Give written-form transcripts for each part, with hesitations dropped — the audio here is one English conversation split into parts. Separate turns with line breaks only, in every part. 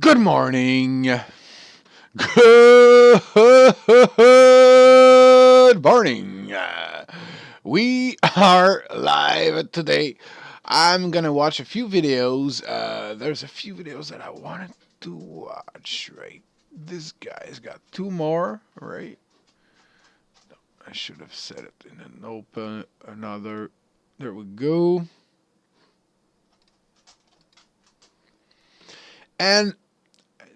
Good morning. Good morning. We are live today. I'm gonna watch a few videos. There's a few videos that I wanted to watch, right? This guy's got two more, right? I should have said it in an open, another. There we go. And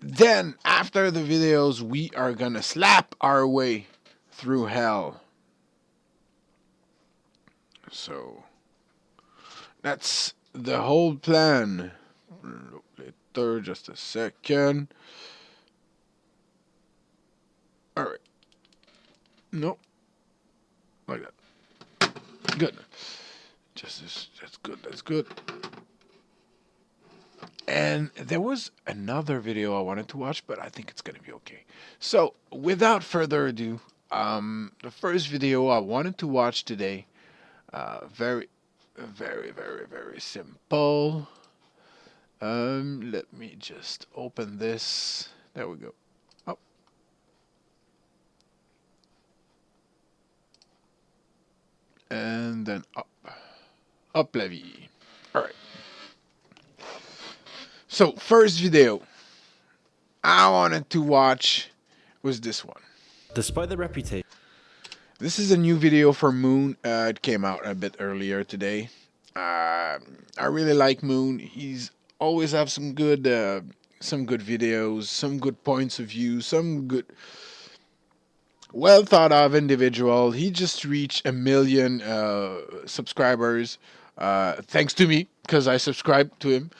then, after the videos, we are gonna slap our way through hell. So, that's the whole plan. Later, just a second. Alright. Nope. Like that. Good. Just this. That's good. That's good. And there was another video I wanted to watch, but I think it's gonna be okay. So, without further ado, the first video I wanted to watch today, very, very simple. Let me just open this. There we go. Up. And then up. Up la vie. Alright. So, first video I wanted to watch was this one.
Despite the reputation,
This is a new video for Moon. It came out a bit earlier today. I really like Moon. He's always have some good videos, some good points of view, some good, well thought of individual. He just reached 1 million subscribers, thanks to me because I subscribed to him,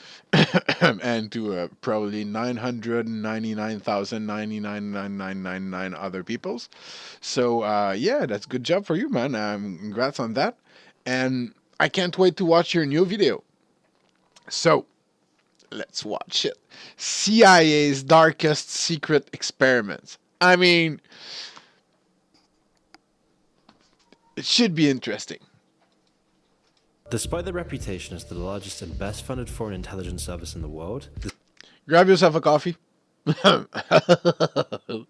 and to probably 999,99999 other peoples. So yeah, that's good job for you, man. Congrats on that, and I can't wait to watch your new video. So let's watch it. CIA's darkest secret experiments. I mean, it should be interesting.
despite their reputation as the largest and best funded foreign intelligence service in the world,
Grab yourself a coffee.
the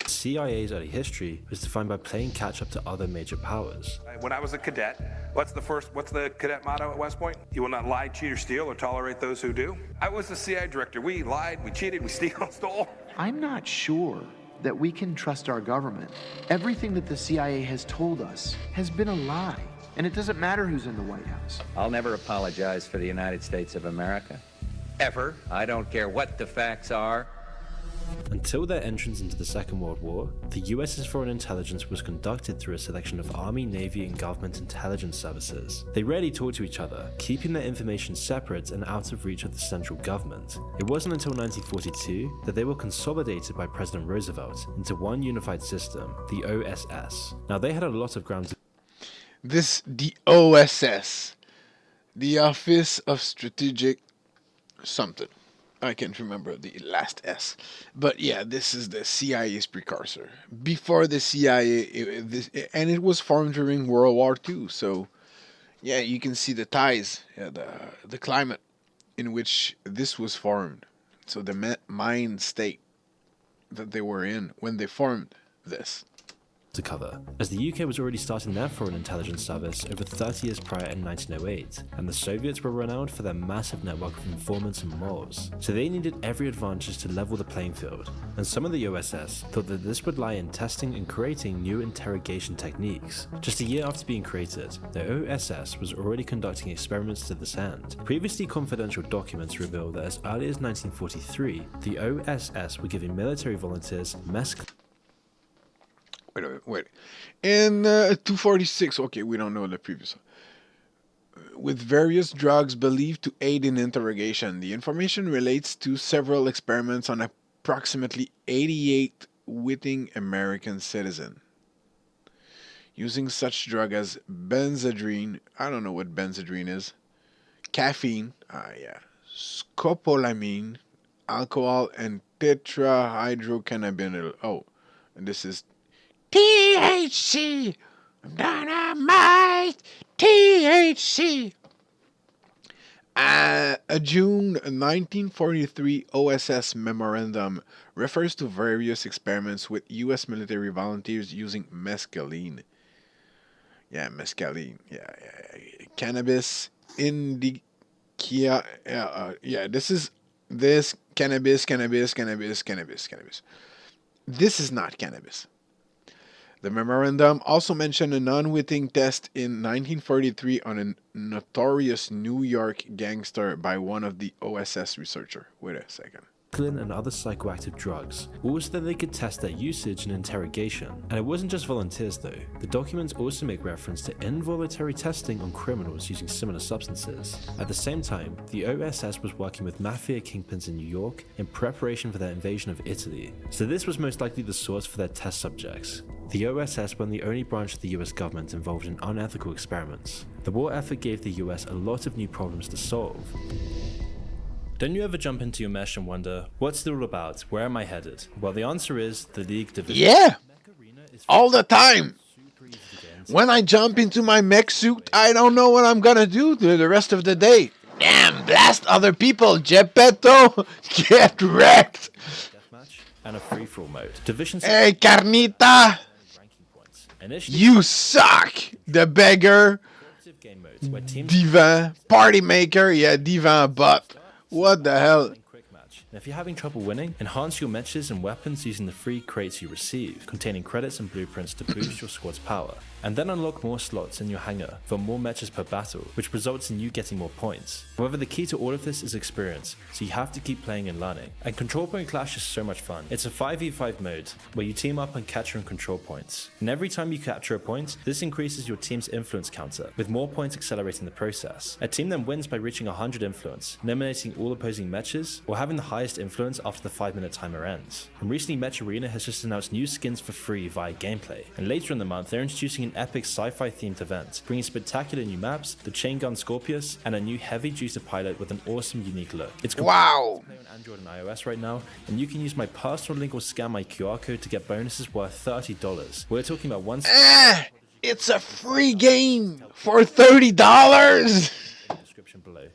CIA's early history was defined by playing catch up to other major powers.
When I was a cadet, what's the cadet motto at West Point? You will not lie, cheat, or steal, or tolerate those who do. I was the CIA director. We lied, we cheated, we stole.
I'm not sure that we can trust our government. Everything that the CIA has told us has been a lie, and it doesn't matter who's in the White House.
I'll never apologize for the United States of America. Ever. I don't care what the facts are.
Until their entrance into the Second World War, the US's foreign intelligence was conducted through a selection of Army, Navy, and government intelligence services. They rarely talked to each other, keeping their information separate and out of reach of the central government. It wasn't until 1942 that they were consolidated by President Roosevelt into one unified system, the OSS. Now, they had a lot of ground to
The OSS, the Office of Strategic something. I can't remember the last S. But yeah, this is the CIA's precursor. Before the CIA, and it was formed during World War II. So yeah, you can see the ties, the climate in which this was formed. So the mind state that they were in when they formed this.
cover, as the UK was already starting their foreign intelligence service over 30 years prior in 1908, and the Soviets were renowned for their massive network of informants and moles, so they needed every advantage to level the playing field, and some of the OSS thought that this would lie in testing and creating new interrogation techniques. Just a year after being created, the OSS was already conducting experiments to this end. Previously confidential documents reveal that as early as 1943, the OSS were giving military volunteers mess
Wait. In 246, okay, we don't know the previous one. With various drugs believed to aid in interrogation. The information relates to several experiments on approximately 88 witting American citizens. Using such drug as benzedrine, I don't know what benzedrine is, caffeine, scopolamine, alcohol, and tetrahydrocannabinol. Oh, and this is THC, dynamite, THC. A June 1943 OSS memorandum refers to various experiments with U.S. military volunteers using mescaline. Yeah, mescaline. Yeah. Cannabis indica. This cannabis. This is not cannabis. The memorandum also mentioned a non-witting test in 1943 on a notorious New York gangster by one of the OSS researcher. Wait a second.
And other psychoactive drugs, all so that they could test their usage and interrogation. And it wasn't just volunteers though. The documents also make reference to involuntary testing on criminals using similar substances. At the same time, the OSS was working with mafia kingpins in New York in preparation for their invasion of Italy. So this was most likely the source for their test subjects. The OSS were the only branch of the US government involved in unethical experiments. The war effort gave the US a lot of new problems to solve. Don't you ever jump into your mesh and wonder, what's it all about? Where am I headed? Well, the answer is the League Division.
Yeah! All the time! When I jump into my mech suit, I don't know what I'm gonna do the rest of the day. Damn, blast other people, Geppetto! Get wrecked!
Deathmatch and a free-for-all mode. Division.
Hey, Carnita! You suck! The beggar!
Game modes where teams
Divan, party maker, yeah, Divan, but what the hell?
And if you're having trouble winning, enhance your matches and weapons using the free crates you receive, containing credits and blueprints to boost your squad's power. And then unlock more slots in your hangar for more matches per battle, which results in you getting more points. However, the key to all of this is experience, so you have to keep playing and learning. And Control Point Clash is so much fun. It's a 5v5 mode, where you team up and capture and control points. And every time you capture a point, this increases your team's influence counter, with more points accelerating the process. A team then wins by reaching 100 influence, eliminating all opposing matches, or having the highest influence after the 5-minute timer ends. And recently Mech Arena has just announced new skins for free via gameplay, and later in the month they're introducing an epic sci-fi themed event, bringing spectacular new maps, the Chain Gun Scorpius, and a new heavy juicer pilot with an awesome unique look. It's
wow!
on Android and iOS right now, and you can use my personal link or scan my QR code to get bonuses worth $30. We're talking about one.
It's a free game for $30.
Description below.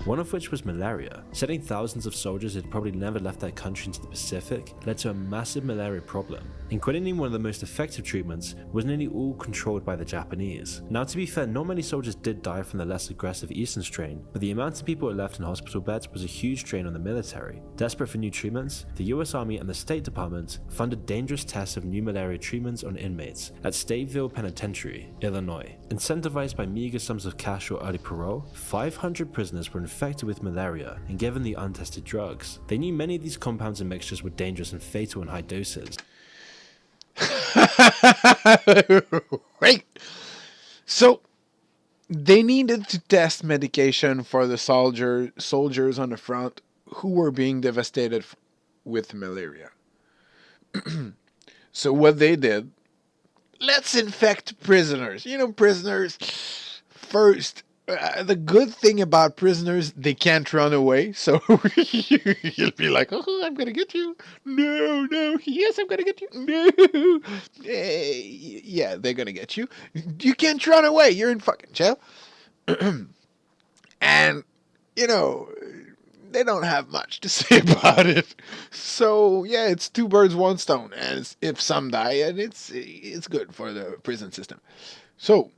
One of which was malaria. Sending thousands of soldiers who had probably never left their country into the Pacific led to a massive malaria problem. And quinine, one of the most effective treatments, was nearly all controlled by the Japanese. Now, to be fair, not many soldiers did die from the less aggressive Eastern strain, but the amount of people who left in hospital beds was a huge strain on the military. Desperate for new treatments, the US Army and the State Department funded dangerous tests of new malaria treatments on inmates at Stateville Penitentiary, Illinois. Incentivized by meager sums of cash or early parole, 500 prisoners were infected with malaria and given the untested drugs. They knew many of these compounds and mixtures were dangerous and fatal in high doses.
Right. So they needed to test medication for the soldiers on the front who were being devastated with malaria. So what they did, let's infect prisoners. You know, prisoners first. The good thing about prisoners, they can't run away. So you'll be like, oh, I'm going to get you. No. Yes, I'm going to get you. No. Yeah, they're going to get you. You can't run away. You're in fucking jail. And, you know, they don't have much to say about it. So, yeah, it's two birds, one stone. And if some die, and it's good for the prison system. So,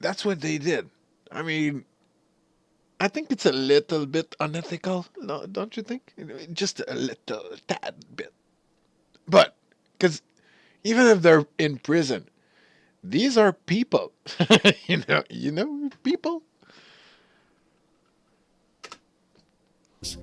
that's what they did. I mean, I think it's a little bit unethical, no, don't you think? Just a little tad bit. But, because even if they're in prison, these are people. you know, people.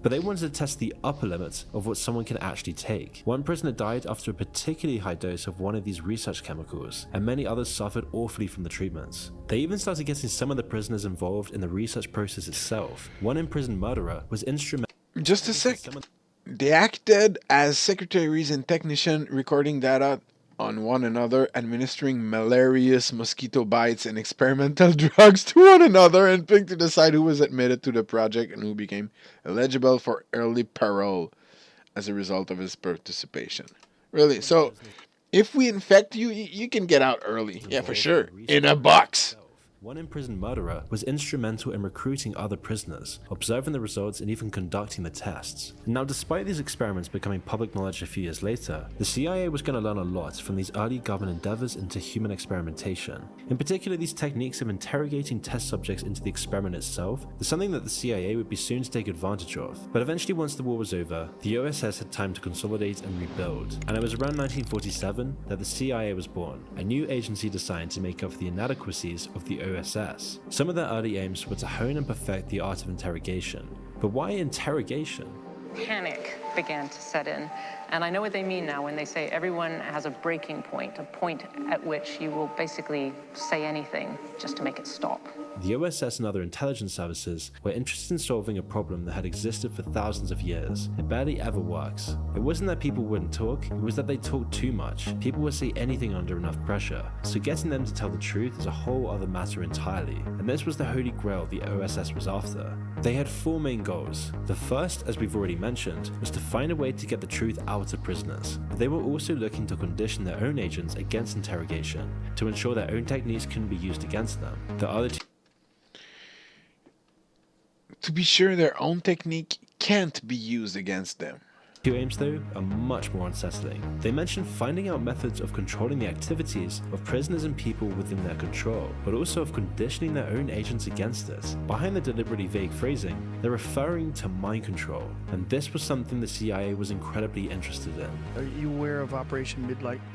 But they wanted to test the upper limits of what someone can actually take. One prisoner died after a particularly high dose of one of these research chemicals, and many others suffered awfully from the treatments. They even started getting some of the prisoners involved in the research process itself. One imprisoned murderer was instrumental.
Just a sec. They acted as secretaries and technicians, recording data on one another, administering malarious mosquito bites and experimental drugs to one another, and picked to decide who was admitted to the project and who became eligible for early parole as a result of his participation. Really? So, if we infect you, you can get out early. Yeah, for sure. In a box.
One imprisoned murderer was instrumental in recruiting other prisoners, observing the results and even conducting the tests. And now, despite these experiments becoming public knowledge a few years later, the CIA was going to learn a lot from these early government endeavors into human experimentation. In particular, these techniques of interrogating test subjects into the experiment itself is something that the CIA would be soon to take advantage of. But eventually, once the war was over, the OSS had time to consolidate and rebuild. And it was around 1947 that the CIA was born, a new agency designed to make up for the inadequacies of the OSS. Some of their early aims were to hone and perfect the art of interrogation. But why interrogation?
Panic began to set in. And I know what they mean now when they say everyone has a breaking point, a point at which you will basically say anything just to make it stop.
The OSS and other intelligence services were interested in solving a problem that had existed for thousands of years. It barely ever works. It wasn't that people wouldn't talk, it was that they talked too much. People would say anything under enough pressure. So getting them to tell the truth is a whole other matter entirely. And this was the holy grail the OSS was after. They had four main goals. The first, as we've already mentioned, was to find a way to get the truth out of prisoners. But they were also looking to condition their own agents against interrogation, to ensure their own techniques couldn't be used against them. The other two
To be sure their own technique can't be used against them.
aims, though, are much more unsettling. They mention finding out methods of controlling the activities of prisoners and people within their control, but also of conditioning their own agents against it. Behind the deliberately vague phrasing, they're referring to mind control, and this was something the CIA was incredibly interested in.
Are you aware of Operation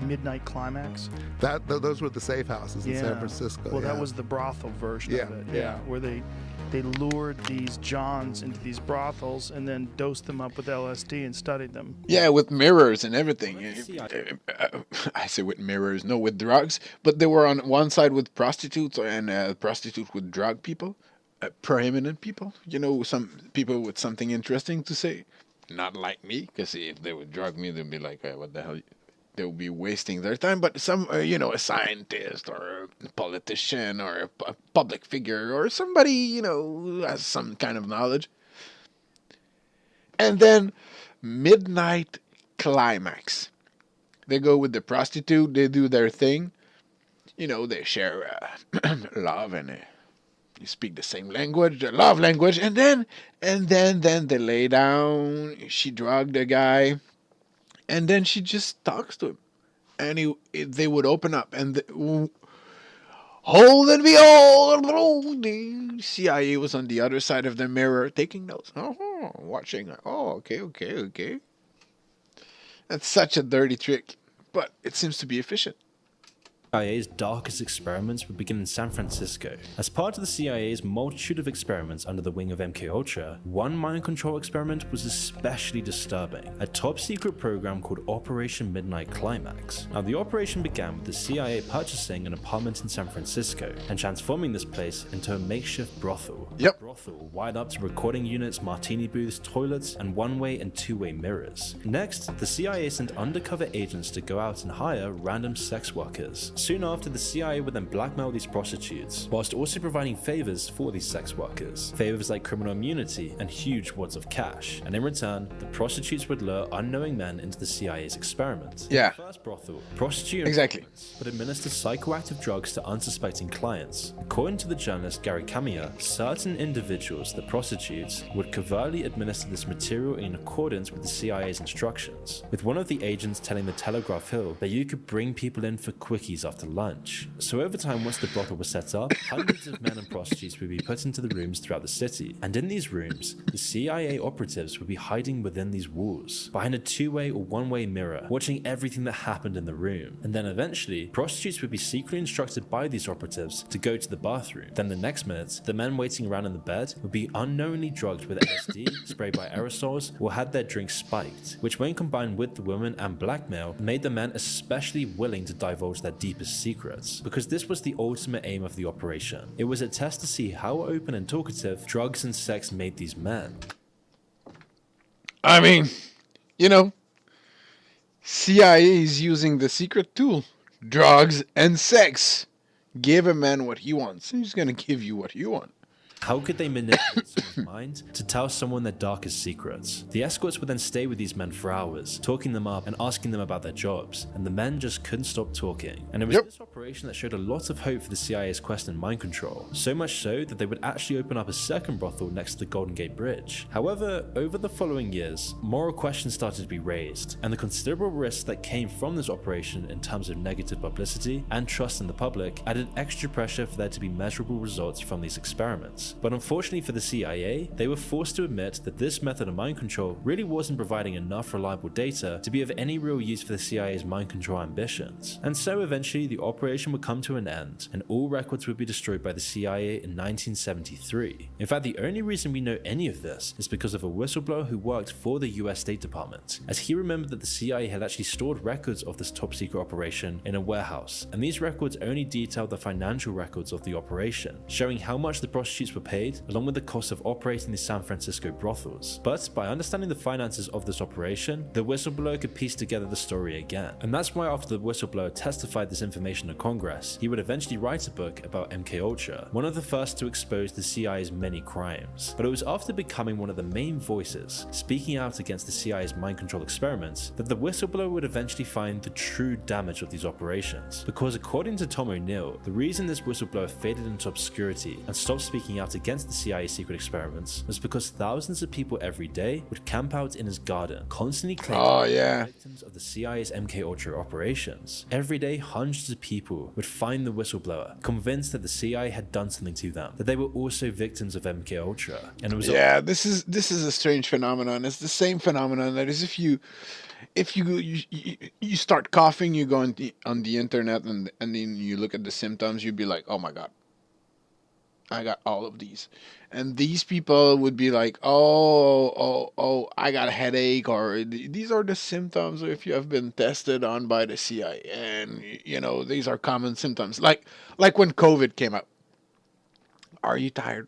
Midnight Climax?
Those were the safe houses in San Francisco.
Well, that was the brothel version of it. Where they lured these Johns into these brothels and then dosed them up with LSD and studied them.
Yeah, with mirrors and everything. I say with mirrors, no, with drugs. But they were on one side with prostitutes and prostitutes with drug people, prominent people. You know, some people with something interesting to say. Not like me, because if they would drug me, they'd be like, what the hell? They would be wasting their time. But some, a scientist or a politician or a public figure or somebody, who has some kind of knowledge. And then Midnight Climax. They go with the prostitute, they do their thing. They share love and you speak the same language, the love language. And then they lay down, she drugged the guy. And then she just talks to him. And they would open up and hold and behold, the CIA was on the other side of the mirror taking notes. Watching. Okay. That's such a dirty trick, but it seems to be efficient.
CIA's darkest experiments would begin in San Francisco. As part of the CIA's multitude of experiments under the wing of MKUltra, one mind control experiment was especially disturbing, a top secret program called Operation Midnight Climax. Now, the operation began with the CIA purchasing an apartment in San Francisco and transforming this place into a makeshift brothel.
Yep.
A brothel wired up to recording units, martini booths, toilets, and one-way and two-way mirrors. Next, the CIA sent undercover agents to go out and hire random sex workers. Soon after, the CIA would then blackmail these prostitutes, whilst also providing favors for these sex workers. Favors like criminal immunity and huge wads of cash. And in return, the prostitutes would lure unknowing men into the CIA's experiment.
Yeah.
In the first brothel, prostitute
Exactly.
would administer psychoactive drugs to unsuspecting clients. According to the journalist Gary Kamiya, certain individuals, the prostitutes, would covertly administer this material in accordance with the CIA's instructions, with one of the agents telling the Telegraph Hill that you could bring people in for quickies after lunch. So over time, once the brothel was set up, hundreds of men and prostitutes would be put into the rooms throughout the city. And in these rooms, the CIA operatives would be hiding within these walls, behind a two-way or one-way mirror, watching everything that happened in the room. And then eventually, prostitutes would be secretly instructed by these operatives to go to the bathroom. Then the next minute, the men waiting around in the bed would be unknowingly drugged with LSD, sprayed by aerosols, or had their drinks spiked, which when combined with the women and blackmail, made the men especially willing to divulge their deepest secrets, because this was the ultimate aim of the operation. It was a test to see how open and talkative drugs and sex made these men.
I mean, CIA is using the secret tool, drugs and sex. Give a man what he wants, and he's going to give you what you want.
How could they manipulate someone's mind to tell someone their darkest secrets? The escorts would then stay with these men for hours, talking them up and asking them about their jobs, and the men just couldn't stop talking. And it was this operation that showed a lot of hope for the CIA's quest in mind control, so much so that they would actually open up a second brothel next to the Golden Gate Bridge. However, over the following years, moral questions started to be raised, and the considerable risks that came from this operation in terms of negative publicity and trust in the public added extra pressure for there to be measurable results from these experiments. But unfortunately for the CIA, they were forced to admit that this method of mind control really wasn't providing enough reliable data to be of any real use for the CIA's mind control ambitions. And so eventually the operation would come to an end, and all records would be destroyed by the CIA in 1973. In fact, the only reason we know any of this is because of a whistleblower who worked for the US State Department, as he remembered that the CIA had actually stored records of this top secret operation in a warehouse, and these records only detailed the financial records of the operation, showing how much the prostitutes were paid along with the cost of operating the San Francisco brothels. But by understanding the finances of this operation, the whistleblower could piece together the story again. And that's why after the whistleblower testified this information to Congress, he would eventually write a book about MKUltra, one of the first to expose the CIA's many crimes. But it was after becoming one of the main voices, speaking out against the CIA's mind control experiments, that the whistleblower would eventually find the true damage of these operations. Because according to Tom O'Neill, the reason this whistleblower faded into obscurity and stopped speaking out against the CIA's secret experiments was because thousands of people every day would camp out in his garden, constantly claiming victims of the CIA's MKUltra operations. Every day, hundreds of people would find the whistleblower, convinced that the CIA had done something to them, that they were also victims of MKUltra. And it was
this is a strange phenomenon. It's the same phenomenon that is if you start coughing, you go on the internet and then you look at the symptoms, you'd be like, oh my god, I got all of these. And these people would be like, oh, I got a headache, or these are the symptoms if you have been tested on by the CIA. And, these are common symptoms. Like when COVID came out. Are you tired?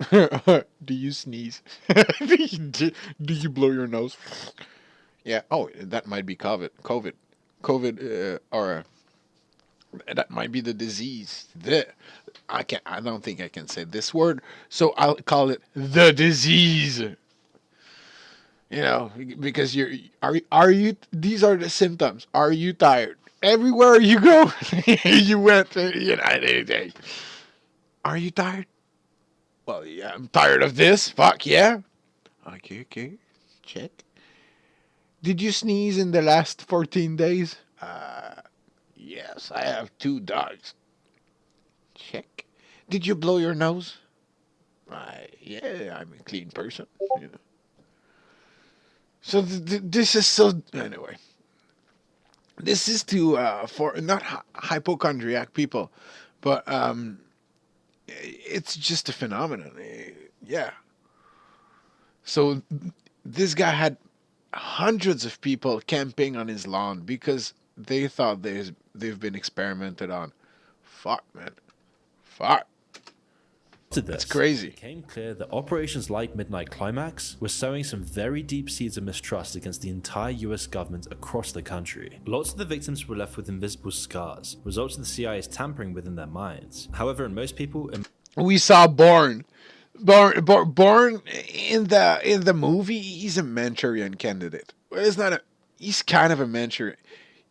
Do you sneeze? Do you blow your nose? Yeah. Oh, that might be COVID. Or that might be the disease. I don't think I can say this word, so I'll call it the disease. Because are you? These are the symptoms. Are you tired? Everywhere you go, you went. Are you tired? Well, yeah, I'm tired of this. Fuck yeah. Okay. Check. Did you sneeze in the last 14 days? Yes, I have 2 dogs. Check. Did you blow your nose? Yeah, I'm a clean person. So this is so... Anyway. This is for not hypochondriac people, but it's just a phenomenon. Yeah. So this guy had hundreds of people camping on his lawn because they thought they've been experimented on. Fuck, man. Fuck. It's crazy.
It became clear that operations like Midnight Climax were sowing some very deep seeds of mistrust against the entire US government across the country. Lots of the victims were left with invisible scars, results of the CIA's tampering within their minds. However, in most people...
We saw Bourne in the movie. He's a Manchurian candidate. He's kind of a Manchurian.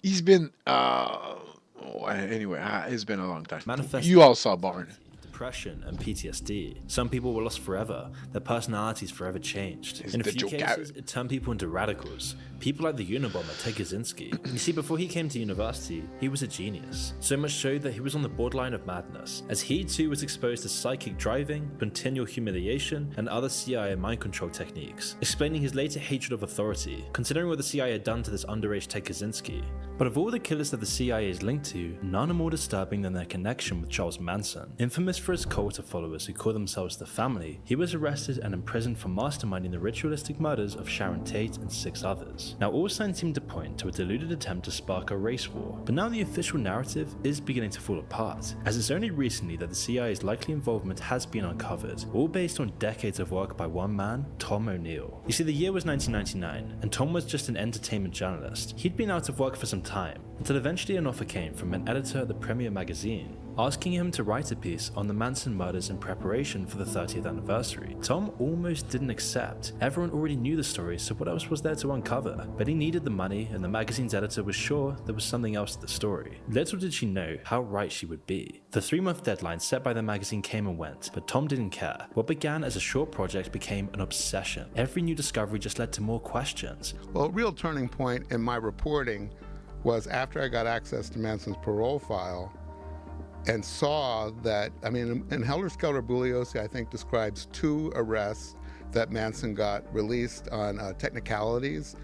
He's been anyway. It's been a long time. You all saw Bourne.
Depression and PTSD. Some people were lost forever. Their personalities forever changed. In a few cases, it turned people into radicals. People like the Unabomber Ted Kaczynski. You see, before he came to university, he was a genius. So much so that he was on the borderline of madness, as he too was exposed to psychic driving, continual humiliation, and other CIA mind control techniques, explaining his later hatred of authority, considering what the CIA had done to this underage Ted Kaczynski. But of all the killers that the CIA is linked to, none are more disturbing than their connection with Charles Manson. Infamous for his cult of followers who call themselves the Family, he was arrested and imprisoned for masterminding the ritualistic murders of Sharon Tate and 6 others. Now, all signs seem to point to a deluded attempt to spark a race war, but now the official narrative is beginning to fall apart, as it's only recently that the CIA's likely involvement has been uncovered, all based on decades of work by one man, Tom O'Neill. You see, the year was 1999, and Tom was just an entertainment journalist. He'd been out of work for some time, until eventually an offer came from an editor at the Premiere magazine. asking him to write a piece on the Manson murders in preparation for the 30th anniversary. Tom almost didn't accept. Everyone already knew the story, so what else was there to uncover? But he needed the money, and the magazine's editor was sure there was something else to the story. Little did she know how right she would be. The 3-month deadline set by the magazine came and went, but Tom didn't care. What began as a short project became an obsession. Every new discovery just led to more questions.
Well, a real turning point in my reporting was after I got access to Manson's parole file and saw that, I mean, in Helter Skelter, Bugliosi, I think, describes 2 arrests that Manson got released on technicalities,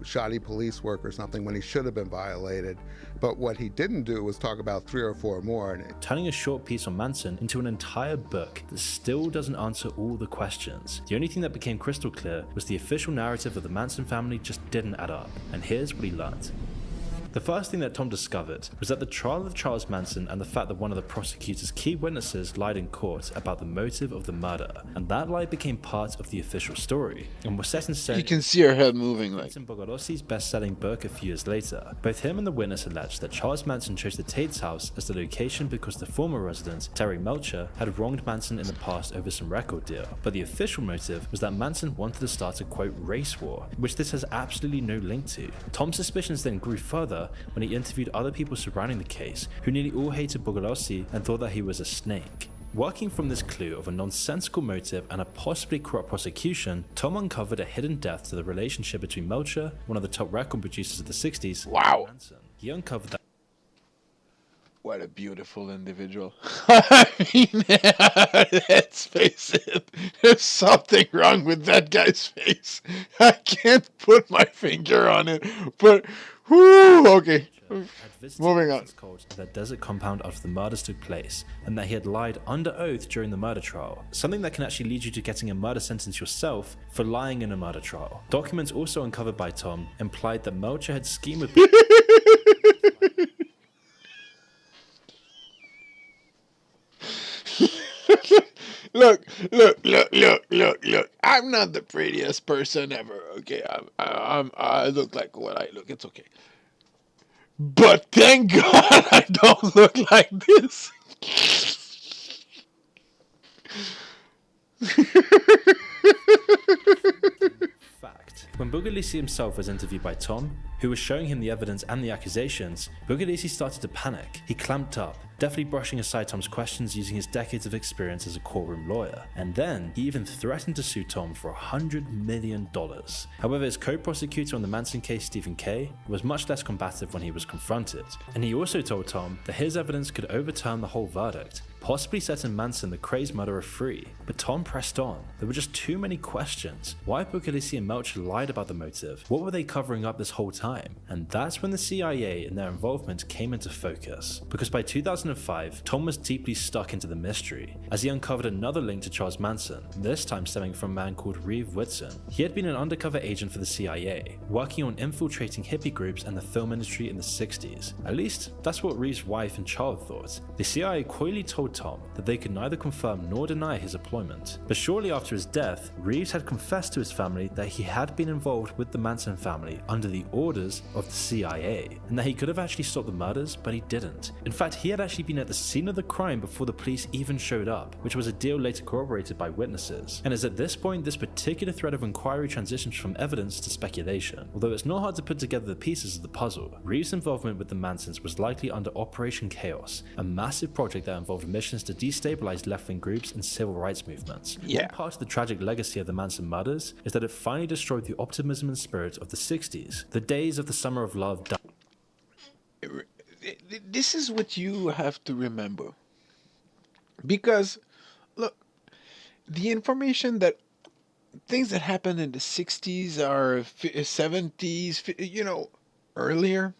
shoddy police work or something when he should have been violated. But what he didn't do was talk about 3 or 4 more.
Turning a short piece on Manson into an entire book that still doesn't answer all the questions. The only thing that became crystal clear was the official narrative of the Manson family just didn't add up. And here's what he learned. The first thing that Tom discovered was that the trial of Charles Manson and the fact that one of the prosecutor's key witnesses lied in court about the motive of the murder, and that lie became part of the official story, and was set in stone.
You can see her head moving like.
In Bogolosi's best-selling book a few years later. Both him and the witness alleged that Charles Manson chose the Tate's house as the location because the former resident, Terry Melcher, had wronged Manson in the past over some record deal, but the official motive was that Manson wanted to start a quote race war, which this has absolutely no link to. Tom's suspicions then grew further when he interviewed other people surrounding the case, who nearly all hated Bogolosi and thought that he was a snake. Working from this clue of a nonsensical motive and a possibly corrupt prosecution, Tom uncovered a hidden depth to the relationship between Melcher, one of the top record producers of the 60s,
wow.
and Manson. He uncovered that.
What a beautiful individual. I mean, that face, there's something wrong with that guy's face. I can't put my finger on it, but whoo, okay. Moving on.
That desert compound after the murders took place, and that he had lied under oath during the murder trial, something that can actually lead you to getting a murder sentence yourself for lying in a murder trial. Documents also uncovered by Tom implied that Melcher had schemed with
Look. I'm not the prettiest person ever, okay? I look like what I look. It's okay. But thank God I don't look like this.
Fact. When Bugolisi himself was interviewed by Tom, who was showing him the evidence and the accusations, Bugolisi started to panic. He clamped up, deftly brushing aside Tom's questions using his decades of experience as a courtroom lawyer. And then, he even threatened to sue Tom for $100 million. However, his co-prosecutor on the Manson case, Stephen Kay, was much less combative when he was confronted. And he also told Tom that his evidence could overturn the whole verdict, possibly setting Manson the crazed murderer free. But Tom pressed on. There were just too many questions. Why Bugolisi and Melcher lied about the motive? What were they covering up this whole time? And that's when the CIA and their involvement came into focus. Because by 2005, Tom was deeply stuck into the mystery, as he uncovered another link to Charles Manson, this time stemming from a man called Reeve Whitson. He had been an undercover agent for the CIA, working on infiltrating hippie groups and the film industry in the 60s. At least, that's what Reeve's wife and child thought. The CIA coyly told Tom that they could neither confirm nor deny his employment. But shortly after his death, Reeves had confessed to his family that he had been involved with the Manson family under the orders of the CIA, and that he could have actually stopped the murders, but he didn't. In fact, he had actually been at the scene of the crime before the police even showed up, which was a deal later corroborated by witnesses. And it's at this point this particular thread of inquiry transitions from evidence to speculation. Although it's not hard to put together the pieces of the puzzle, Reeves' involvement with the Mansons was likely under Operation Chaos, a massive project that involved missions to destabilize left-wing groups and civil rights movements.
Yeah.
One part of the tragic legacy of the Manson murders is that it finally destroyed the optimism and spirit of the 60s. The days of the summer of love died.
This is what you have to remember. Because, look, the information that things that happened in the 60s or 70s, earlier,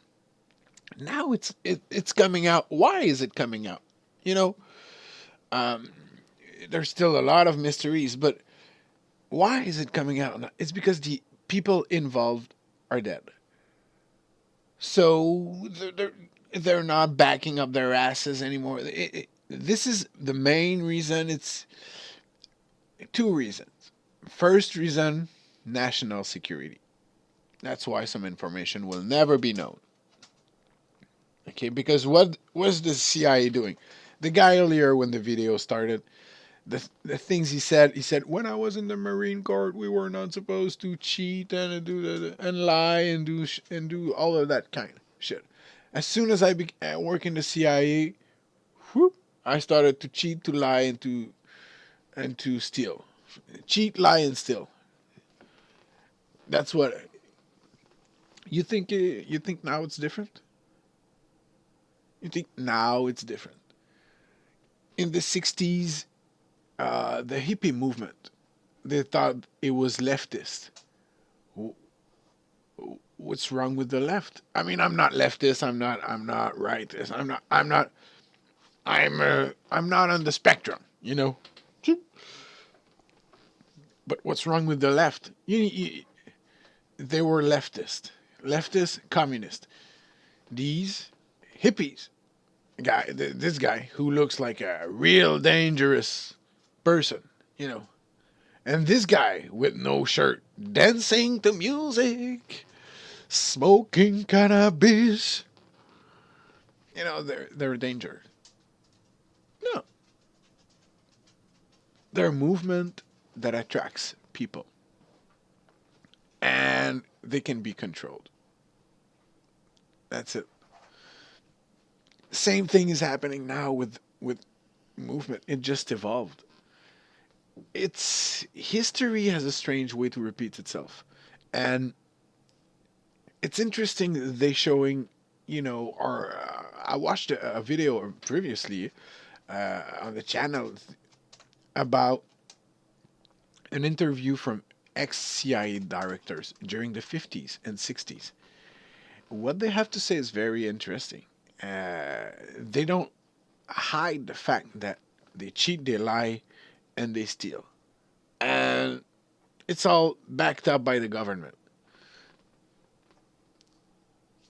now it's coming out. Why is it coming out? There's still a lot of mysteries, but why is it coming out? It's because the people involved are dead. So they're not backing up their asses anymore. This is the main reason. It's 2 reasons. First reason, national security. That's why some information will never be known. Okay, because what was the CIA doing? the guy earlier when the video started, the things he said, when I was in the Marine Corps, we were not supposed to cheat and do and lie and do all of that kind of shit. As soon as I began working the CIA, whoop, I started to cheat, to lie, and to steal. Cheat, lie, and steal. That's what you think. You think now it's different? You think now it's different? In the 60s, the hippie movement, they thought it was leftist. What's wrong with the left? I mean, I'm not leftist. I'm not rightist. I'm not on the spectrum, you know. But what's wrong with the left? They were leftist, communist. These hippies, this guy who looks like a real dangerous person, you know, and this guy with no shirt dancing to music, smoking cannabis, you know, they're a danger. No, they're a movement that attracts people, and they can be controlled. That's it. Same thing is happening now with movement. It just evolved. It's history has a strange way to repeat itself, and it's interesting they showing, you know, or I watched a video previously on the channel about an interview from ex-CIA directors during the 50s and 60s. What they have to say is very interesting. They don't hide the fact that they cheat, they lie, and they steal. And it's all backed up by the government.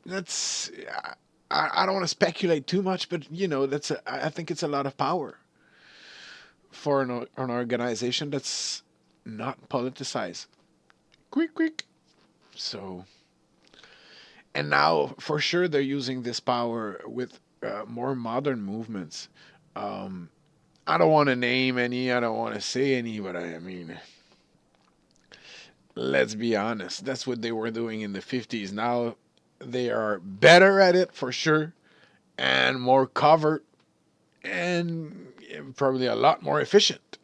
That's... I don't want to speculate too much, but, you know, I think it's a lot of power for an organization that's not politicized. Quick. So, and now for sure they're using this power with more modern movements. I don't want to name any, I don't want to say any, but I mean, let's be honest. That's what they were doing in the 50s. Now they are better at it for sure, and more covert, and probably a lot more efficient.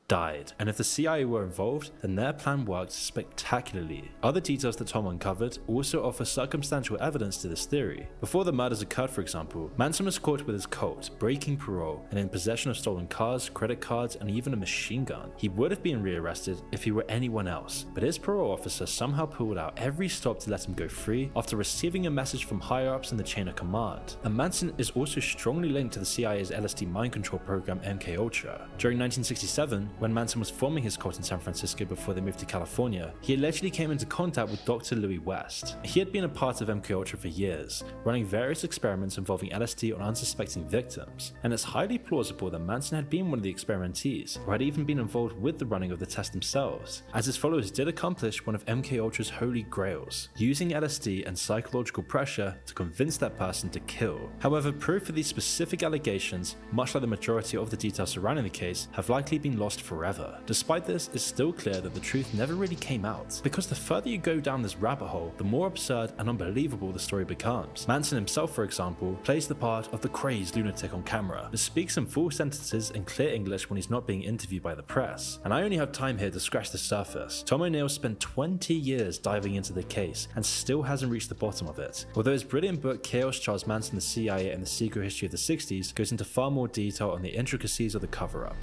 Died, and if the CIA were involved, then their plan worked spectacularly. Other details that Tom uncovered also offer circumstantial evidence to this theory. Before the murders occurred, for example, Manson was caught with his cult, breaking parole, and in possession of stolen cars, credit cards, and even a machine gun. He would have been rearrested if he were anyone else, but his parole officer somehow pulled out every stop to let him go free after receiving a message from higher-ups in the chain of command. And Manson is also strongly linked to the CIA's LSD mind control program MKUltra. During 1967, when Manson was forming his cult in San Francisco before they moved to California, he allegedly came into contact with Dr. Louis West. He had been a part of MKUltra for years, running various experiments involving LSD on unsuspecting victims, and it's highly plausible that Manson had been one of the experimentees, or had even been involved with the running of the test themselves, as his followers did accomplish one of MKUltra's holy grails, using LSD and psychological pressure to convince that person to kill. However, proof of these specific allegations, much like the majority of the details surrounding the case, have likely been lost forever. Despite this, it's still clear that the truth never really came out, because the further you go down this rabbit hole, the more absurd and unbelievable the story becomes. Manson himself, for example, plays the part of the crazed lunatic on camera, but speaks in full sentences in clear English when he's not being interviewed by the press. And I only have time here to scratch the surface. Tom O'Neill spent 20 years diving into the case and still hasn't reached the bottom of it. Although his brilliant book Chaos: Charles Manson, the CIA and the Secret History of the 60s goes into far more detail on the intricacies of the cover-up.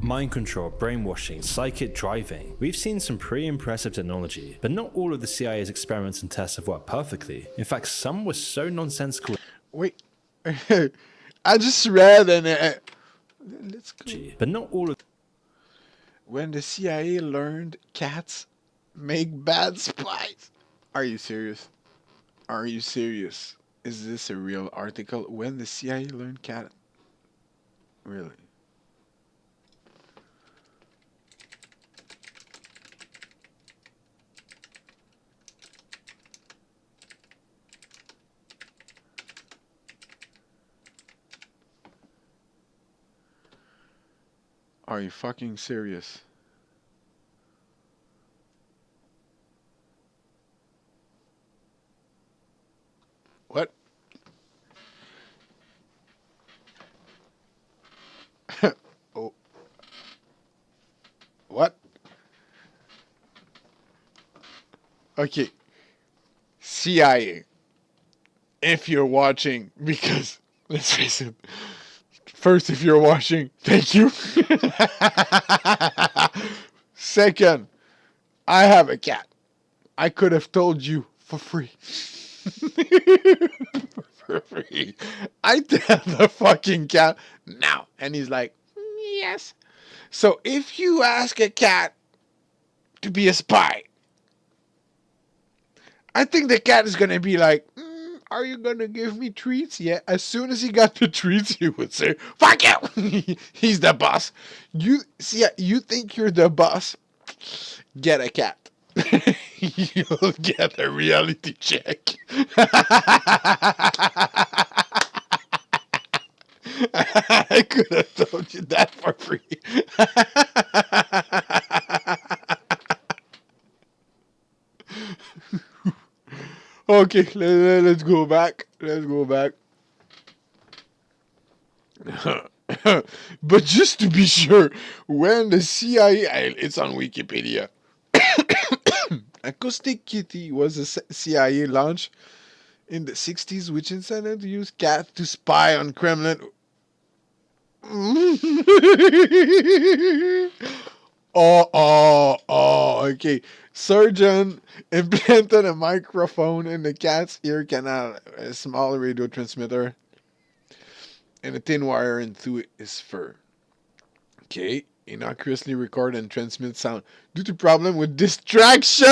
Mind control, brainwashing, psychic driving. We've seen some pretty impressive technology, but not all of the CIA's experiments and tests have worked perfectly. In fact, some were so nonsensical.
Wait, I just read and let's go.
But not all of.
When the CIA learned cats make bad spies. Are you serious? Are you serious? Is this a real article? When the CIA learned cat. Really? Are you fucking serious? What? Oh. What? Okay. CIA. If you're watching, because let's face it. First, if you're watching, thank you. Second, I have a cat. I could have told you for free. For free. I tell the fucking cat now. And he's like, yes. So if you ask a cat to be a spy, I think the cat is going to be like, are you going to give me treats? Yeah. As soon as he got the treats, he would say, fuck you. He's the boss. You think you're the boss? Get a cat. You'll get a reality check. I could have told you that for free. Okay, let's go back. Let's go back. But just to be sure, when the CIA, it's on Wikipedia, Acoustic Kitty was a CIA launch in the 60s, which intended to use cats to spy on Kremlin. Okay. Surgeon implanted a microphone in the cat's ear canal, a small radio transmitter, and a thin wire into his fur. Okay. Innocuously record and transmit sound due to problem with distraction.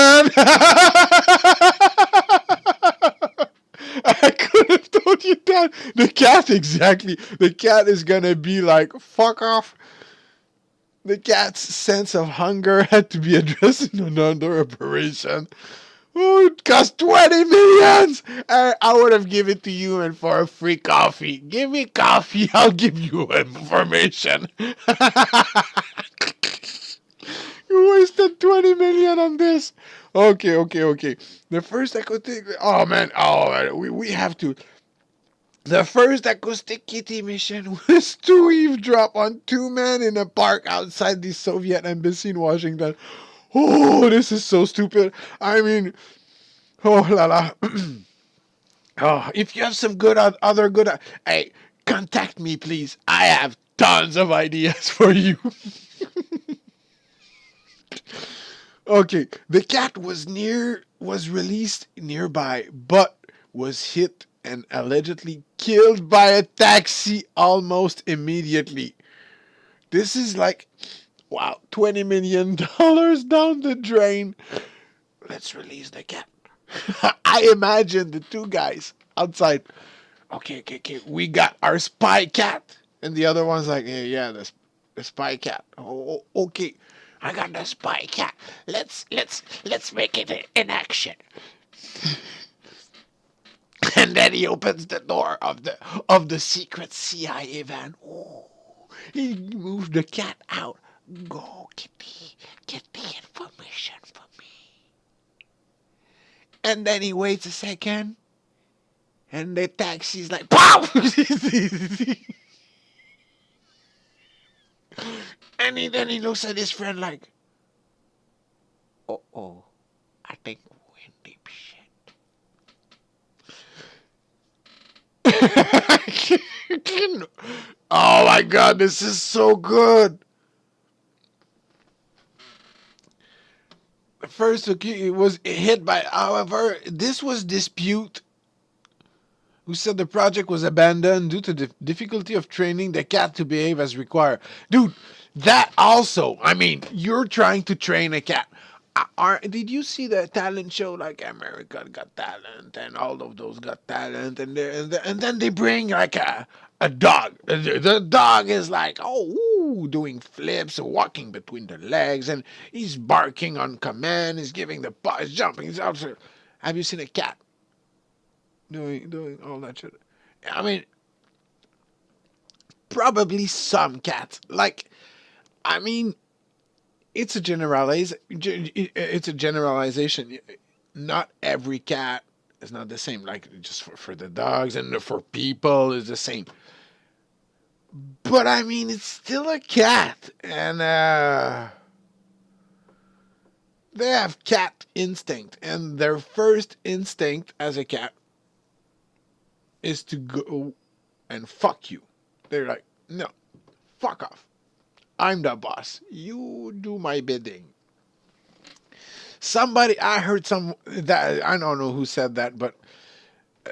I could have told you that. The cat, exactly. The cat is gonna be like, fuck off. The cat's sense of hunger had to be addressed in another operation. Oh, it cost 20 million. I would have given it to you and for a free coffee. Give me coffee, I'll give you information. You wasted 20 million on this. Okay. The first acoustic. Oh man. We have to. The first Acoustic Kitty mission was to eavesdrop on two men in a park outside the Soviet embassy in Washington. Oh, this is so stupid. I mean, oh la la. Oh, if you have some good other good, hey, contact me, please. I have tons of ideas for you. Okay, the cat was released nearby, but was hit and allegedly killed by a taxi almost immediately. This is like, wow, $20 million down the drain. Let's release the cat. I imagine the two guys outside. Okay. We got our spy cat. And the other one's like, yeah, the spy cat. Oh, okay. I got the spy cat. Let's make it in action. And then he opens the door of the secret CIA van. Oh, he moved the cat out. Go, Kitty, get the information for me. And then he waits a second, and the taxi's like, pow! And then he looks at his friend like, oh, I think we're in deep shit. Oh my god, this is so good. First, it was hit by, however, this was dispute. Who said the project was abandoned due to the difficulty of training the cat to behave as required. Dude, that also, I mean, you're trying to train a cat. Did you see the talent show like America Got Talent and all of those Got Talent? And then they bring like a dog. The dog is like, doing flips, walking between the legs, and he's barking on command. He's giving the paw, he's jumping. He's out. Have you seen a cat doing all that shit? I mean, probably some cats. Like, I mean, it's a generalization. Not every cat is not the same. Like just for the dogs and for people is the same. But I mean, it's still a cat, and they have cat instinct, and their first instinct as a cat is to go and fuck you. They're like, no, fuck off. I'm the boss. You do my bidding. I heard that, I don't know who said that, but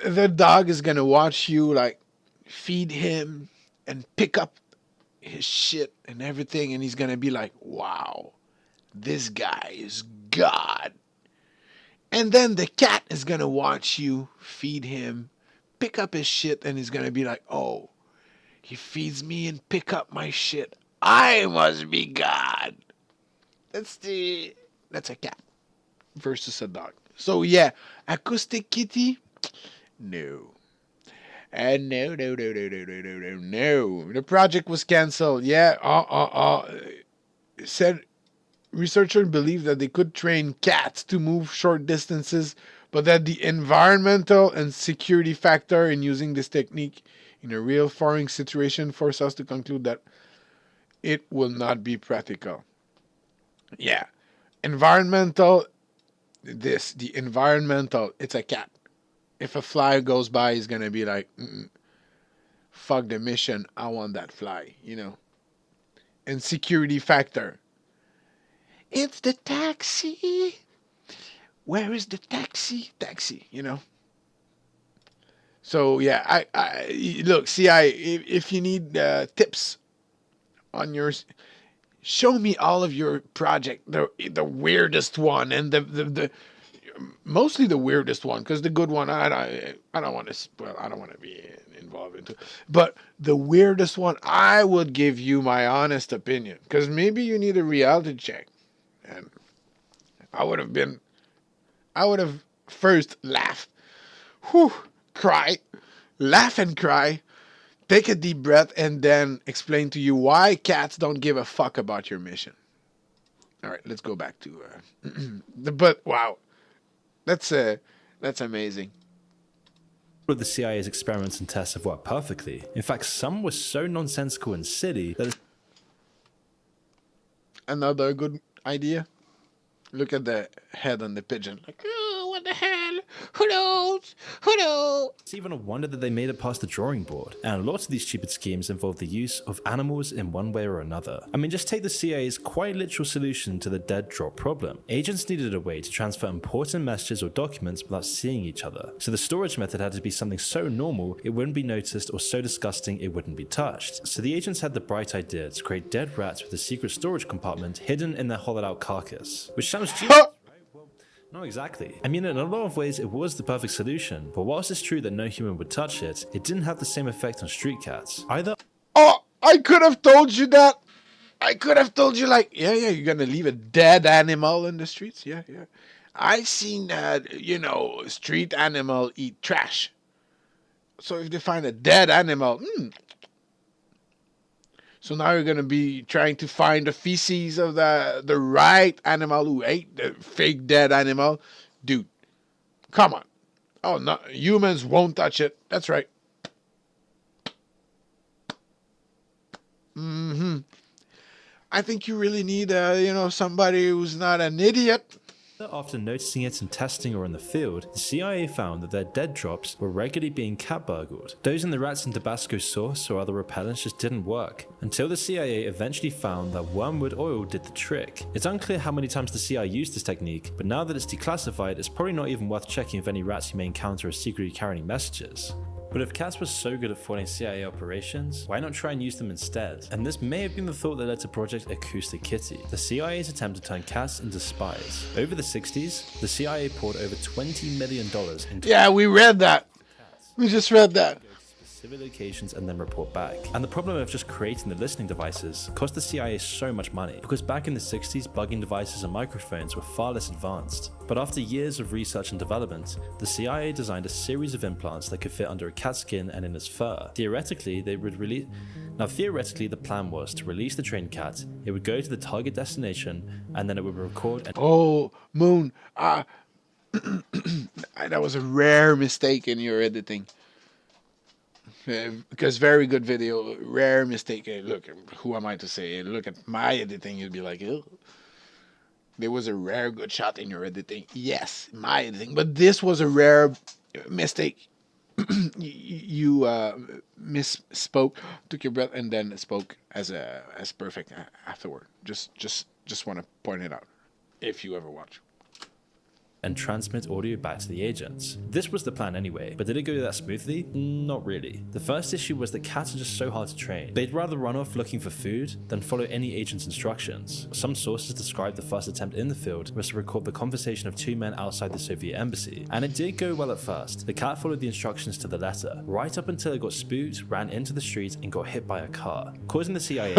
the dog is gonna watch you like feed him and pick up his shit and everything, and he's gonna be like, wow, this guy is God. And then the cat is gonna watch you feed him, pick up his shit, and he's gonna be like, oh, he feeds me and pick up my shit. I must be God. That's a cat versus a dog. So yeah, acoustic kitty, no. And no. The project was canceled. Yeah. Said researchers believe that they could train cats to move short distances, but that the environmental and security factor in using this technique in a real farming situation force us to conclude that it will not be practical. Yeah. The environmental, it's a cat. If a fly goes by, he's going to be like, fuck the mission, I want that fly, And security factor. It's the taxi. Where is the taxi? Taxi, So, yeah, I look, if you need tips on yours, show me all of your project, the weirdest one, and the mostly the weirdest one, because the good one I don't want to be involved into. But the weirdest one, I would give you my honest opinion, because maybe you need a reality check, and I would have first laughed, laugh and cry, take a deep breath, and then explain to you why cats don't give a fuck about your mission. All right, let's go back to but wow. That's amazing.
All of the CIA's experiments and tests have worked perfectly. In fact, some were so nonsensical and silly that
another good idea. Look at the head on the pigeon. Like, oh, what the hell? Who knows?
it's even a wonder that they made it past the drawing board. And lots of these stupid schemes involve the use of animals in one way or another. I mean, just take the CIA's quite literal solution to the dead drop problem. Agents needed a way to transfer important messages or documents without seeing each other. So the storage method had to be something so normal it wouldn't be noticed, or so disgusting it wouldn't be touched. So the agents had the bright idea to create dead rats with a secret storage compartment hidden in their hollowed out carcass. Which sounds genius. Not exactly. I mean, in a lot of ways, it was the perfect solution, but whilst it's true that no human would touch it, it didn't have the same effect on street cats. Either.
Oh, I could have told you that. I could have told you, like, yeah, you're gonna leave a dead animal in the streets. Yeah. I've seen, street animal eat trash. So if they find a dead animal, So now you're going to be trying to find the feces of the right animal who ate the fake dead animal. Dude, come on. Oh, no, humans won't touch it. That's right. I think you really need, somebody who's not an idiot.
After noticing it in testing or in the field, the CIA found that their dead drops were regularly being cat burgled. Dosing the rats in Tabasco sauce or other repellents just didn't work, until the CIA eventually found that wormwood oil did the trick. It's unclear how many times the CIA used this technique, but now that it's declassified, it's probably not even worth checking if any rats you may encounter are secretly carrying messages. But if cats were so good at foiling CIA operations, why not try and use them instead? And this may have been the thought that led to Project Acoustic Kitty, the CIA's attempt to turn cats into spies. Over the 60s, the CIA poured over $20 million into...
Yeah, we read that. We just read that.
specific locations and then report back. And the problem of just creating the listening devices cost the CIA so much money, because back in the 60s, bugging devices and microphones were far less advanced. But after years of research and development, the CIA designed a series of implants that could fit under a cat's skin and in its fur. Theoretically, the plan was to release the trained cat, it would go to the target destination, and then it would record and—
Oh, Moon. That was a rare mistake in your editing. Because very good video, rare mistake. Look, who am I to say? Look at my editing, you'd be like, ew. There was a rare good shot in your editing. Yes, my editing. But this was a rare mistake. You misspoke, took your breath, and then spoke as perfect afterward. Just want to point it out, if you ever watch.
And transmit audio back to the agents. This was the plan anyway, but did it go that smoothly? Not really. The first issue was that cats are just so hard to train. They'd rather run off looking for food than follow any agent's instructions. Some sources describe the first attempt in the field was to record the conversation of two men outside the Soviet embassy, and it did go well at first. The cat followed the instructions to the letter, right up until it got spooked, ran into the street, and got hit by a car, causing the CIA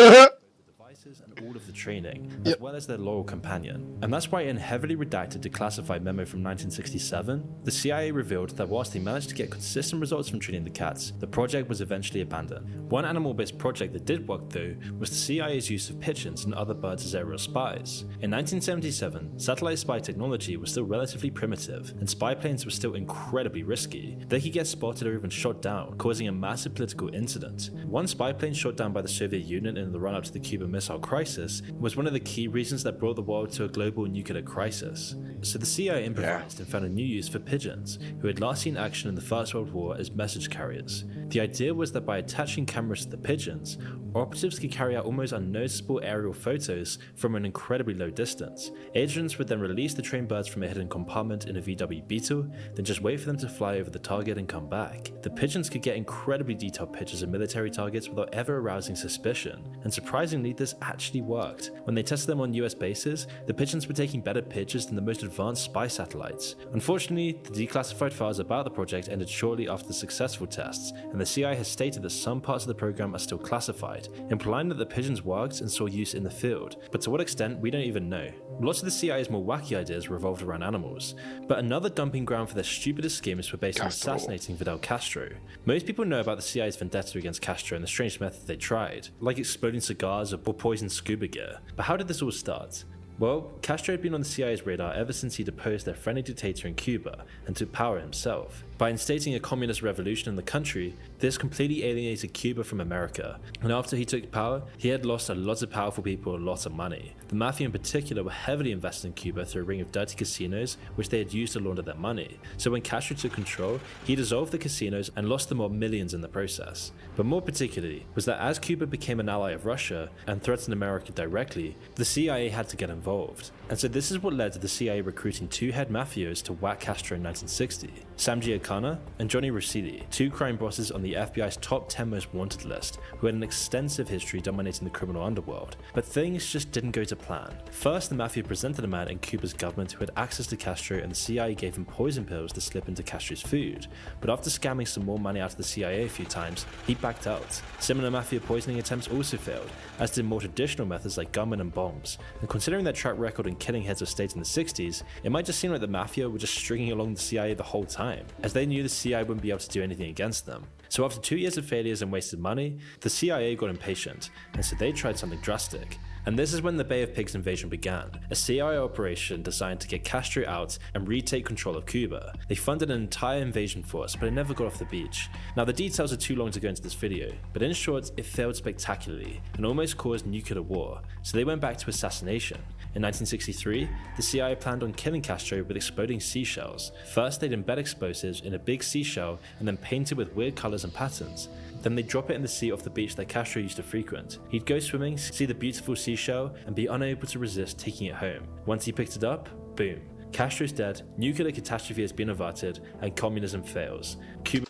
and all of the training, as well as their loyal companion. And that's why in a heavily redacted declassified memo from 1967, the CIA revealed that whilst they managed to get consistent results from training the cats, the project was eventually abandoned. One animal-based project that did work though was the CIA's use of pigeons and other birds as aerial spies. In 1977, satellite spy technology was still relatively primitive, and spy planes were still incredibly risky. They could get spotted or even shot down, causing a massive political incident. One spy plane shot down by the Soviet Union in the run-up to the Cuban Missile Crisis was one of the key reasons that brought the world to a global nuclear crisis. So the CIA improvised and found a new use for pigeons, who had last seen action in the First World War as message carriers. The idea was that by attaching cameras to the pigeons, operatives could carry out almost unnoticeable aerial photos from an incredibly low distance. Agents would then release the trained birds from a hidden compartment in a VW Beetle, then just wait for them to fly over the target and come back. The pigeons could get incredibly detailed pictures of military targets without ever arousing suspicion, and surprisingly this actually worked. When they tested them on US bases, the pigeons were taking better pictures than the most advanced spy satellites. Unfortunately, the declassified files about the project ended shortly after the successful tests, and the CIA has stated that some parts of the program are still classified, implying that the pigeons worked and saw use in the field, but to what extent we don't even know. Lots of the CIA's more wacky ideas revolved around animals, but another dumping ground for their stupidest schemes were based on assassinating Fidel Castro. Most people know about the CIA's vendetta against Castro and the strange methods they tried, like exploding cigars or poisoned scuba gear. But how did this all start? Well, Castro had been on the CIA's radar ever since he deposed their friendly dictator in Cuba and took power himself. By instating a communist revolution in the country, this completely alienated Cuba from America, and after he took power, he had lost a lot of powerful people and a lot of money. The mafia in particular were heavily invested in Cuba through a ring of dirty casinos which they had used to launder their money. So when Castro took control, he dissolved the casinos and lost the mob millions in the process. But more particularly was that as Cuba became an ally of Russia and threatened America directly, the CIA had to get involved. And so this is what led to the CIA recruiting two head mafios to whack Castro in 1960, Sam Giancana and Johnny Rossetti, two crime bosses on the FBI's top 10 most wanted list, who had an extensive history dominating the criminal underworld. But things just didn't go to plan. First, the mafia presented a man in Cuba's government who had access to Castro, and the CIA gave him poison pills to slip into Castro's food. But after scamming some more money out of the CIA a few times, he backed out. Similar mafia poisoning attempts also failed, as did more traditional methods like gunmen and bombs. And considering their track record in killing heads of state in the 60s, it might just seem like the mafia were just stringing along the CIA the whole time, as they knew the CIA wouldn't be able to do anything against them. So after 2 years of failures and wasted money, the CIA got impatient, and so they tried something drastic. And this is when the Bay of Pigs invasion began, a CIA operation designed to get Castro out and retake control of Cuba. They funded an entire invasion force, but it never got off the beach. Now the details are too long to go into this video, but in short, it failed spectacularly and almost caused nuclear war, so they went back to assassination. In 1963, the CIA planned on killing Castro with exploding seashells. First, they'd embed explosives in a big seashell and then paint it with weird colors and patterns. Then they'd drop it in the sea off the beach that Castro used to frequent. He'd go swimming, see the beautiful seashell, and be unable to resist taking it home. Once he picked it up, boom. Castro's dead, nuclear catastrophe has been averted, and communism fails. Cuba.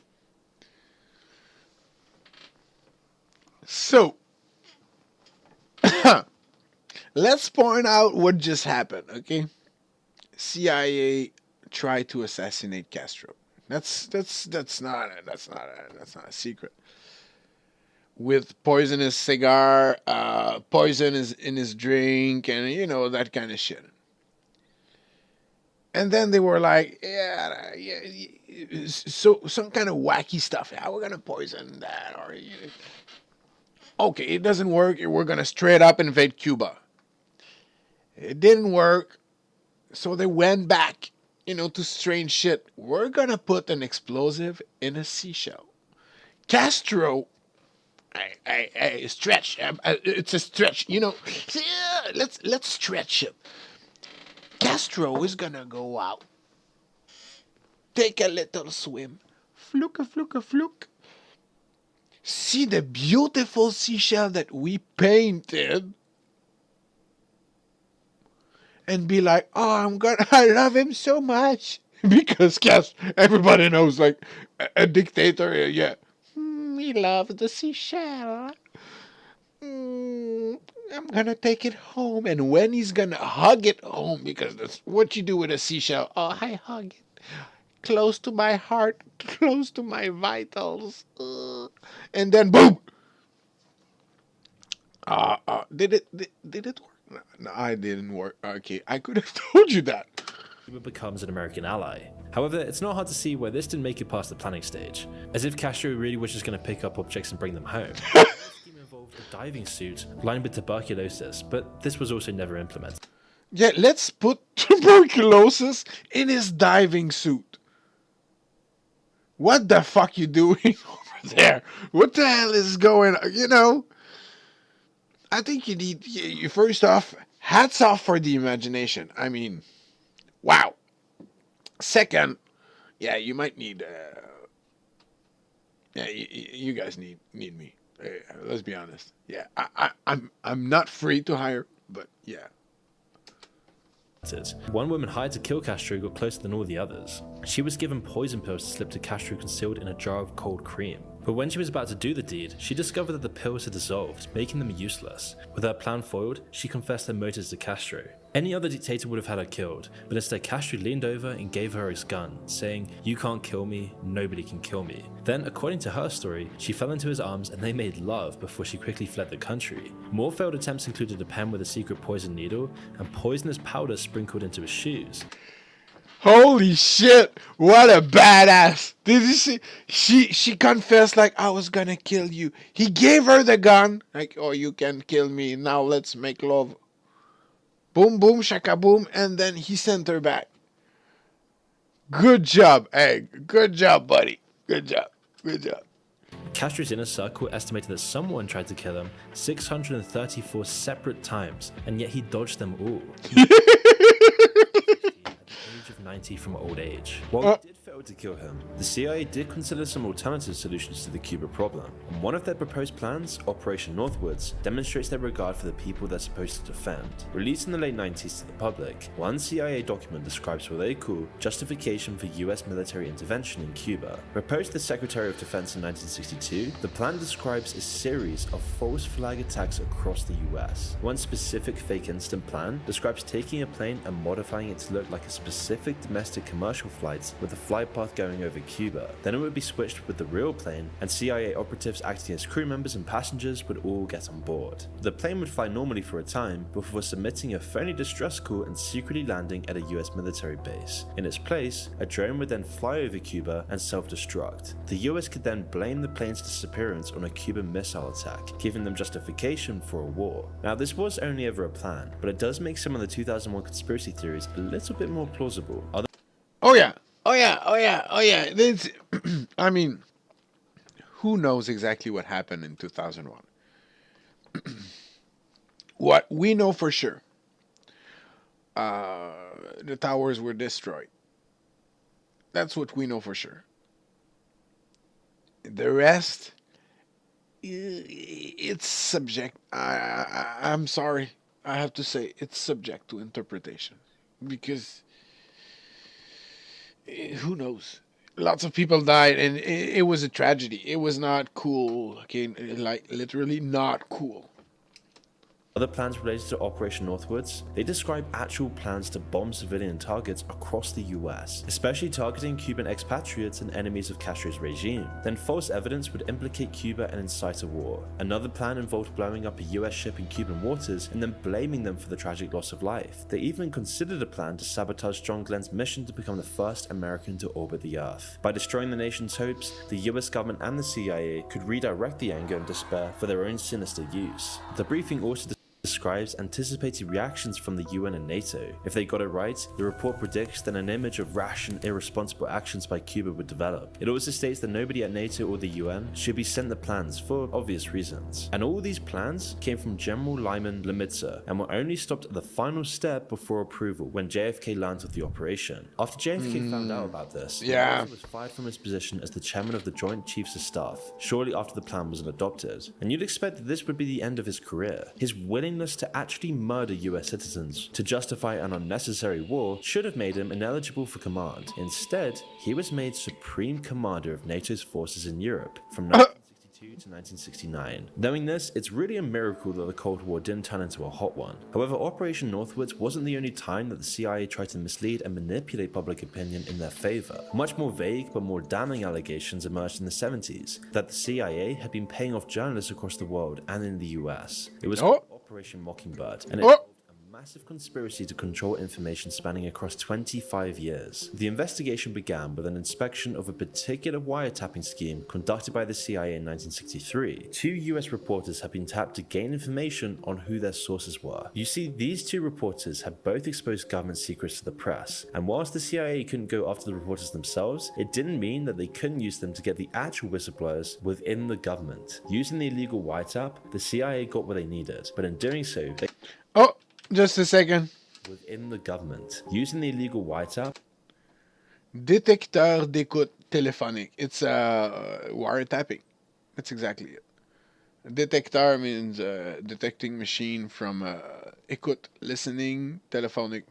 So, let's point out what just happened, okay? CIA tried to assassinate Castro. That's not a secret. With poisonous cigar, poison is in his drink, and you know that kind of shit. And then they were like, yeah, so some kind of wacky stuff. Yeah, we're gonna poison that, or okay, it doesn't work. We're gonna straight up invade Cuba. It didn't work, so they went back, to strange shit. We're gonna put an explosive in a seashell. Castro, I stretch. It's a stretch, Yeah, let's stretch it. Castro is gonna go out, take a little swim, fluke, see the beautiful seashell that we painted, and be like, oh, I love him so much. Because everybody knows, like, a dictator, yeah. He loves the seashell. I'm gonna take it home. And when he's gonna hug it home, because that's what you do with a seashell. Oh, I hug it. Close to my heart, close to my vitals. And then boom! Did it work? No, I didn't work. Okay, I could have told you that.
Cuba becomes an American ally. However, it's not hard to see why this didn't make it past the planning stage, as if Castro really was just going to pick up objects and bring them home. The scheme involved a diving suit lined with tuberculosis, but this was also never implemented.
Yeah, let's put tuberculosis in his diving suit. What the fuck you doing over there? What the hell is going on? I think you first off, hats off for the imagination. I mean, wow. Second, yeah, you might need, you guys need me. Let's be honest. Yeah, I'm not free to hire, but yeah.
One woman hired to kill Castro got closer than all the others. She was given poison pills to slip to Castro concealed in a jar of cold cream. But when she was about to do the deed, she discovered that the pills had dissolved, making them useless. With her plan foiled, she confessed her motives to Castro. Any other dictator would have had her killed, but instead Castro leaned over and gave her his gun, saying, "You can't kill me, nobody can kill me." Then, according to her story, she fell into his arms and they made love before she quickly fled the country. More failed attempts included a pen with a secret poison needle and poisonous powder sprinkled into his shoes.
Holy shit! What a badass! Did you see? She confessed like, I was gonna kill you. He gave her the gun. Like, oh, you can kill me. Now let's make love. Boom, boom, shaka boom. And then he sent her back. Good job, Egg. Good job, buddy. Good job. Good job.
Castro's inner circle estimated that someone tried to kill him 634 separate times, and yet he dodged them all. 90 from old age. While they did fail to kill him, the CIA did consider some alternative solutions to the Cuba problem, and one of their proposed plans, Operation Northwoods, demonstrates their regard for the people they're supposed to defend. Released in the late 90s to the public, one CIA document describes what they call justification for US military intervention in Cuba. Proposed to the Secretary of Defense in 1962, the plan describes a series of false flag attacks across the US. One specific fake incident plan describes taking a plane and modifying it to look like a specific domestic commercial flights with a flight path going over Cuba. Then it would be switched with the real plane, and CIA operatives acting as crew members and passengers would all get on board. The plane would fly normally for a time before submitting a phony distress call and secretly landing at a US military base. In its place, a drone would then fly over Cuba and self-destruct. The US could then blame the plane's disappearance on a Cuban missile attack, giving them justification for a war. Now, this was only ever a plan, but it does make some of the 2001 conspiracy theories a little bit more plausible.
Oh yeah. I mean, who knows exactly what happened in 2001? What we know for sure, the towers were destroyed. That's what we know for sure. The rest, it's subject. I'm sorry, I have to say it's subject to interpretation, because who knows? Lots of people died, and it was a tragedy. It was not cool. Okay, like literally not cool.
Other plans related to Operation Northwoods, they describe actual plans to bomb civilian targets across the US, especially targeting Cuban expatriates and enemies of Castro's regime. Then false evidence would implicate Cuba and incite a war. Another plan involved blowing up a US ship in Cuban waters and then blaming them for the tragic loss of life. They even considered a plan to sabotage John Glenn's mission to become the first American to orbit the Earth. By destroying the nation's hopes, the US government and the CIA could redirect the anger and despair for their own sinister use. The briefing also describes anticipated reactions from the UN and NATO. If they got it right, the report predicts that an image of rash and irresponsible actions by Cuba would develop. It also states that nobody at NATO or the UN should be sent the plans for obvious reasons. And all these plans came from General Lyman Lemnitzer and were only stopped at the final step before approval when JFK learned of the operation. After JFK found out about this, Lemnitzer was fired from his position as the chairman of the Joint Chiefs of Staff shortly after the plan was adopted. And you'd expect that this would be the end of his career. His willingness to actually murder US citizens to justify an unnecessary war should have made him ineligible for command. Instead, he was made Supreme Commander of NATO's forces in Europe from 1962 to 1969. Knowing this, it's really a miracle that the Cold War didn't turn into a hot one. However, Operation Northwoods wasn't the only time that the CIA tried to mislead and manipulate public opinion in their favor. Much more vague but more damning allegations emerged in the 70s that the CIA had been paying off journalists across the world and in the US. It was Operation Mockingbird, and it involved a massive conspiracy to control information spanning across 25 years. The investigation began with an inspection of a particular wiretapping scheme conducted by the CIA in 1963. 2 US reporters had been tapped to gain information on who their sources were. You see, these 2 reporters had both exposed government secrets to the press, and whilst the CIA couldn't go after the reporters themselves, it didn't mean that they couldn't use them to get the actual whistleblowers within the government. Using the illegal wiretap, the CIA got what they needed, but in doing so, they
just a second.
Within the government. Using the illegal wiretap.
Détecteur d'écoute téléphonique. It's wiretapping. That's exactly it. Détecteur means detecting machine from écoute, listening, téléphonique,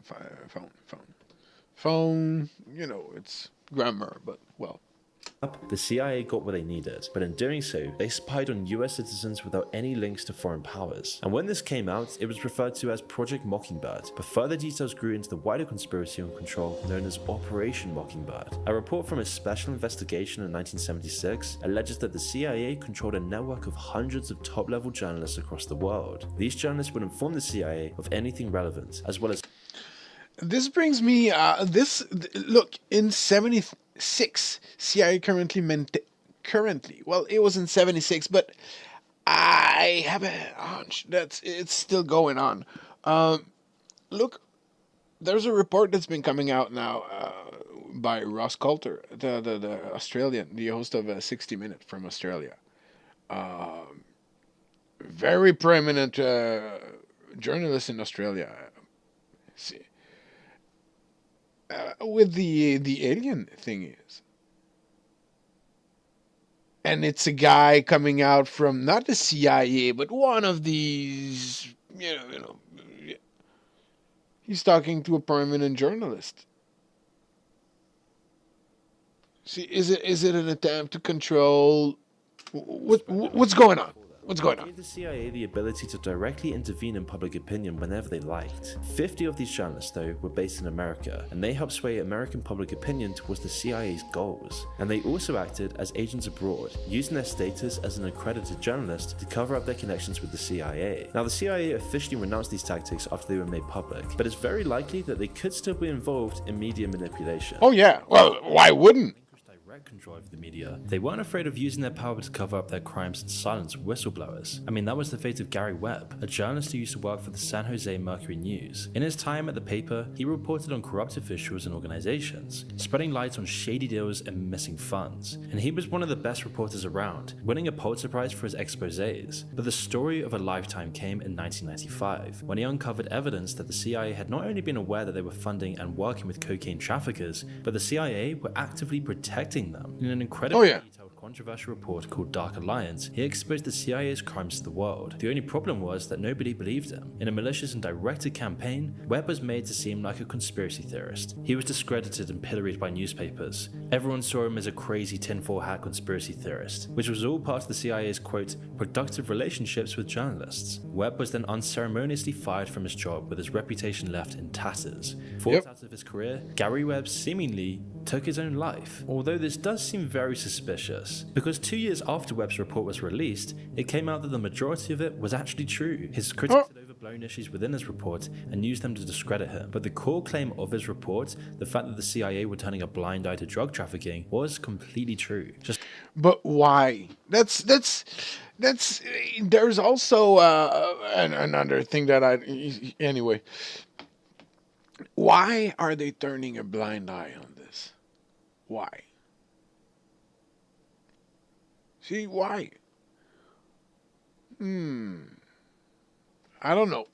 phone. You know, it's grammar, but well.
The CIA got what they needed, but in doing so, they spied on US citizens without any links to foreign powers. And when this came out, it was referred to as Project Mockingbird, but further details grew into the wider conspiracy on control known as Operation Mockingbird. A report from a special investigation in 1976 alleges that the CIA controlled a network of hundreds of top-level journalists across the world. These journalists would inform the CIA of anything relevant, as well as...
This brings me, look, in 76, CIA currently, well, it was in 76, but I have a hunch that it's still going on. Look, there's a report that's been coming out now by Ross Coulter, the Australian, the host of 60 Minutes from Australia. Very prominent journalist in Australia. See. With the alien thing is. And it's a guy coming out from not the CIA, but one of these, you know, he's talking to a prominent journalist. See, is it an attempt to control what's going on? What's going on?
Gave the CIA the ability to directly intervene in public opinion whenever they liked. 50 of these journalists, though, were based in America, and they helped sway American public opinion towards the CIA's goals. And they also acted as agents abroad, using their status as an accredited journalist to cover up their connections with the CIA. Now, the CIA officially renounced these tactics after they were made public, but it's very likely that they could still be involved in media manipulation.
Oh yeah, well, why wouldn't?
Control over the media. They weren't afraid of using their power to cover up their crimes and silence whistleblowers. I mean, that was the fate of Gary Webb, a journalist who used to work for the San Jose Mercury News. In his time at the paper, he reported on corrupt officials and organizations, spreading light on shady deals and missing funds. And he was one of the best reporters around, winning a Pulitzer Prize for his exposés. But the story of a lifetime came in 1995, when he uncovered evidence that the CIA had not only been aware that they were funding and working with cocaine traffickers, but the CIA were actively protecting them in an incredibly detailed controversial report called Dark Alliance, he exposed the CIA's crimes to the world. The only problem was that nobody believed him. In a malicious and directed campaign, Webb was made to seem like a conspiracy theorist. He was discredited and pilloried by newspapers. Everyone saw him as a crazy tinfoil hat conspiracy theorist, which was all part of the CIA's, quote, productive relationships with journalists. Webb was then unceremoniously fired from his job with his reputation left in tatters. Forced out of his career, Gary Webb seemingly took his own life. Although this does seem very suspicious, because 2 years after Webb's report was released, it came out that the majority of it was actually true. His critics had overblown issues within his report and used them to discredit him. But the core claim of his report, the fact that the CIA were turning a blind eye to drug trafficking, was completely true.
But why? That's there's also another thing that anyway. Why are they turning a blind eye on this? Why? See, why? I don't know.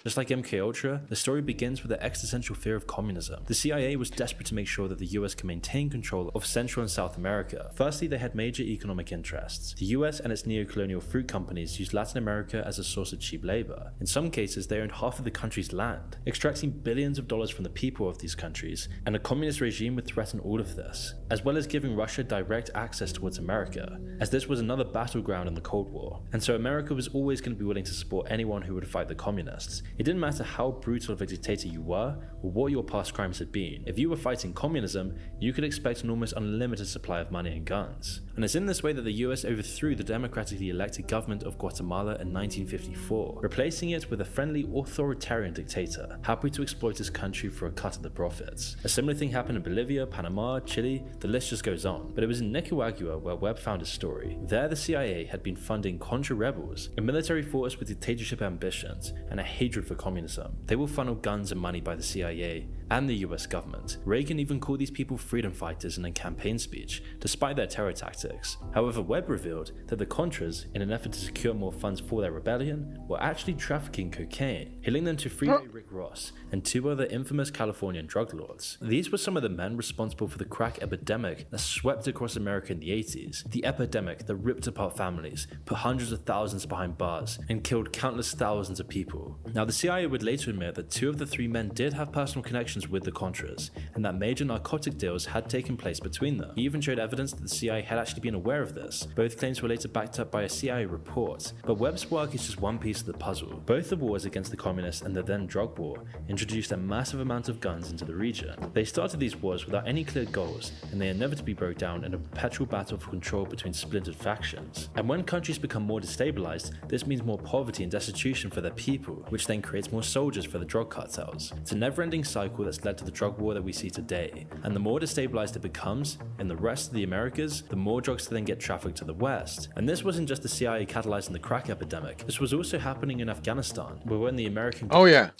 Just like MKUltra, the story begins with the existential fear of communism. The CIA was desperate to make sure that the US can maintain control of Central and South America. Firstly, they had major economic interests. The US and its neo-colonial fruit companies used Latin America as a source of cheap labor. In some cases, they owned half of the country's land, extracting billions of dollars from the people of these countries, and a communist regime would threaten all of this, as well as giving Russia direct access towards America, as this was another battleground in the Cold War. And so America was always going to be willing to support anyone who would fight the communists. It didn't matter how brutal of a dictator you were or what your past crimes had been. If you were fighting communism, you could expect an almost unlimited supply of money and guns. And it's in this way that the US overthrew the democratically elected government of Guatemala in 1954, replacing it with a friendly authoritarian dictator, happy to exploit his country for a cut of the profits. A similar thing happened in Bolivia, Panama, Chile, the list just goes on. But it was in Nicaragua where Webb found his story. There the CIA had been funding Contra rebels, a military force with dictatorship ambitions and a hatred for communism. They will funnel guns and money by the CIA and the US government. Reagan even called these people freedom fighters in a campaign speech, despite their terror tactics. However, Webb revealed that the Contras, in an effort to secure more funds for their rebellion, were actually trafficking cocaine. He linked them to Freeway Rick Ross and 2 other infamous Californian drug lords. These were some of the men responsible for the crack epidemic that swept across America in the 80s. The epidemic that ripped apart families, put hundreds of thousands behind bars, and killed countless thousands of people. Now, the CIA would later admit that 2 of the 3 men did have personal connections with the Contras, and that major narcotic deals had taken place between them. He even showed evidence that the CIA had actually been aware of this. Both claims were later backed up by a CIA report, but Webb's work is just one piece of the puzzle. Both the wars against the communists and the then drug war introduced a massive amount of guns into the region. They started these wars without any clear goals, and they inevitably broke down in a perpetual battle for control between splintered factions. And when countries become more destabilized, this means more poverty and destitution for their people, which then creates more soldiers for the drug cartels. It's a never-ending cycle that's led to the drug war that we see today, and the more destabilized it becomes in the rest of the Americas, the more drugs then get trafficked to the West. And this wasn't just the CIA catalyzing the crack epidemic, this was also happening in Afghanistan, where when the American...
Oh yeah.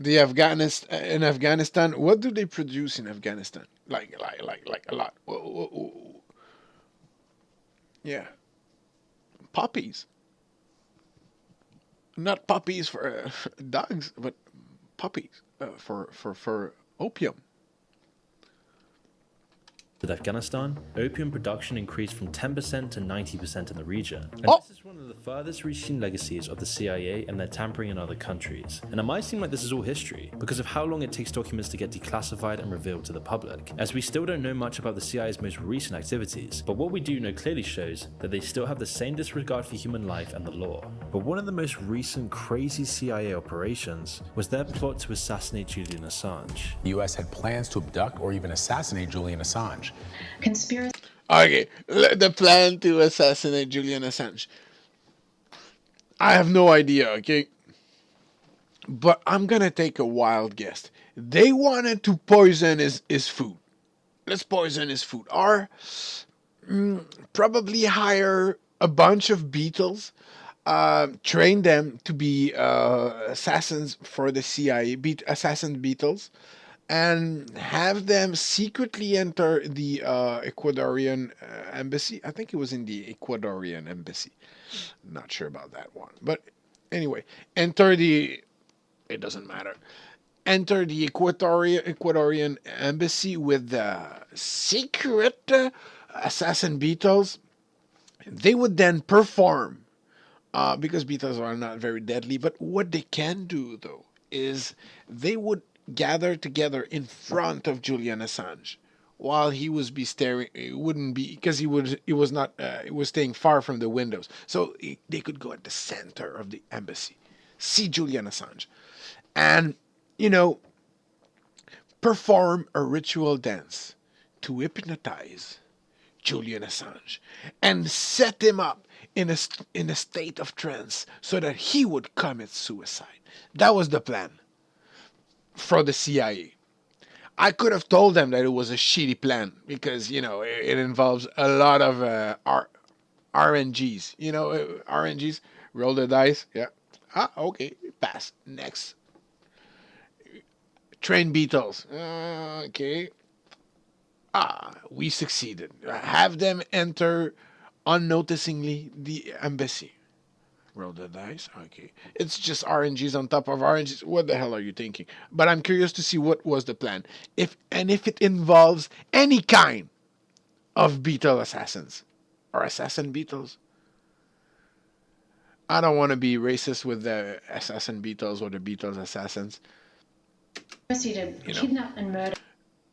In Afghanistan, what do they produce in Afghanistan? Like a lot. Yeah. Puppies. Not puppies for dogs, but puppies for opium.
With Afghanistan, opium production increased from 10% to 90% in the region. And this is one of the furthest reaching legacies of the CIA and their tampering in other countries. And it might seem like this is all history, because of how long it takes documents to get declassified and revealed to the public, as we still don't know much about the CIA's most recent activities, but what we do know clearly shows that they still have the same disregard for human life and the law. But one of the most recent crazy CIA operations was their plot to assassinate Julian Assange.
The US had plans to abduct or even assassinate Julian Assange.
Conspiracy.
Okay, the plan to assassinate Julian Assange. I have no idea, okay? But I'm gonna take a wild guess. They wanted to poison his food. Let's poison his food. Or probably hire a bunch of beetles, train them to be assassins for the CIA, assassin beetles, and have them secretly enter the Ecuadorian embassy. I think it was in the Ecuadorian embassy. Not sure about that one. But anyway, it doesn't matter. Enter the Ecuadorian embassy with the secret assassin beetles, they would then perform, because beetles are not very deadly, but what they can do, though, is they would gather together in front of Julian Assange while he was be staring. It wouldn't be because he was staying far from the windows, so they could go at the center of the embassy, see Julian Assange, and perform a ritual dance to hypnotize Julian Assange and set him up in a state of trance so that he would commit suicide. That was the plan for the CIA. I could have told them that it was a shitty plan because, it involves a lot of RNGs. RNGs, roll the dice. Yeah. Okay. Pass. Next. Train beetles. Okay. We succeeded. Have them enter unnoticingly the embassy. Roll the dice. Okay. It's just RNGs on top of RNGs. What the hell are you thinking? But I'm curious to see what was the plan. If it involves any kind of beetle assassins or assassin beetles. I don't want to be racist with the assassin beetles or the beetles assassins.
Proceeded to kidnap and murder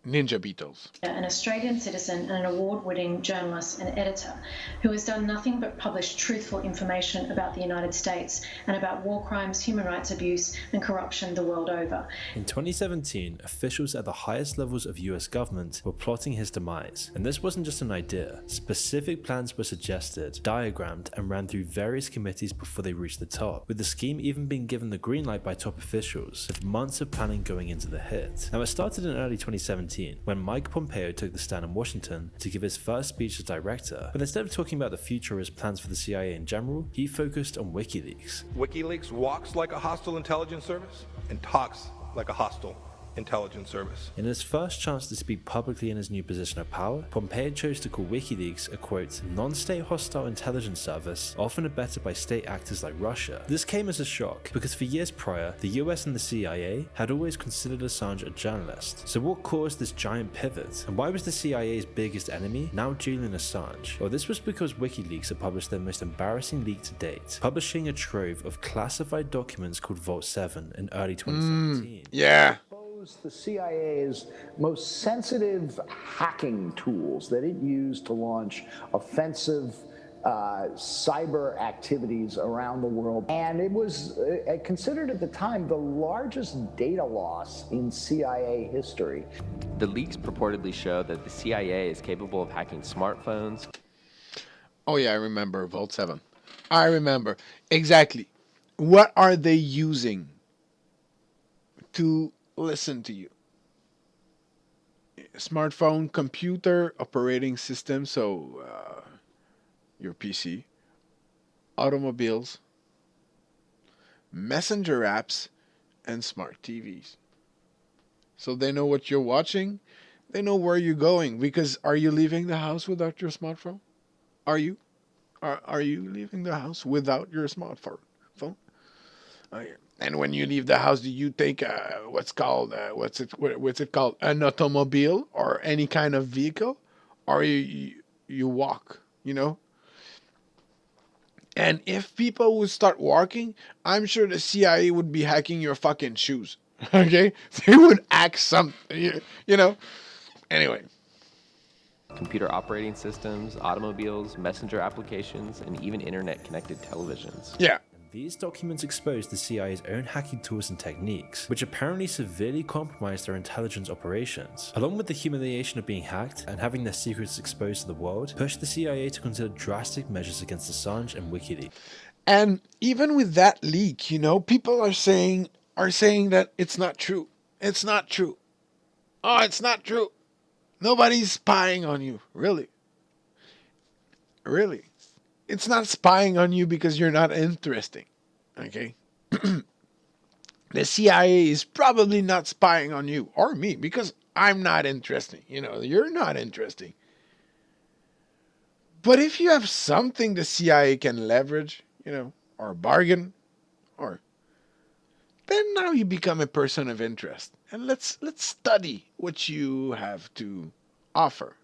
ninja beetles.
An Australian citizen and an award-winning journalist and editor who has done nothing but publish truthful information about the United States and about war crimes, human rights abuse and corruption the world over.
In 2017, officials at the highest levels of US government were plotting his demise. And this wasn't just an idea. Specific plans were suggested, diagrammed, and ran through various committees before they reached the top, with the scheme even being given the green light by top officials, with months of planning going into the hit. Now, it started in early 2017, when Mike Pompeo took the stand in Washington to give his first speech as director, but instead of talking about the future or his plans for the CIA in general, he focused on WikiLeaks.
WikiLeaks walks like a hostile intelligence service and talks like a hostile intelligence service.
In his first chance to speak publicly in his new position of power, Pompeo chose to call WikiLeaks a, quote, non-state hostile intelligence service often abetted by state actors like Russia. This came as a shock, because for years prior, the US and the CIA had always considered Assange a journalist. So what caused this giant pivot? And why was the CIA's biggest enemy now Julian Assange? Well, this was because WikiLeaks had published their most embarrassing leak to date, publishing a trove of classified documents called Vault 7 in early 2017.
Yeah.
The CIA's most sensitive hacking tools that it used to launch offensive cyber activities around the world. And it was considered at the time the largest data loss in CIA history.
The leaks purportedly show that the CIA is capable of hacking smartphones.
Oh yeah, I remember Vault 7. I remember. Exactly. What are they using to listen to you? Smartphone, computer, operating system, so your PC, automobiles, messenger apps, and smart TVs. So they know what you're watching, they know where you're going, because are you leaving the house without your smartphone? Are you? Are you leaving the house without your smartphone? And when you leave the house, do you take what's it called, an automobile or any kind of vehicle, or you walk? And if people would start walking, I'm sure the CIA would be hacking your fucking shoes. Okay, they would hack something. Anyway.
Computer operating systems, automobiles, messenger applications, and even internet-connected televisions.
Yeah.
These documents exposed the CIA's own hacking tools and techniques, which apparently severely compromised their intelligence operations. Along with the humiliation of being hacked and having their secrets exposed to the world, pushed the CIA to consider drastic measures against Assange and WikiLeaks.
And even with that leak, people are saying that it's not true. It's not true. Oh, it's not true. Nobody's spying on you. Really? Really? It's not spying on you because you're not interesting. Okay? The CIA is probably not spying on you or me because I'm not interesting. You're not interesting. But if you have something the CIA can leverage, or bargain, then now you become a person of interest. And let's study what you have to offer.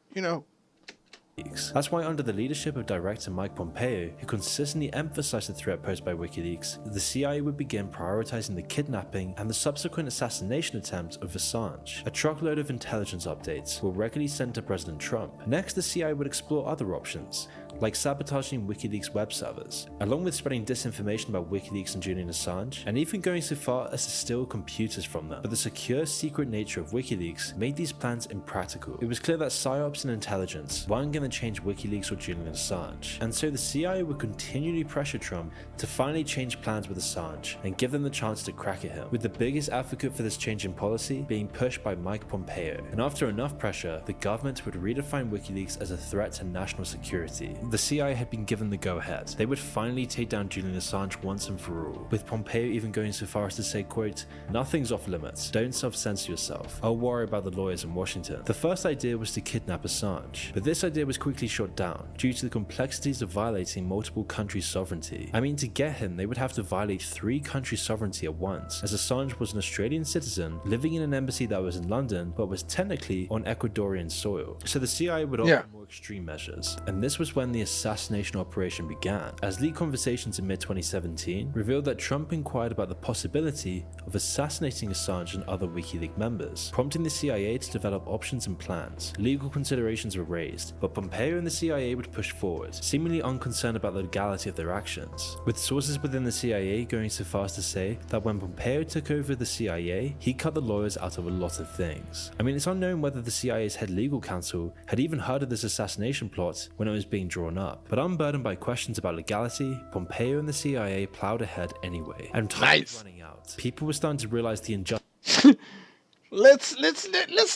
WikiLeaks. That's why under the leadership of Director Mike Pompeo, who consistently emphasized the threat posed by WikiLeaks, the CIA would begin prioritizing the kidnapping and the subsequent assassination attempt of Assange. A truckload of intelligence updates were regularly sent to President Trump. Next, the CIA would explore other options, like sabotaging WikiLeaks web servers, along with spreading disinformation about WikiLeaks and Julian Assange, and even going so far as to steal computers from them. But the secure, secret nature of WikiLeaks made these plans impractical. It was clear that PSYOPs and intelligence weren't going to change WikiLeaks or Julian Assange, and so the CIA would continually pressure Trump to finally change plans with Assange and give them the chance to crack at him, with the biggest advocate for this change in policy being pushed by Mike Pompeo. And after enough pressure, the government would redefine WikiLeaks as a threat to national security. The CIA had been given the go-ahead. They would finally take down Julian Assange once and for all, with Pompeo even going so far as to say, quote, "Nothing's off limits. Don't self-censor yourself. I'll worry about the lawyers in Washington." The first idea was to kidnap Assange, but this idea was quickly shot down due to the complexities of violating multiple countries' sovereignty. I mean, to get him, they would have to violate 3 countries' sovereignty at once, as Assange was an Australian citizen living in an embassy that was in London, but was technically on Ecuadorian soil. So the CIA would offer more extreme measures, and this was when the assassination operation began, as leaked conversations in mid-2017 revealed that Trump inquired about the possibility of assassinating Assange and other WikiLeaks members, prompting the CIA to develop options and plans. Legal considerations were raised, but Pompeo and the CIA would push forward, seemingly unconcerned about the legality of their actions, with sources within the CIA going so far as to say that when Pompeo took over the CIA, he cut the lawyers out of a lot of things. I mean, it's unknown whether the CIA's head legal counsel had even heard of this assassination plot when it was being drawn up, but unburdened by questions about legality, Pompeo and the CIA plowed ahead anyway, and time was running out. People were starting to realize the injustice.
Let's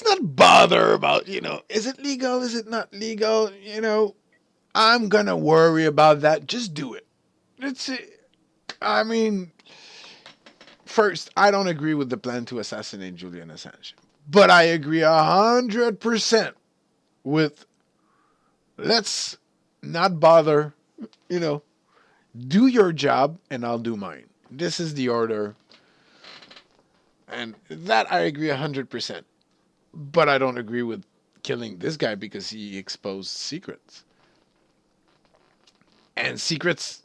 not bother about, is it legal, is it not legal, I'm gonna worry about that. Just do it. I mean, first, I don't agree with the plan to assassinate Julian Assange, but I agree 100% with let's not bother, do your job and I'll do mine. This is the order. And that I agree 100%. But I don't agree with killing this guy because he exposed secrets. And secrets,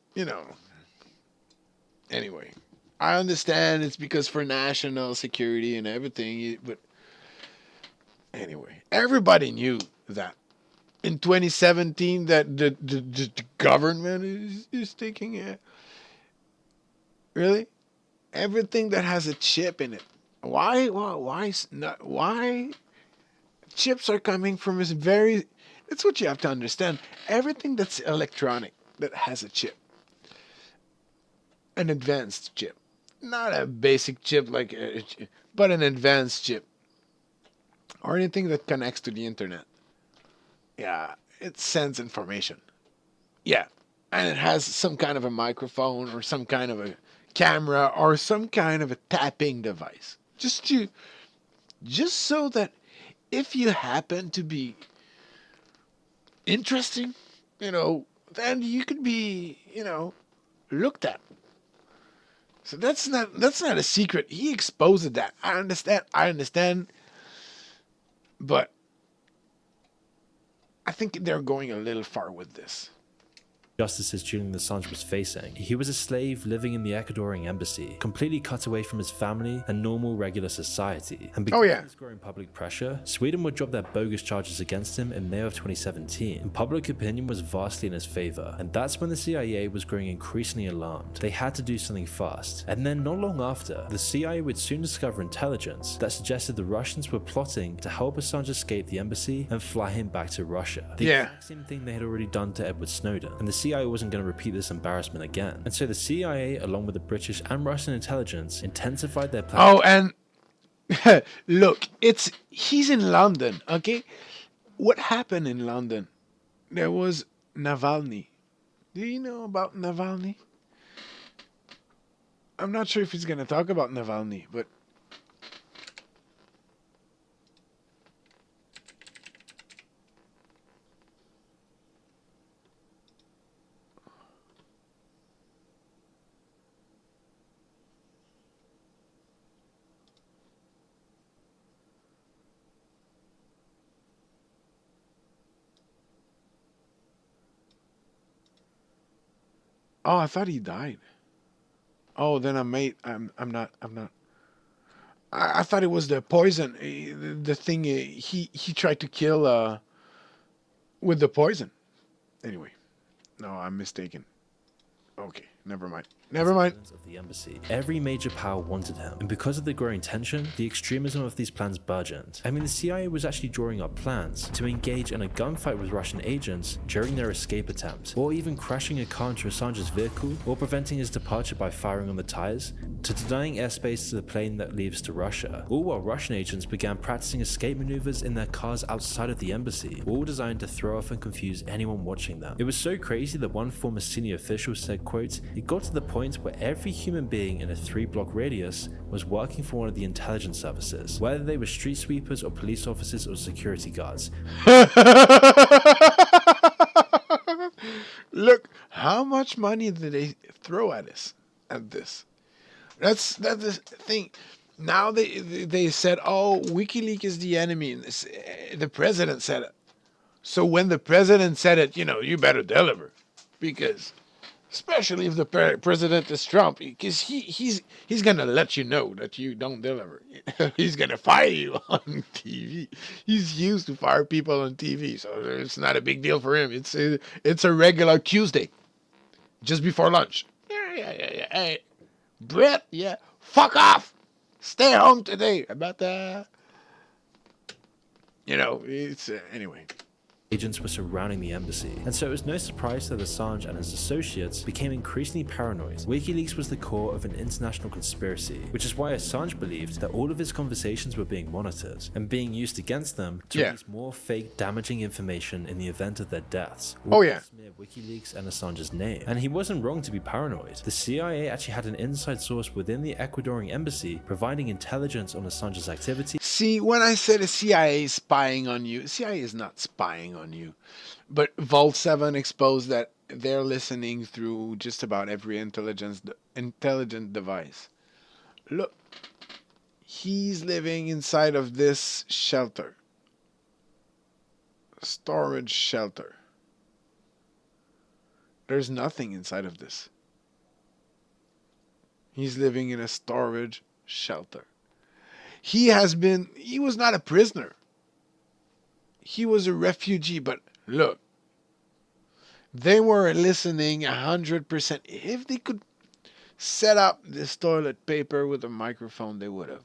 anyway. I understand it's because for national security and everything, but anyway, everybody knew that in 2017 that the government is taking it. Really? Everything that has a chip in it. Why chips are coming from this very, that's what you have to understand. Everything that's electronic that has a chip. An advanced chip. Not a basic chip but an advanced chip. Or anything that connects to the internet. Yeah, it sends information. Yeah. And it has some kind of a microphone or some kind of a camera or some kind of a tapping device. Just so that if you happen to be interesting, then you could be, looked at. So that's not a secret. He exposed that. I understand. But I think they're going a little far with this.
Justices Julian Assange was facing. He was a slave living in the Ecuadorian embassy, completely cut away from his family and normal regular society. And because of this growing public pressure, Sweden would drop their bogus charges against him in May of 2017, and public opinion was vastly in his favor. And that's when the CIA was growing increasingly alarmed. They had to do something fast. And then not long after, the CIA would soon discover intelligence that suggested the Russians were plotting to help Assange escape the embassy and fly him back to Russia. The exact same thing they had already done to Edward Snowden. And the CIA wasn't going to repeat this embarrassment again. And so the CIA, along with the British and Russian intelligence, intensified their plans.
Oh, and look, he's in London, okay? What happened in London? There was Navalny. Do you know about Navalny? I'm not sure if he's going to talk about Navalny, but Oh, I thought he died. Oh, then I'm not. I thought it was the poison. The thing he tried to kill with the poison. Anyway, no, I'm mistaken. Okay, never mind. Never mind.
Of the embassy. Every major power wanted him, and because of the growing tension, the extremism of these plans burgeoned. I mean, the CIA was actually drawing up plans to engage in a gunfight with Russian agents during their escape attempt, or even crashing a car into Assange's vehicle, or preventing his departure by firing on the tires, to denying airspace to the plane that leaves to Russia. All while Russian agents began practicing escape maneuvers in their cars outside of the embassy, all designed to throw off and confuse anyone watching them. It was so crazy that one former senior official said, quote, "It got to the point where every human being in a 3-block radius was working for one of the intelligence services, whether they were street sweepers or police officers or security guards."
Look, how much money did they throw at us at this? That's the thing. Now they said, "Oh, WikiLeaks is the enemy." And the president said it. So when the president said it, you better deliver, because especially if the president is Trump, because he's gonna let you know that you don't deliver. He's gonna fire you on TV. He's used to fire people on TV, so it's not a big deal for him. It's a regular Tuesday, just before lunch. Yeah. Hey, Brett, yeah, fuck off. Stay home today. About that, it's anyway.
Agents were surrounding the embassy, and so it was no surprise that Assange and his associates became increasingly paranoid. WikiLeaks was the core of an international conspiracy, which is why Assange believed that all of his conversations were being monitored and being used against them to release more fake, damaging information in the event of their deaths. Smear WikiLeaks and Assange's name. And he wasn't wrong to be paranoid. The CIA actually had an inside source within the Ecuadorian embassy providing intelligence on Assange's activity.
See, when I said the CIA is spying on you, CIA is not spying on you. But Vault 7 exposed that they're listening through just about every intelligent device. Look, he's living inside of this shelter. Storage shelter. There's nothing inside of this. He's living in a storage shelter. He was not a prisoner. He was a refugee, but look, they were listening 100%. If they could set up this toilet paper with a microphone, they would have.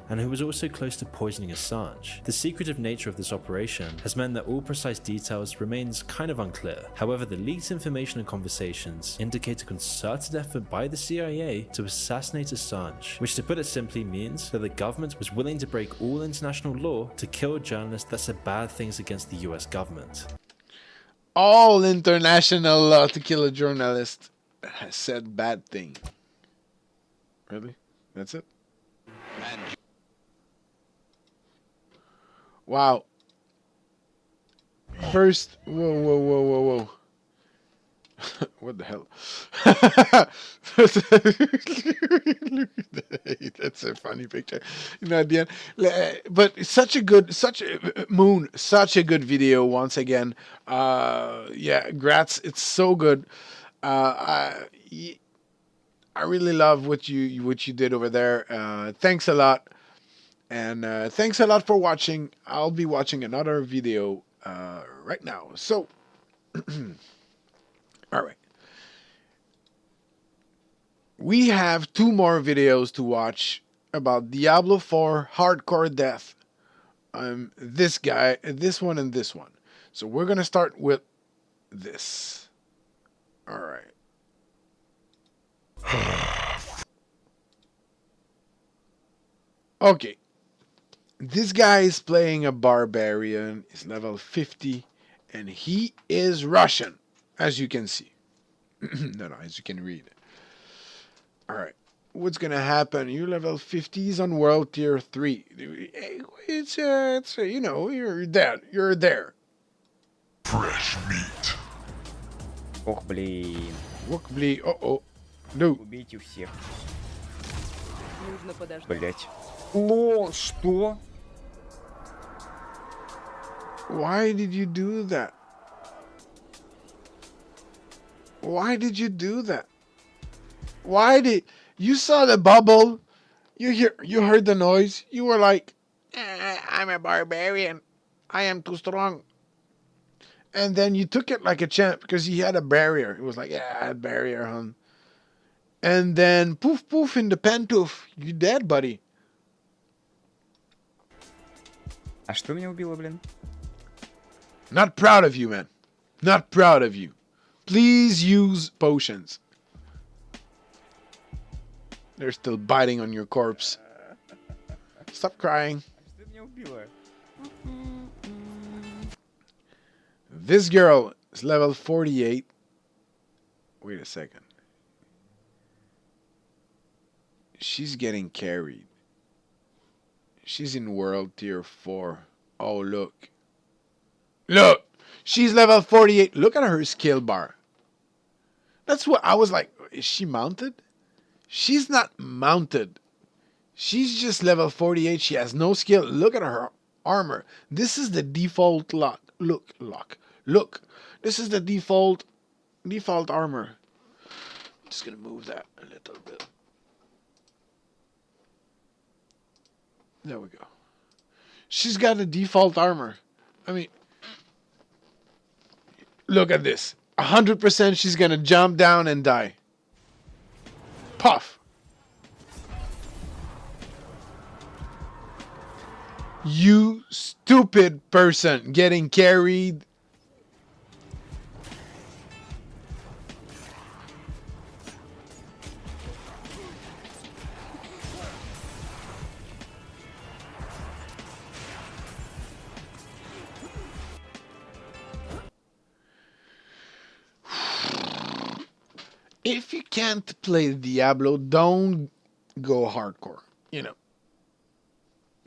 And who was also close to poisoning Assange. The secretive nature of this operation has meant that all precise details remains kind of unclear. However, the leaked information and conversations indicate a concerted effort by the CIA to assassinate Assange, which, to put it simply, means that the government was willing to break all international law to kill a journalist that said bad things against the US government.
All international law to kill a journalist has said bad thing. Really? That's it? Wow. First, whoa. What the hell? That's a funny picture. At the end. But such a good video once again. Grats. It's so good. I really love what you did over there. Thanks a lot. And thanks a lot for watching. I'll be watching another video right now. So, all right. We have 2 more videos to watch about Diablo 4 Hardcore Death. This guy, this one, and this one. So we're going to start with this. All right. Okay. This guy is playing a barbarian. He's level 50. And he is Russian, as you can see. No, as you can read. Alright. What's going to happen? You're level 50. He's on world tier 3. It's you're dead. You're there. Fresh meat.
Ох, блин.
Uh-oh. No.
Убейте всех.
Нужно подождать.
Блять. Лол, что?
Why did you do that? Why did you do that? Why did you saw the bubble? You heard the noise. You were like, I'm a barbarian. I am too strong. And then you took it like a champ because he had a barrier. It was like, yeah, I had barrier, hun. And then poof poof in the pantoof. You dead, buddy.
А что меня убило, блин?
Not proud of you, man. Not proud of you. Please use potions. They're still biting on your corpse. Stop crying.
Что меня убило?
This girl is level 48. Wait a second. She's getting carried. She's in world tier 4. Oh, look. Look! She's level 48. Look at her skill bar. That's what I was like. Is she mounted? She's not mounted. She's just level 48. She has no skill. Look at her armor. This is the default lock. Look. This is the default armor. I'm just gonna move that a little bit. There we go. She's got a default armor. I mean, look at this. 100% she's gonna jump down and die. Puff. You stupid person getting carried. If you can't play Diablo, don't go hardcore. You know.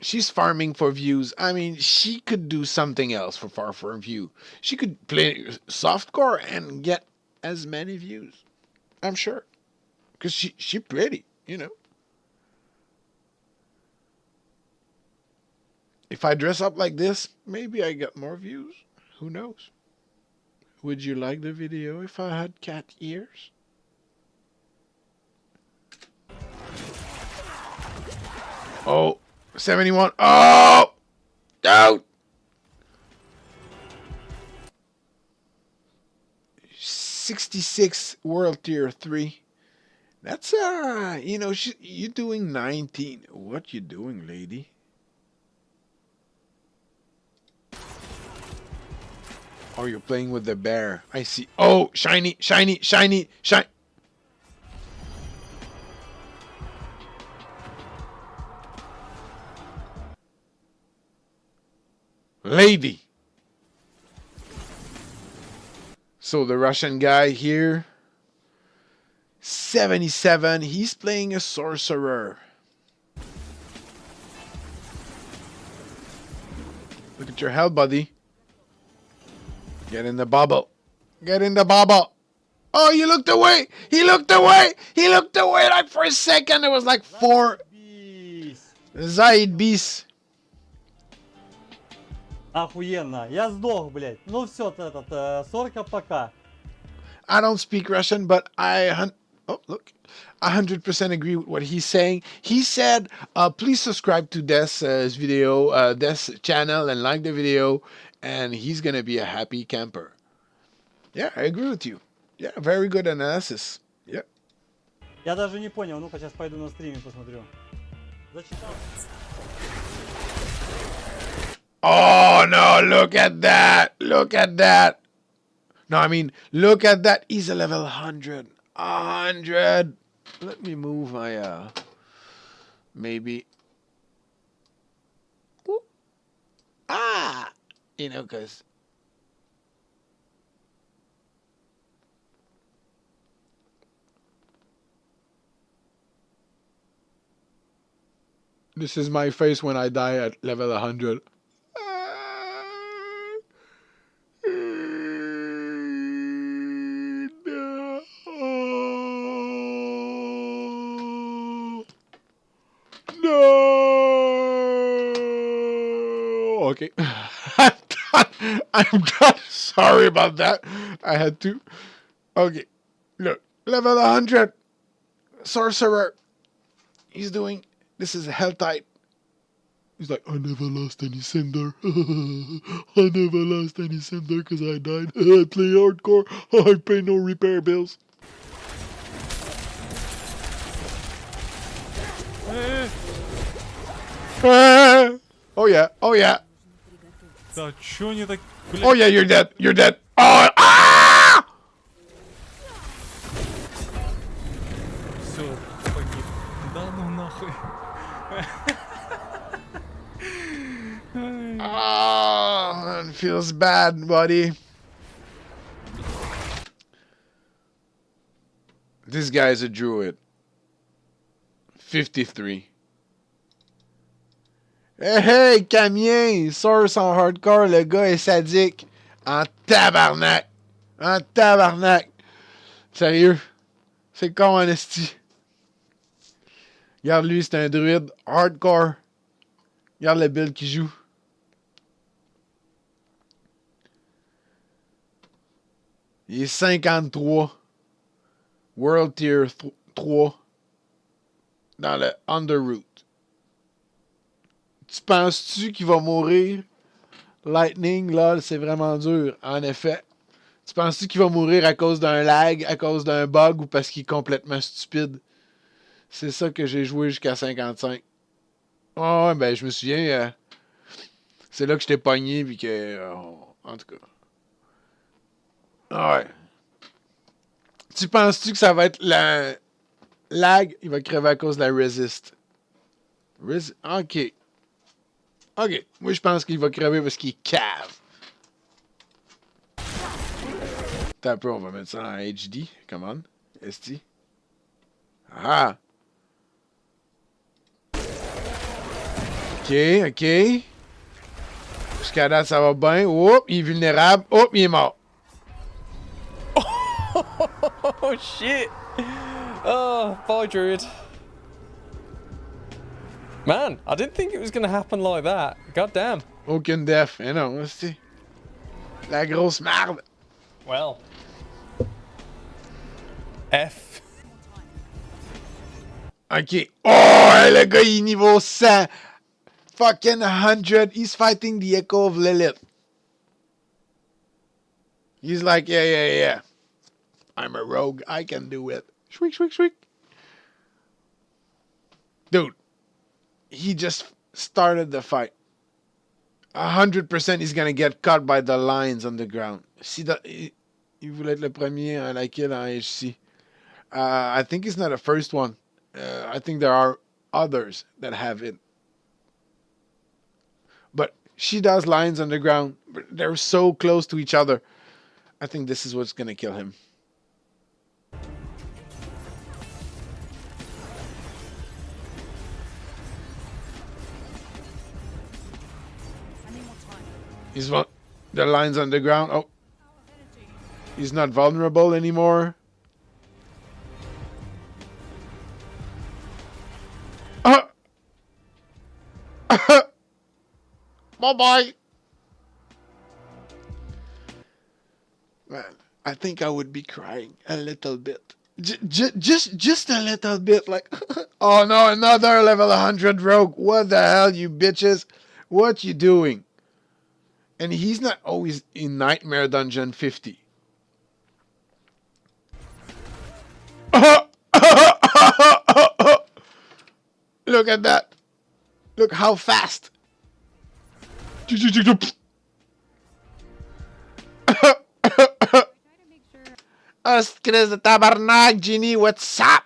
She's farming for views. I mean, she could do something else for far for view. She could play softcore and get as many views. I'm sure. Because she pretty, you know. If I dress up like this, maybe I get more views. Who knows? Would you like the video if I had cat ears? Oh, 71. Oh! No! 66 world tier 3. That's you know, you're doing 19. What you doing, lady? Oh, you're playing with the bear. I see. Oh, shiny. Lady. So the Russian guy here, 77, he's playing a sorcerer. Look at your health, buddy. Get in the bubble. Get in the bubble. Oh, you looked away. He looked away. He looked away like for a second. It was like 4. Zaid Beast.
Охуенно. Я сдох, блядь. Ну все, Сорка пока.
I don't speak Russian, but I 100% agree with what he's saying. He said, please subscribe to Des' video, Des' channel, and like the video, and he's going to be a happy camper. Yeah, I agree with you. Yeah, very good analysis. Yeah.
Я даже не понял. Ну-ка, сейчас пойду на стриме посмотрю. Зачитал.
Oh, no, look at that. Look at that. No, I mean, look at that. He's a level 100. 100. Let me move my, maybe. Ooh. Ah, you know, because. This is my face when I die at level 100. Okay. I'm done. Sorry about that. I had to. Okay. Look, level 100. Sorcerer. He's doing... This is hell type. He's like, I never lost any cinder. I never lost any cinder because I died. I play hardcore. I pay no repair bills. Oh yeah, oh yeah.
Да, чё они так, блядь?
Oh yeah, you're dead, you're dead. Oh, ah!
Всё, погиб. Да ну нахуй.
Oh, it feels bad, buddy. This guy's a druid. 53. Hey, Camien! Source en hardcore, le gars est sadique. En tabarnak. En tabarnak. Sérieux? C'est con, en esti. Regarde lui, c'est un druide hardcore. Regarde le build qu'il joue. Il est 53. World Tier 3. Dans le Underroot. Tu penses-tu qu'il va mourir? Lightning, là, c'est vraiment dur. En effet. Tu penses-tu qu'il va mourir à cause d'un lag, à cause d'un bug ou parce qu'il est complètement stupide? C'est ça que j'ai joué jusqu'à 55. Oh, ouais, ben, je me souviens. C'est là que je t'ai pogné, puis que. En tout cas. Ah ouais. Tu penses-tu que ça va être la lag? Il va crever à cause de la resist. Ok. Ok. Moi, je pense qu'il va crever parce qu'il cave. Attends un peu, on va mettre ça en HD. Come on. ST. Ah. Ok, ok. Jusqu'à date, ça va bien. Oups, il est vulnérable. Oups, il est mort.
Oh shit! Oh, bye, Druid. Man, I didn't think it was gonna happen like that. God damn.
Aucune def. Eh non, c'est la grosse merde.
Well. F.
Ok. Oh, le gars, il est niveau 100. Fucking 100. He's fighting the Echo of Lilith. He's like, yeah. I'm a rogue. I can do it. Shriek, shriek, shriek. Dude, he just started the fight. 100% he's gonna get caught by the lines on the ground. See that? Il voulait être le premier à la kill en HC. I think he's not the first one. I think there are others that have it. But she does lines on the ground. They're so close to each other. I think this is what's gonna kill him. He's the lines on the ground. Oh, he's not vulnerable anymore. Bye-bye. Man, I think I would be crying a little bit. Just a little bit. Like, oh no, another level 100 rogue. What the hell, you bitches? What you doing? And he's not always in Nightmare Dungeon 50. Look at that. Look how fast. Chris the Tabarnak, Genie, what's up?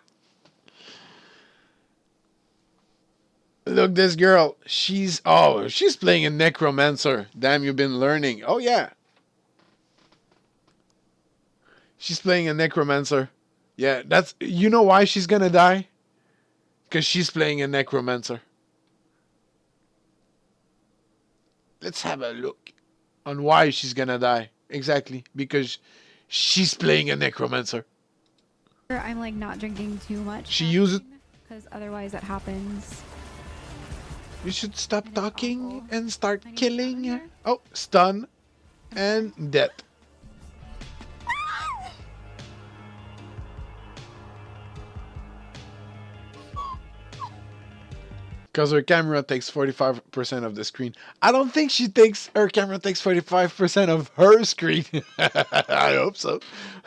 Look, this girl, she's playing a necromancer. Damn, you've been learning. Oh, yeah. She's playing a necromancer. Yeah, you know why she's gonna die? Because she's playing a necromancer. Let's have a look on why she's gonna die. Exactly, because she's playing a necromancer.
I'm like not drinking too much.
She uses...
Because otherwise that happens.
You should stop talking and start killing. Oh, stun and death. Because her camera takes 45% of the screen. I don't think her camera takes 45% of her screen. I hope so.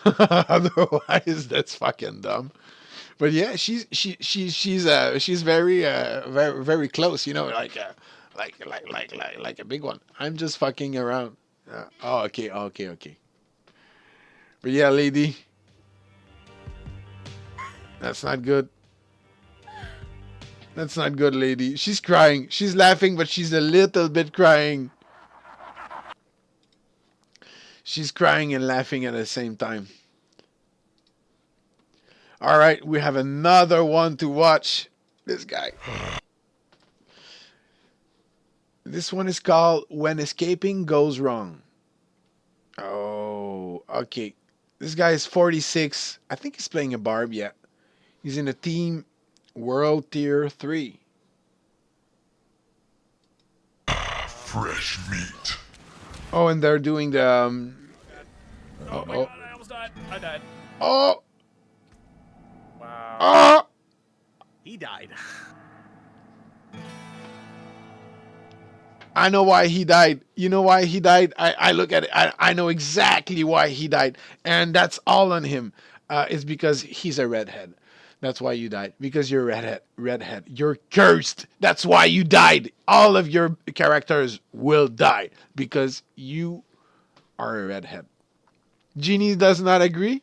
Otherwise, that's fucking dumb. But yeah, she's very very close. You know, like a big one. I'm just fucking around. Oh, okay. But yeah, lady, that's not good. That's not good, lady. She's crying. She's laughing, but she's a little bit crying. She's crying and laughing at the same time. All right, we have another one to watch. This guy. This one is called When Escaping Goes Wrong. Oh, okay. This guy is 46. I think he's playing a Barb, yeah. He's in a team World Tier 3.
Fresh meat.
Oh, and they're doing the...
oh my god, I almost died. I died.
Oh!
Wow.
Oh!
He died.
I know why he died. You know why he died? I look at it. I know exactly why he died. And that's all on him. It's because he's a redhead. That's why you died. Because you're a redhead. You're cursed. That's why you died. All of your characters will die. Because you are a redhead. Genie does not agree.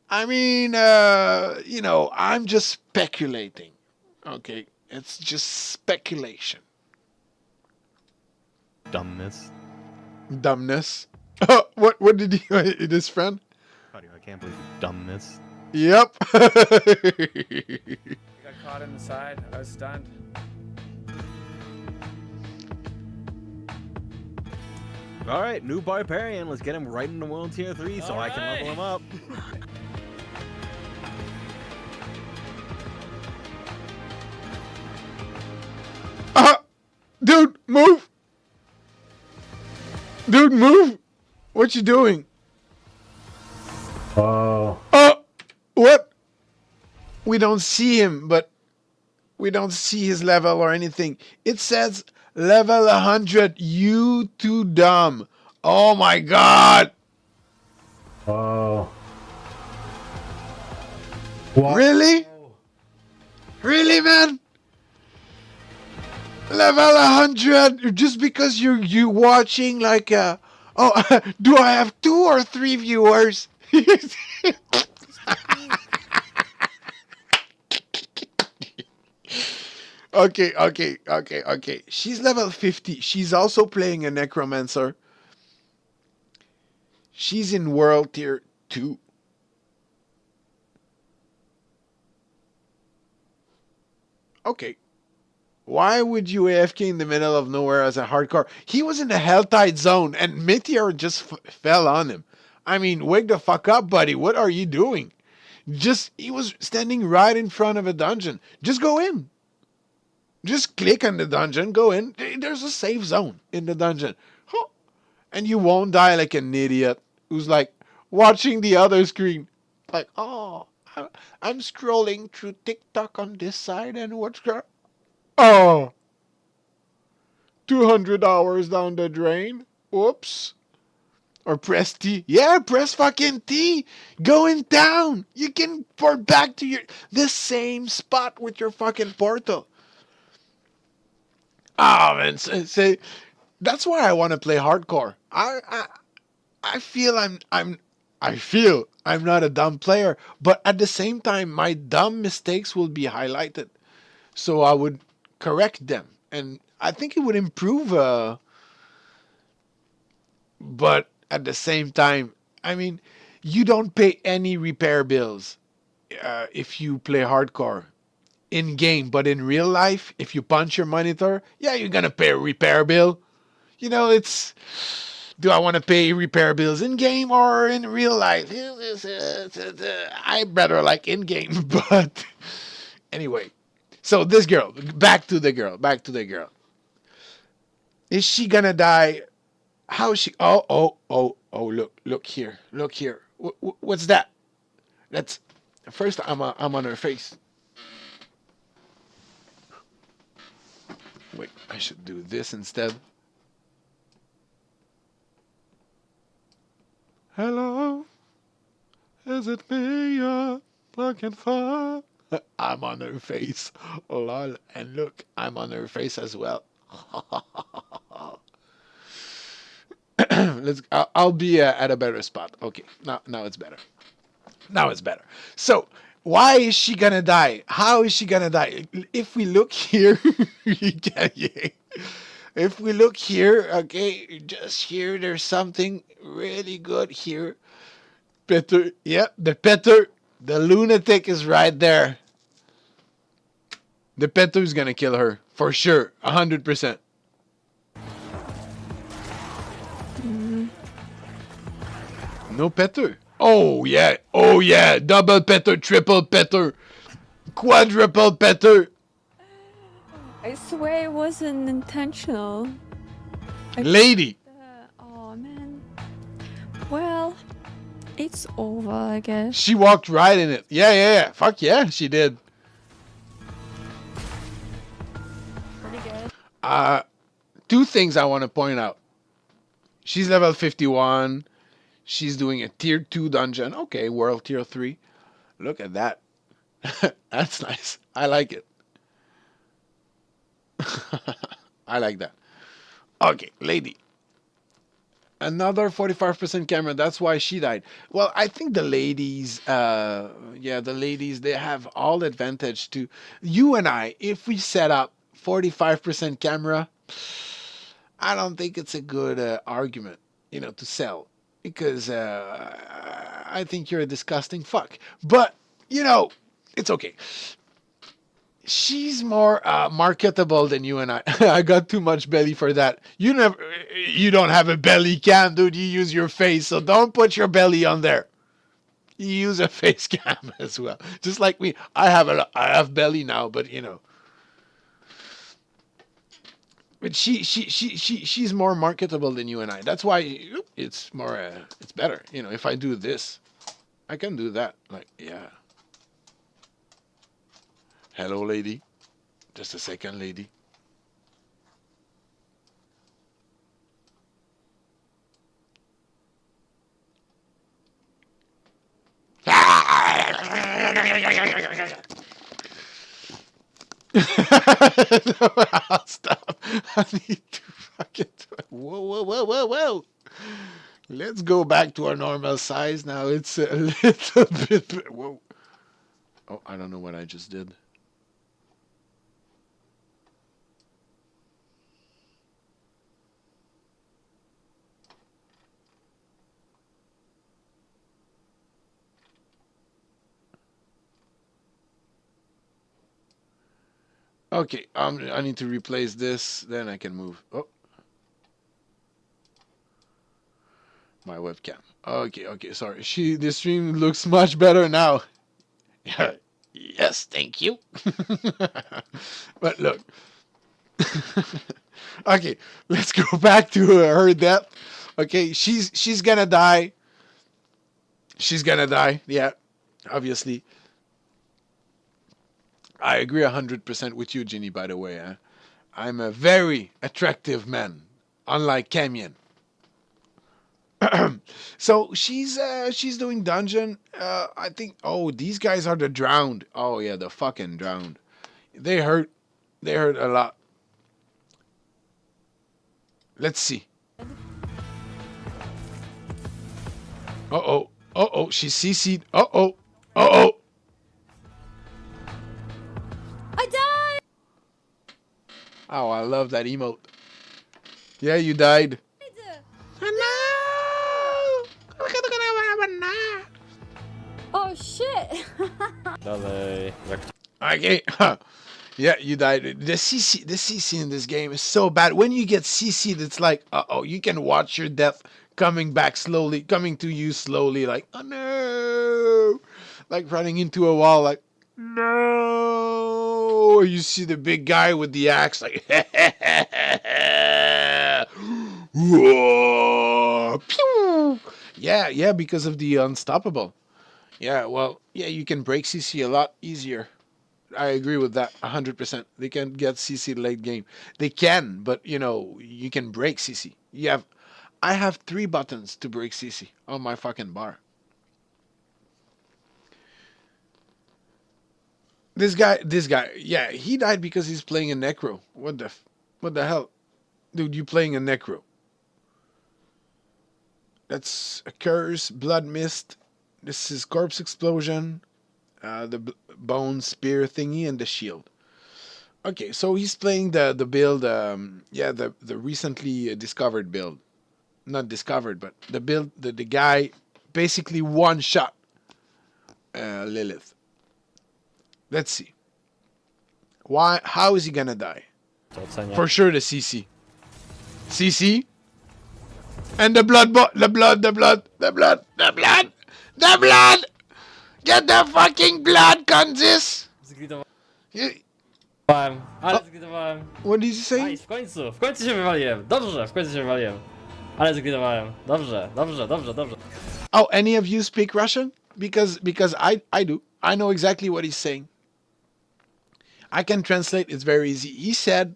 I mean, you know, I'm just speculating. Okay? It's just speculation.
Dumbness.
Dumbness. What did he... This friend?
I can't believe dumbness.
Yep.
I got caught in the side. I was stunned.
All right, new barbarian. Let's get him right into World Tier 3 so I can level him up.
Dude, move. Dude, move. What you doing? What? We don't see him, but we don't see his level or anything. It says level 100. You too dumb. Oh my god.
What?
Really? Really, man? Level 100 just because you watching like oh, do I have 2 or 3 viewers? Okay. She's level 50. She's also playing a necromancer. She's in World Tier 2. Okay. Why would you AFK in the middle of nowhere as a hardcore? He was in the Helltide zone and Meteor just fell on him. I mean, wake the fuck up, buddy. What are you doing? He was standing right in front of a dungeon. Just go in. Just click on the dungeon, go in. There's a safe zone in the dungeon. And you won't die like an idiot who's like watching the other screen. Like, oh, I'm scrolling through TikTok on this side and what's going on? Oh, 200 hours down the drain. Whoops. Or press T. Yeah, press fucking T. Going down. You can port back to the same spot with your fucking portal. Oh man, say that's why I want to play hardcore. I feel I'm not a dumb player, but at the same time my dumb mistakes will be highlighted. So I would correct them, and I think it would improve. But at the same time, I mean, you don't pay any repair bills if you play hardcore in game, but in real life, if you punch your monitor, yeah, you're gonna pay a repair bill. You know, it's. Do I want to pay repair bills in game or in real life? I better like in game, but anyway. So this girl, back to the girl. Is she gonna die? How is she? Oh! Look here. What's that? That's first. I'm on her face. Wait, I should do this instead. Hello, is it me you're looking for? I'm on her face. Lol. And look, I'm on her face as well. I'll be at a better spot. Okay, now it's better. Now it's better. So, why is she gonna die? How is she gonna die? If we look here, if we look here, okay, just here, there's something really good here. Peter, yeah, the lunatic is right there. The Peter is gonna kill her for sure, 100%. No Peter. Oh yeah, double Peter, triple Peter, quadruple Peter.
I swear it wasn't intentional.
Lady.
Oh man. Well, it's over, I guess.
She walked right in it. Yeah. Fuck yeah, she did.
Pretty good.
Two things I want to point out. She's level 51. She's doing a tier 2 dungeon. Okay, world tier 3. Look at that. That's nice. I like it. I like that. Okay, lady. Another 45% camera. That's why she died. Well, I think the ladies, the ladies, they have all advantage to you and I. If we set up 45% camera, I don't think it's a good argument, to sell. Because I think you're a disgusting fuck. But, it's okay. She's more marketable than you and I. I got too much belly for that. You don't have a belly cam, dude. You use your face, so don't put your belly on there. You use a face cam as well. Just like me. I have belly now, but But she's more marketable than you and I. That's why it's more it's better. If I do this, I can do that. Like, yeah. Hello, lady. Just a second, lady. No, I'll stop. I need to fucking... Whoa. Let's go back to our normal size now. It's a little bit... Whoa. Oh, I don't know what I just did. Okay, I need to replace this, then I can move. Oh. My webcam. Okay, sorry. The stream looks much better now. Yes, thank you. But look. Okay, let's go back to her death. Okay, she's gonna die. She's gonna die, yeah, obviously. I agree 100% with you, Ginny, by the way. I'm a very attractive man, unlike Camion. So she's doing dungeon. I think, these guys are the drowned. Oh, yeah, the fucking drowned. They hurt a lot. Let's see. Uh-oh, she's CC'd. Uh-oh.
I died!
Oh, I love that emote. Yeah, you died.
Oh shit!
Okay. Yeah, you died. The CC in this game is so bad. When you get CC'd, it's like, you can watch your death coming to you slowly, like, oh no! Like running into a wall, like, no! You see the big guy with the axe, like, whoa! Pew! Yeah, because of the unstoppable. Yeah, well, yeah, you can break CC a lot easier. I agree with that 100%. They can get CC late game. They can, but you know, you can break CC. I have 3 buttons to break CC on my fucking bar. This guy, yeah, he died because he's playing a Necro. What the hell? Dude, you playing a Necro. That's a curse, blood mist. This is corpse explosion, the bone spear thingy, and the shield. Okay, so he's playing the build, yeah, the recently discovered build. Not discovered, but the build, the guy basically one shot Lilith. Let's see. How is he gonna die? For sure the CC. CC? And the blood, the blood. Get the fucking blood, Kanzis!
Ale zgridowałem.
What did you say?
Nice, w końcu się wywaliłem. Dobrze, w końcu się wywaliłem. Ale zgridowałem. Dobrze.
Oh, any of you speak Russian? Because I do. I know exactly what he's saying. I can translate. It's very easy. He said,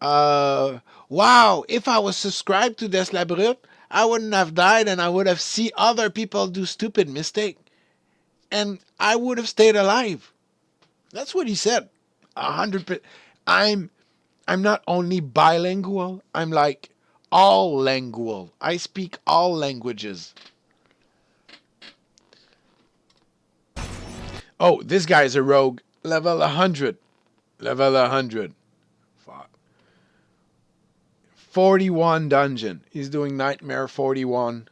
wow, if I was subscribed to Des Labrut, I wouldn't have died and I would have seen other people do stupid mistake. And I would have stayed alive. That's what he said. 100%. I'm not only bilingual, I'm like all lingual. I speak all languages. Oh, this guy's a rogue. Level 100. Level 100. Fuck. 41 dungeon. He's doing Nightmare 41.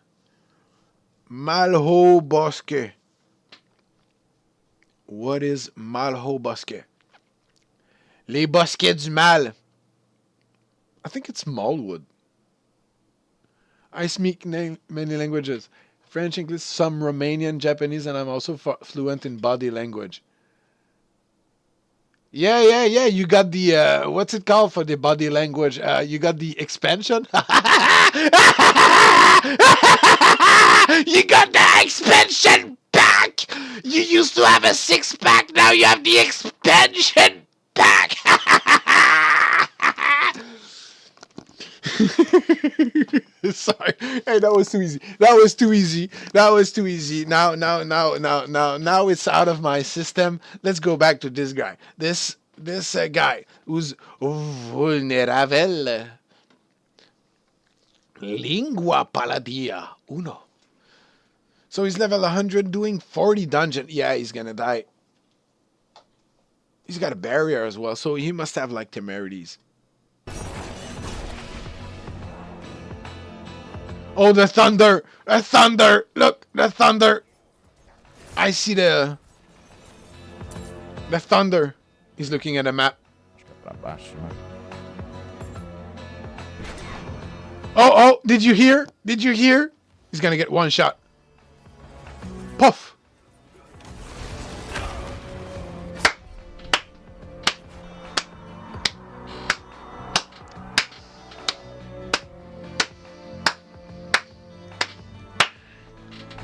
Malho Bosque. What is Malho Bosque? Les Bosquets du Mal. I think it's Smallwood. I speak many languages. French, English, some Romanian, Japanese, and I'm also fluent in body language. Yeah. You got the, what's it called for the body language? You got the expansion? You got the expansion pack! You used to have a 6-pack, now you have the expansion pack! Sorry. Hey, that was too easy. Now it's out of my system. Let's go back to this guy. This guy who's vulnerable. Lingua Palladia Uno. So he's level 100 doing 40 dungeon. Yeah, he's gonna die. He's got a barrier as well, so he must have like temerities. Oh, the thunder! The thunder! Look, the thunder! I see the thunder. He's looking at a map. Oh, did you hear? He's gonna get one shot. Puff!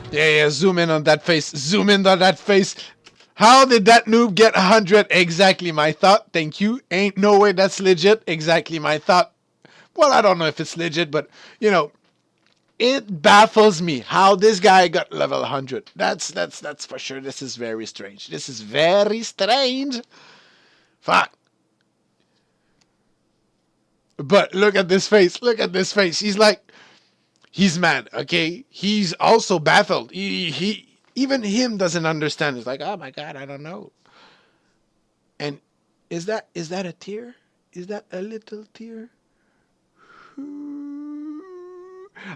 Yeah, zoom in on that face. How did that noob get 100? Exactly my thought. Thank you. Ain't no way that's legit. Exactly my thought. Well, I don't know if it's legit, but, you know, it baffles me how this guy got level 100. That's for sure. This is very strange. Fuck. But look at this face. He's like, he's mad, okay? He's also baffled. He even him doesn't understand. He's like, oh my god, I don't know. And is that a tear? Is that a little tear?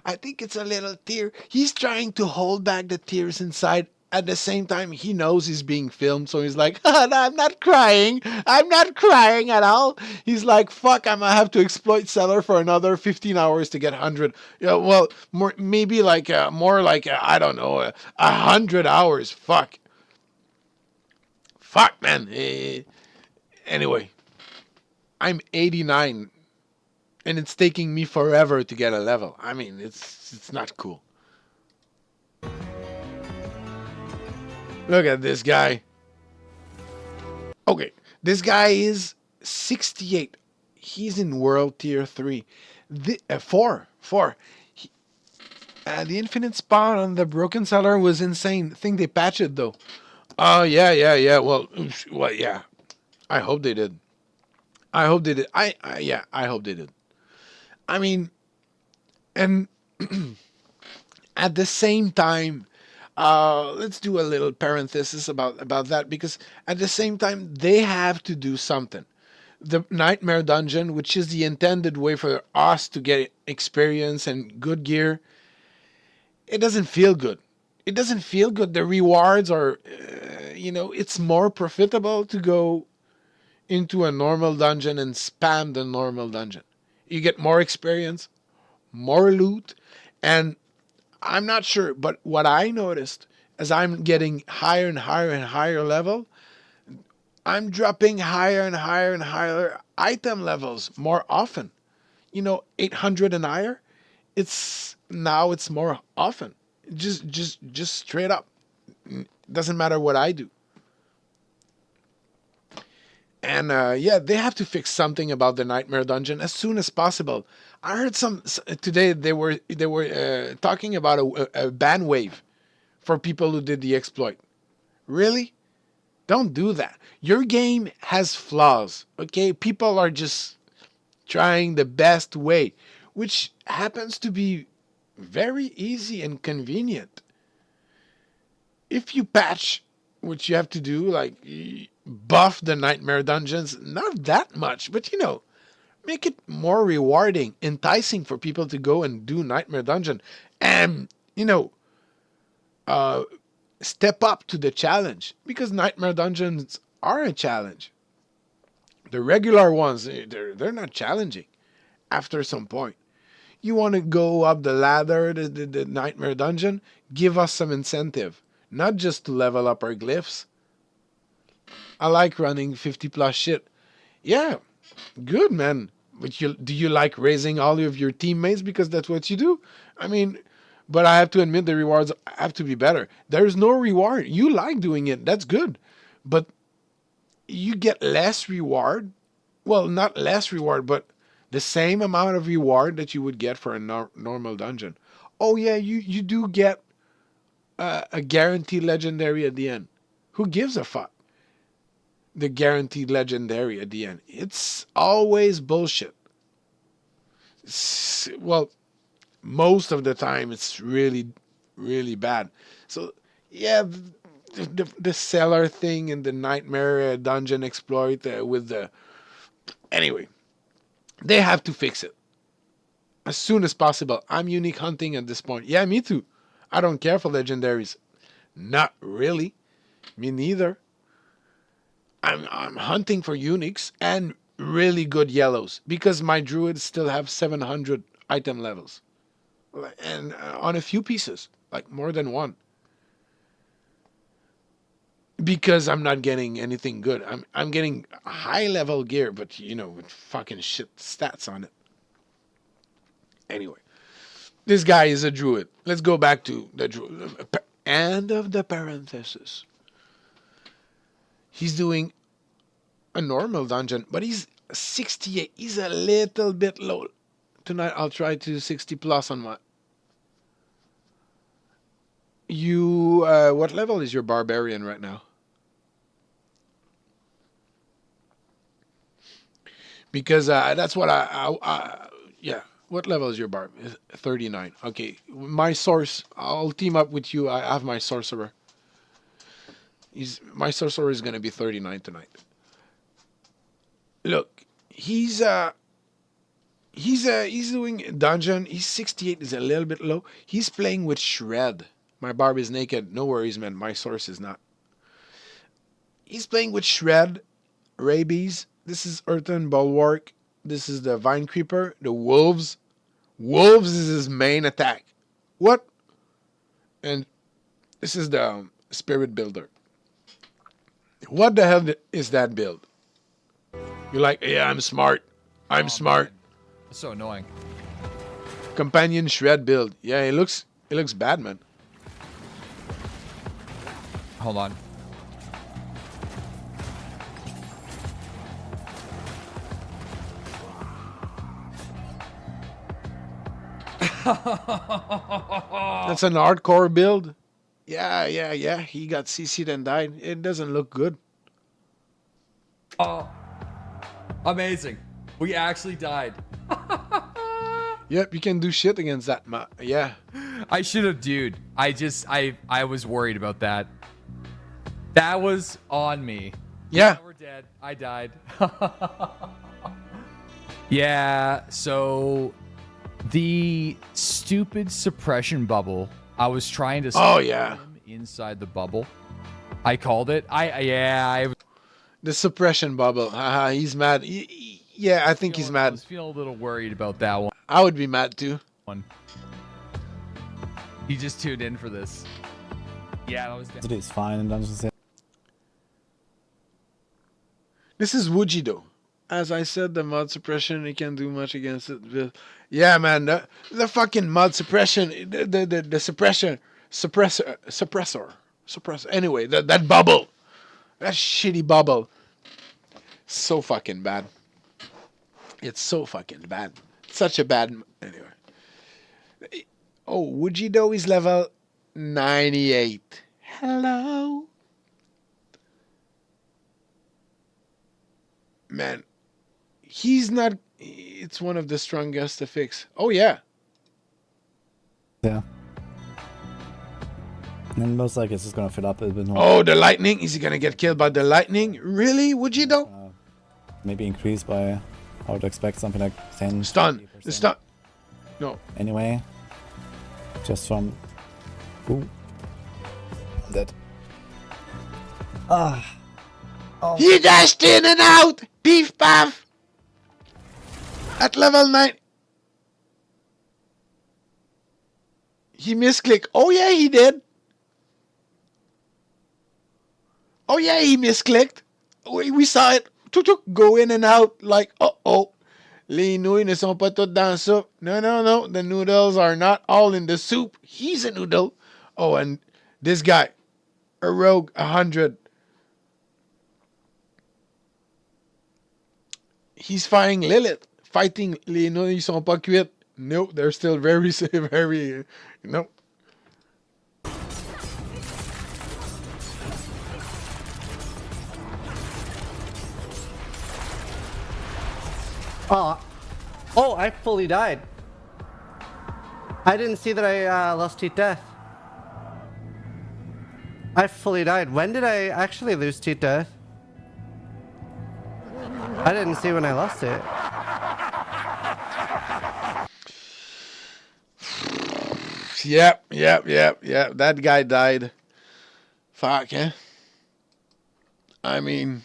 I think it's a little tear. He's trying to hold back the tears inside. At the same time, he knows he's being filmed, so he's like, oh, no, I'm not crying at all. He's like, fuck, I'm gonna have to exploit Seller for another 15 hours to get 100. Yeah, well, more like I don't know, 100 hours. Fuck, man. Anyway, I'm 89, and it's taking me forever to get a level. I mean, it's not cool. Look at this guy. Okay, this guy is 68. He's in world tier 3. Four. The infinite spawn on the broken cellar was insane. Think they patched it though. Oh yeah. Well, yeah. I hope they did. I hope they did. I hope they did. I mean, and at the same time, let's do a little parenthesis about that, because at the same time they have to do something. The Nightmare Dungeon, which is the intended way for us to get experience and good gear, it doesn't feel good. It doesn't feel good. The rewards are, it's more profitable to go into a normal dungeon and spam the normal dungeon. You get more experience, more loot, and I'm not sure, but what I noticed as I'm getting higher and higher and higher level, I'm dropping higher and higher and higher item levels more often. 800 and higher. It's more often. Just straight up. Doesn't matter what I do. And they have to fix something about the Nightmare Dungeon as soon as possible. I heard today they were talking about a ban wave for people who did the exploit. Really? Don't do that. Your game has flaws, okay? People are just trying the best way, which happens to be very easy and convenient. If you patch, which you have to do, like buff the Nightmare Dungeons, not that much, but make it more rewarding, enticing for people to go and do Nightmare Dungeon, and step up to the challenge, because Nightmare Dungeons are a challenge. The regular ones, they're not challenging after some point. You want to go up the ladder, the Nightmare Dungeon, give us some incentive, not just to level up our glyphs. I like running 50 plus shit. Yeah, good, man. But do you like raising all of your teammates because that's what you do? I mean, but I have to admit the rewards have to be better. There's no reward. You like doing it. That's good. But you get less reward. Well, not less reward, but the same amount of reward that you would get for a normal dungeon. Oh, yeah, you do get a guaranteed legendary at the end. Who gives a fuck? The guaranteed legendary at the end. It's always bullshit. Well, most of the time it's really, really bad. So, yeah, the cellar thing and the Nightmare Dungeon exploit with the... Anyway, they have to fix it as soon as possible. I'm unique hunting at this point. Yeah, me too. I don't care for legendaries. Not really. Me neither. I'm hunting for uniques and really good yellows, because my druids still have 700 item levels, and on a few pieces, like more than one, because I'm not getting anything good. I'm getting high level gear, but with fucking shit stats on it. Anyway, this guy is a druid. Let's go back to the druid. End of the parenthesis. He's doing a normal dungeon, but he's 68. He's a little bit low. Tonight I'll try to 60 plus on my... what level is your barbarian right now? Because that's what yeah. What level is your barb? 39. Okay. My source, I'll team up with you. I have my sorcerer. My sorcerer is going to be 39 tonight. Look, he's doing dungeon. He's 68. Is a little bit low. He's playing with shred. My barb is naked. No worries, man. My source is not. He's playing with shred, rabies. This is earthen bulwark. This is the vine creeper. The wolves. Wolves is his main attack. What? And this is the spirit builder. What the hell is that build? You're like, yeah, I'm smart. I'm smart.
Man. That's so annoying.
Companion shred build. Yeah, it looks bad, man.
Hold on.
That's an hardcore build. Yeah. He got CC'd and died. It doesn't look good.
Oh, amazing. We actually died.
Yep, you can do shit against that map. Yeah.
I should have, dude. I was worried about that. That was on me.
Yeah.
We're dead. I died. Yeah, so the stupid suppression bubble, I was trying to
Oh, yeah.
him inside the bubble. I called it.
The suppression bubble. Haha, he's mad. Yeah, I think he's mad.
I was feeling a little worried about that one.
I would be mad too.
He just tuned in for this. Yeah, that was
It's fine in Dungeons.
This is Wujido. As I said, the mod suppression, you can't do much against it. Yeah, man, the fucking mod suppression, the suppressor. Anyway, that bubble, that shitty bubble, so fucking bad. It's so fucking bad. Such a bad. Anyway. Oh, Wujido is level 98. Hello. Man, he's not. It's one of the strongest to fix. Oh, yeah.
Yeah. And most likely it's just gonna fill up a bit more.
Oh, the lightning. Is he gonna get killed by the lightning? Really, Wujido?
Maybe increase by, I would expect something like 10.
Stun. The stun. No.
Anyway, just from. Ooh. I'm dead. Ah. Oh.
He dashed in and out. Beef paff. At level 9. He misclicked. Oh, yeah, he did. Oh, yeah, he misclicked. We saw it. Go in and out like, uh-oh. Les nouilles ne sont pas toutes dans la soupe. No. The noodles are not all in the soup. He's a noodle. Oh, and this guy. A rogue 100. He's fighting Lilith. Fighting les nouilles sont pas cuites. No, they're still very, no.
Oh, I fully died. I didn't see that I lost Teeth Death. I fully died. When did I actually lose Teeth Death? I didn't see when I lost it.
Yep. That guy died. Fuck, eh? I mean,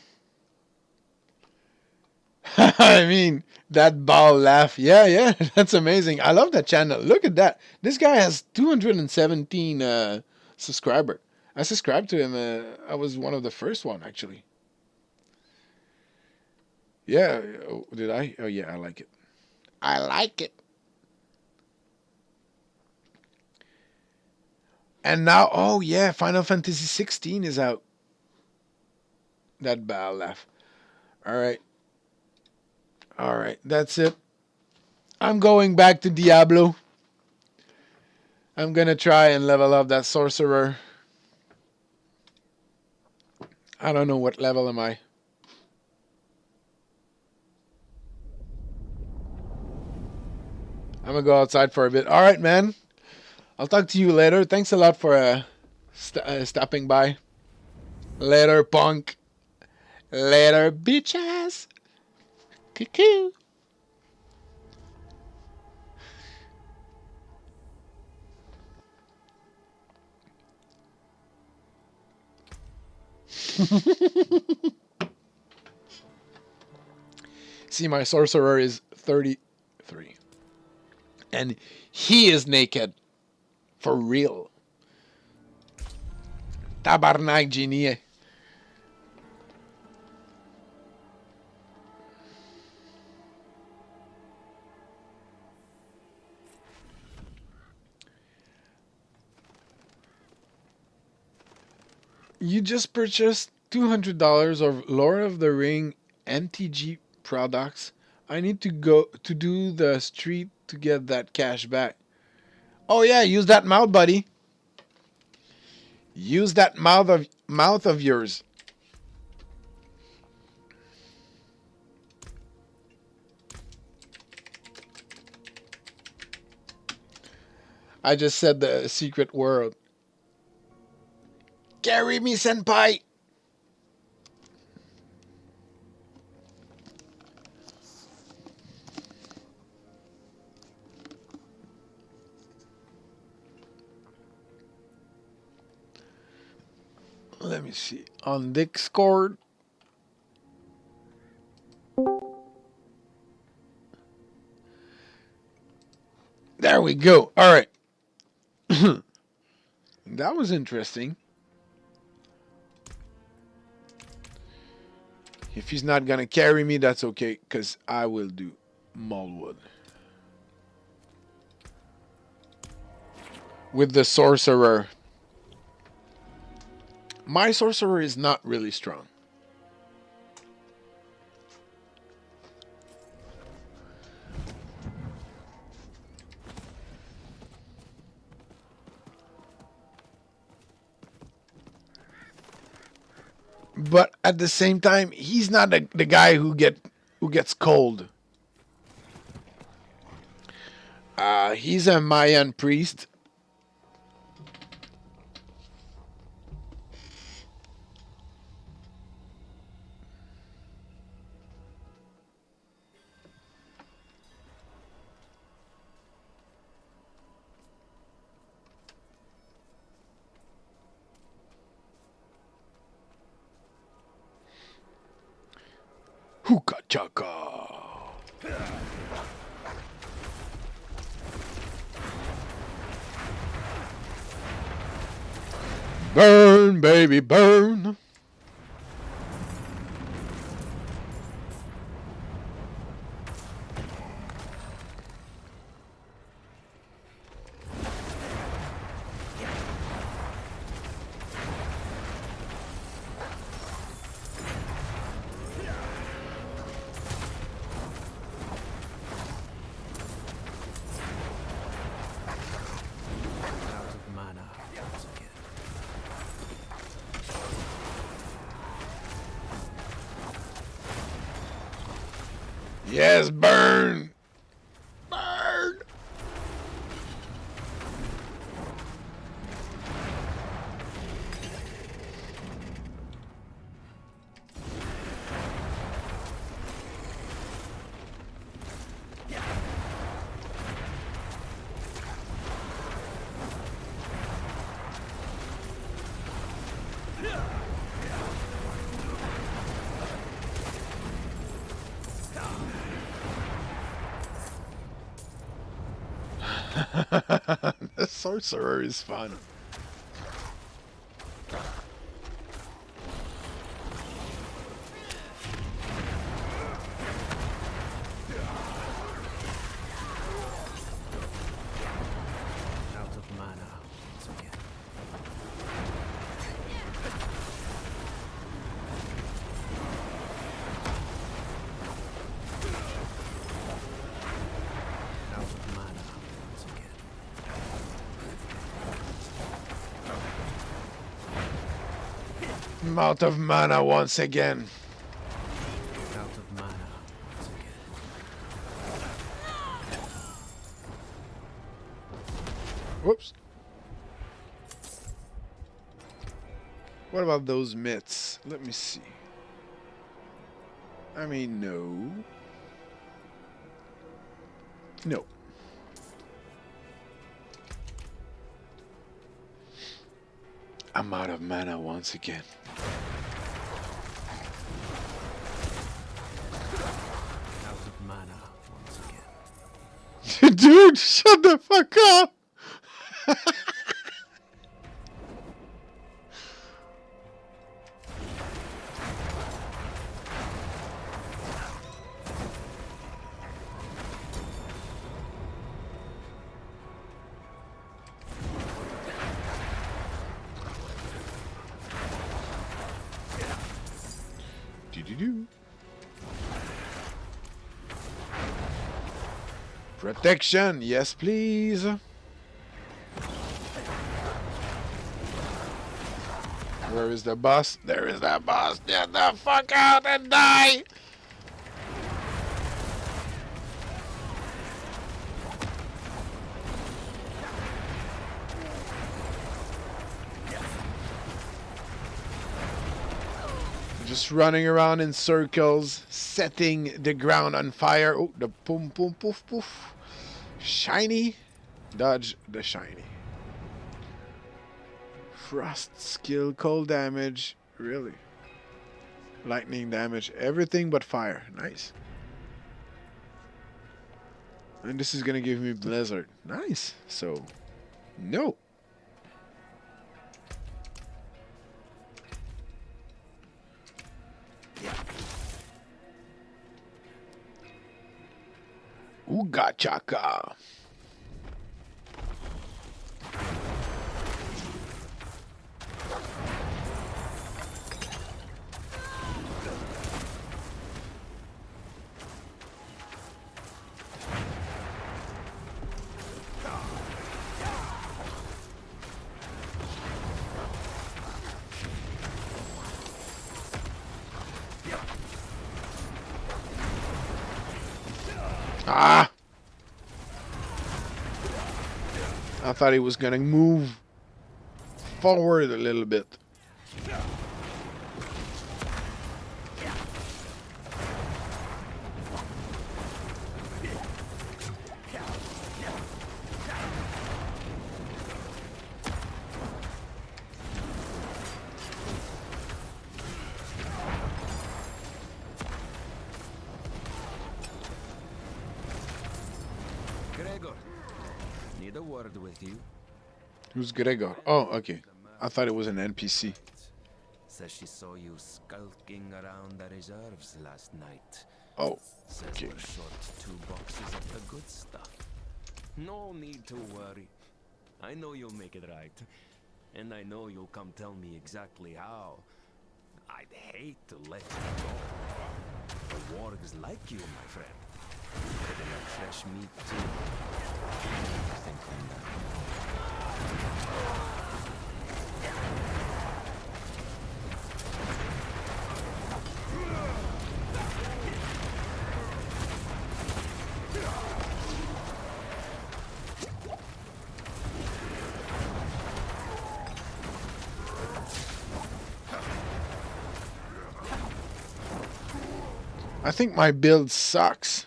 that ball laugh. Yeah, that's amazing. I love that channel. Look at that. This guy has 217 subscribers. I subscribed to him. I was one of the first one, actually. Yeah. Oh, did I? Oh, yeah, I like it. I like it. And now, oh, yeah, Final Fantasy 16 is out. That bad laugh. All right, that's it. I'm going back to Diablo. I'm going to try and level up that sorcerer. I don't know what level am I. I'm going to go outside for a bit. All right, man. I'll talk to you later. Thanks a lot for stopping by. Later, punk. Later, bitches. Cuckoo. See, my sorcerer is 33. And he is naked. For real. Tabarnak genie. You just purchased $200 of Lord of the Ring MTG products. I need to go to do the street to get that cash back. Oh yeah, use that mouth, buddy. Use that mouth of yours. I just said the secret word. Carry me, senpai. Let me see. On Discord. There we go. All right. That was interesting. If he's not going to carry me, that's okay, because I will do Moldwood. With the sorcerer. My sorcerer is not really strong. But at the same time, he's not the guy who gets cold. He's a Mayan priest. Hookah chaka. Burn, baby, burn. Yes, burn. Burn. The sorcerer is fun.
Out of mana once again. Out of mana once again.
I'm out of mana once again.
Out of mana once again.
Whoops. What about those mitts? Let me see. I mean, no. No. I'm out of mana once again.
Out of mana once again.
Dude, shut the fuck up! Do-do-do. Protection, yes please. Where is the boss? There is that boss. Get the fuck out and die! Just running around in circles, setting the ground on fire. Oh, the boom, boom, poof, poof. Shiny. Dodge the shiny. Frost skill, cold damage. Really? Lightning damage. Everything but fire. Nice. And this is going to give me blizzard. Nice. So, no. Ooga chaka. Ah! I thought he was gonna move forward a little bit.
Gregor, need a word with you.
Who's Gregor? Oh, okay. I thought it was an NPC.
Says she saw you skulking around the reserves last night.
Oh,
Says
okay.
we're short 2 boxes of the good stuff. No need to worry. I know you'll make it right. And I know you'll come tell me exactly how. I'd hate to let you go. The wargs like you, my friend. They like fresh meat too. Think on that.
I think my build sucks.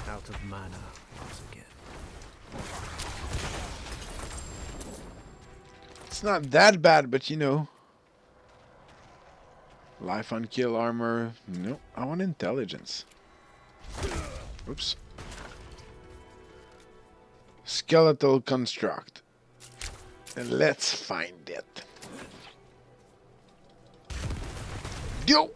Out of mana once again.
It's not that bad, but you know. Life on kill armor. No, I want intelligence. Oops. Skeletal construct. And let's find it. Yo!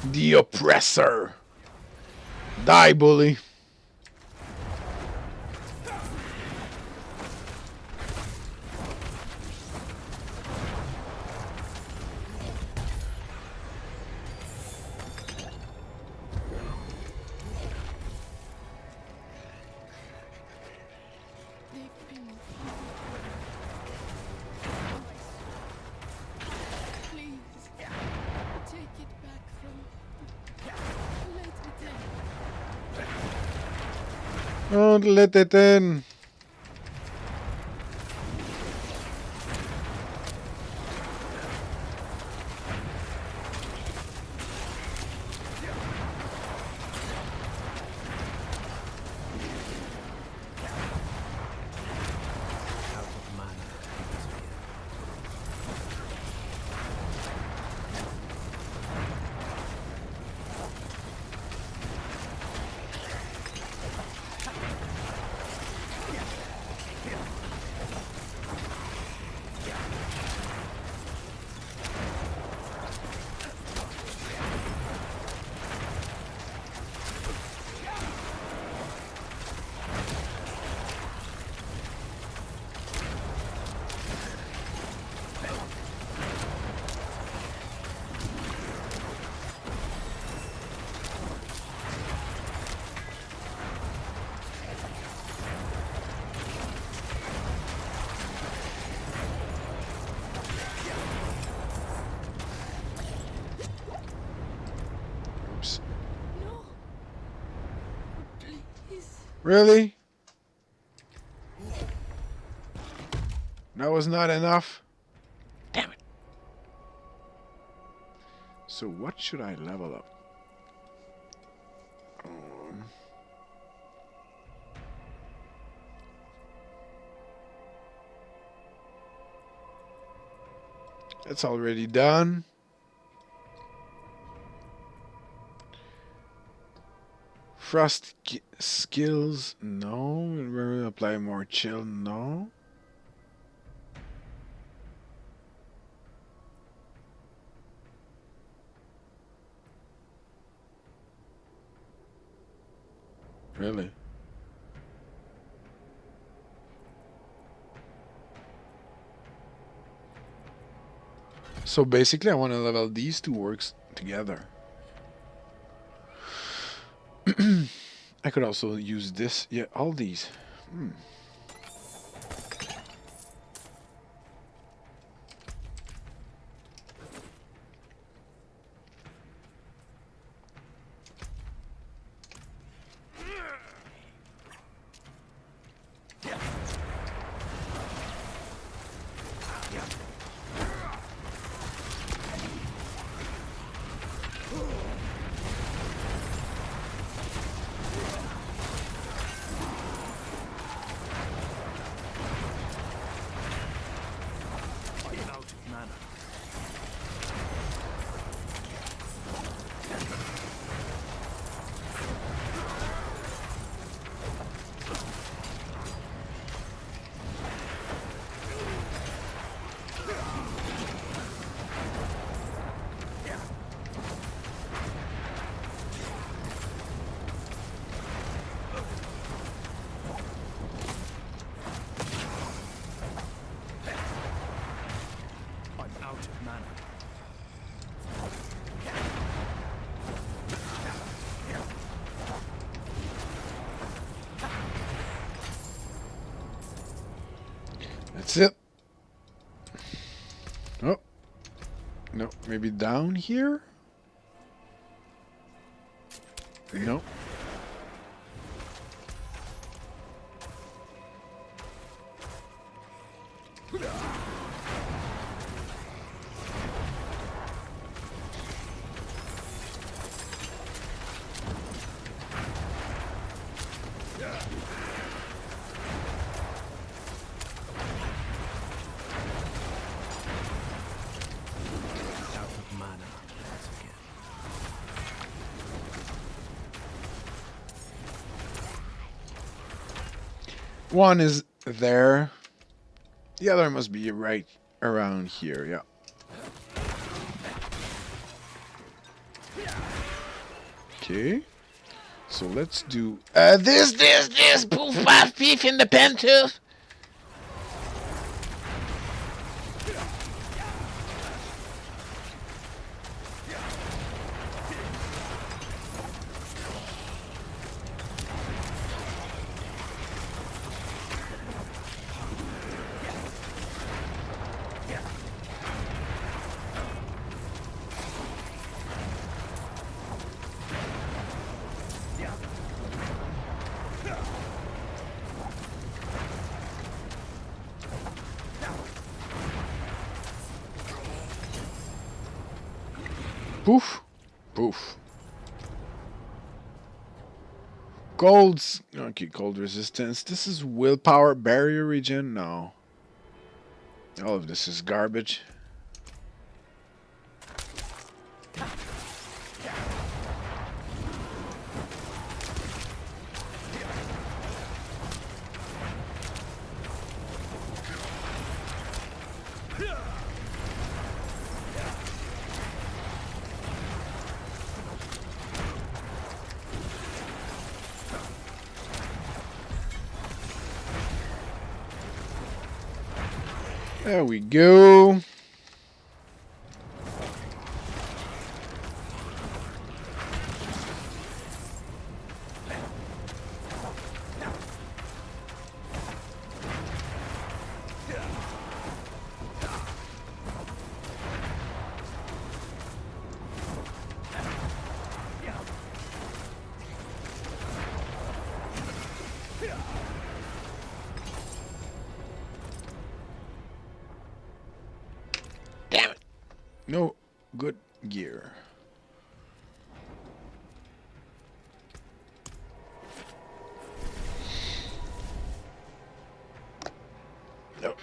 The oppressor. Die, bully. Don't let it in. Really? That was not enough? Damn it. So what should I level up? It's already done. Frost skills, no. We're gonna apply more chill, no. Really? So basically I want to level these two works together. I could also use this. Yeah, all these. That's it. Oh. No, maybe down here? No. One is there. The other must be right around here, yeah. Okay. So let's do this, poof, puff, beef in the pentooth. Poof. Poof. Cold's okay, cold resistance. This is willpower, barrier regen. No. All of this is garbage. There we go. No good gear. No.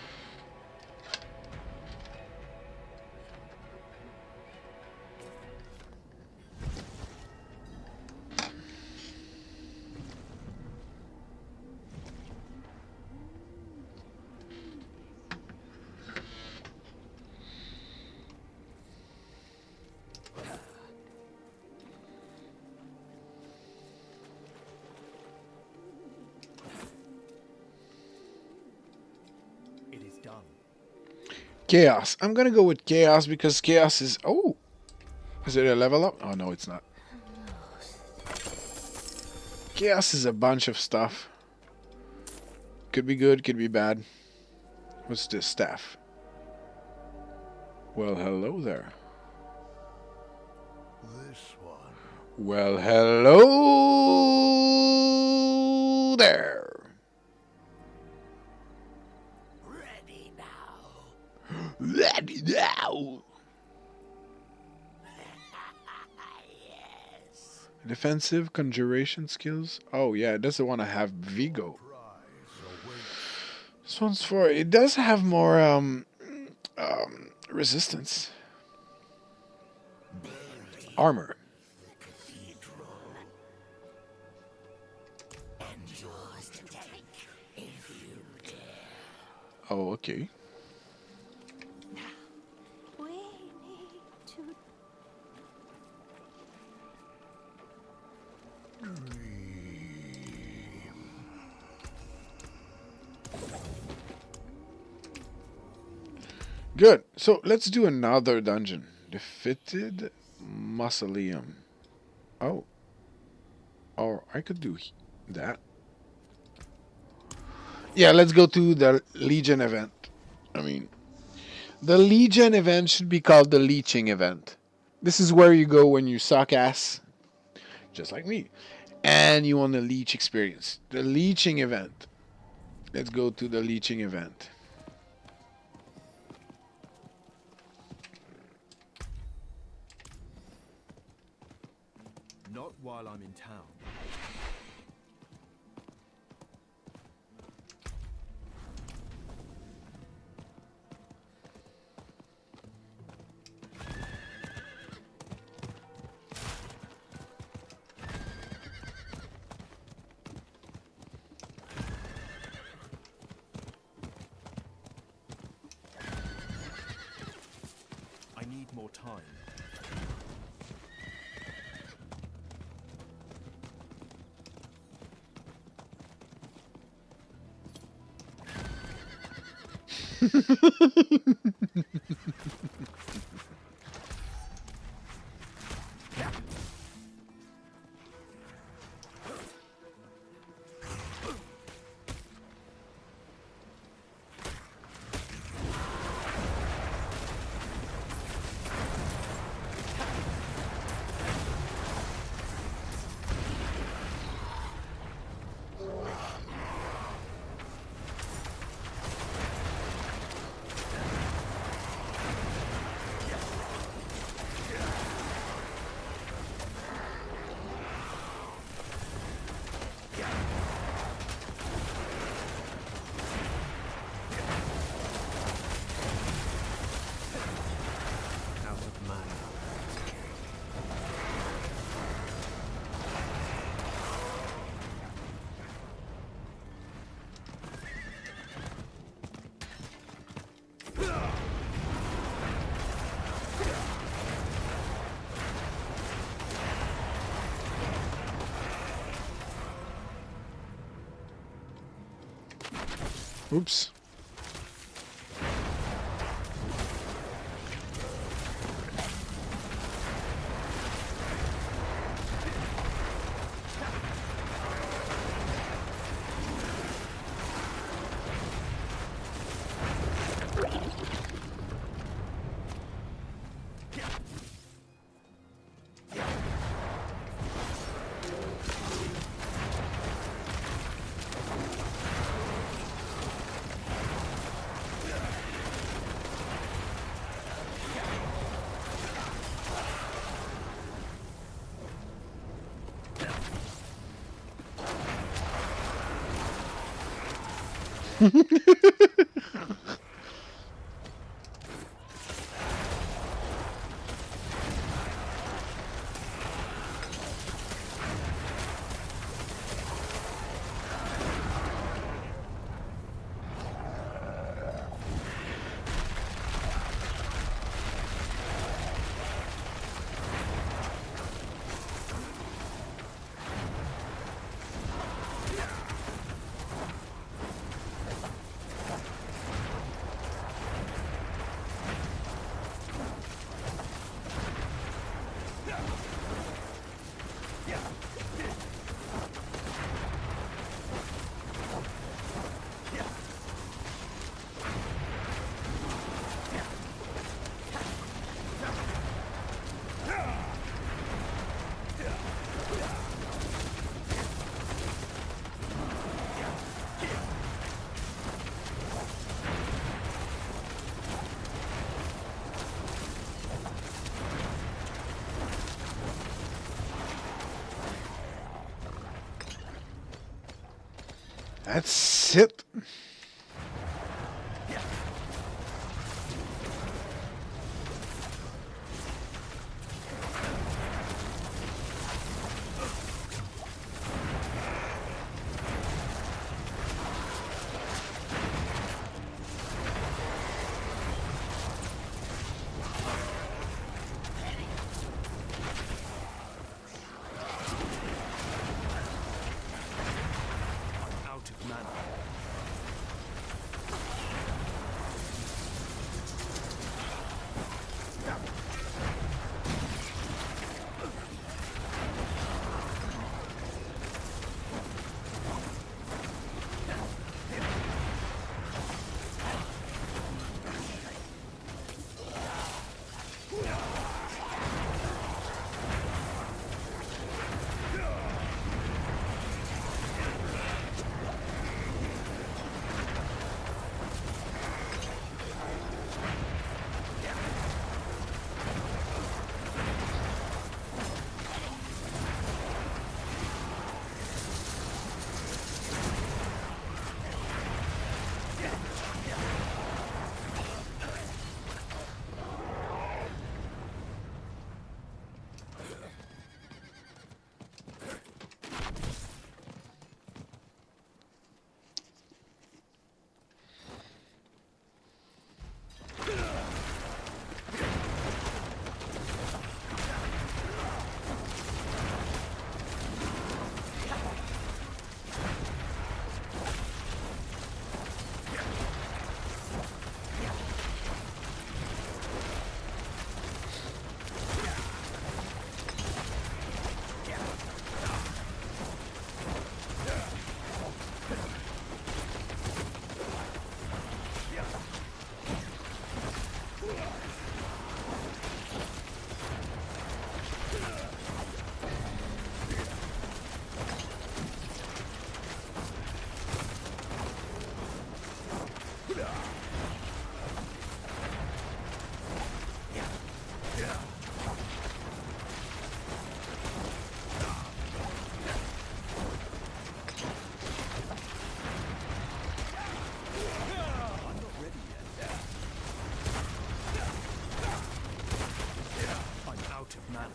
It is done.
Chaos. I'm gonna go with chaos because chaos is... Oh! Is it a level up? Oh, no, it's not. Chaos is a bunch of stuff. Could be good, could be bad. What's this staff? Well, hello there.
This one.
Well, hello there.
Ready now.
Ready now.
Yes.
Defensive conjuration skills. Oh yeah, it doesn't want to have Vigo. This one's for... It does have more resistance. Armor. Oh, okay.
We need to.
Good. So let's do another dungeon. Defeated Mausoleum. Oh. Or I could do that. Yeah, let's go to the Legion event. I mean, the Legion event should be called the Leeching event. This is where you go when you suck ass, just like me, and you want the leech experience. The Leeching event. Let's go to the Leeching event.
Not while I'm in town. I need more time.
Out of mana.
Oops. That's it.
Out of mana.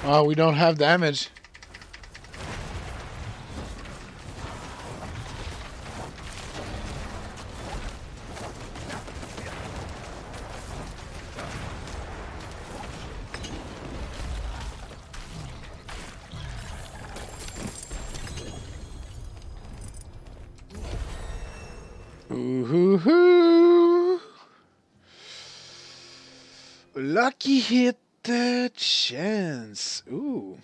Oh, we don't have damage. Ooh-hoo-hoo. Lucky hit chance. Ooh.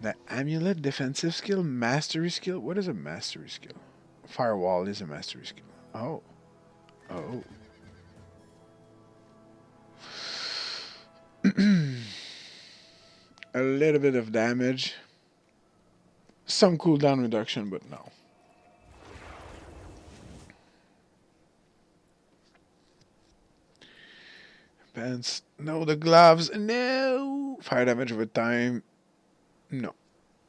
The amulet defensive skill, mastery skill. What is a mastery skill? Firewall is a mastery skill. Oh. Oh. A little bit of damage. Some cooldown reduction, but no. Pants. No, the gloves. No. Fire damage over time. No.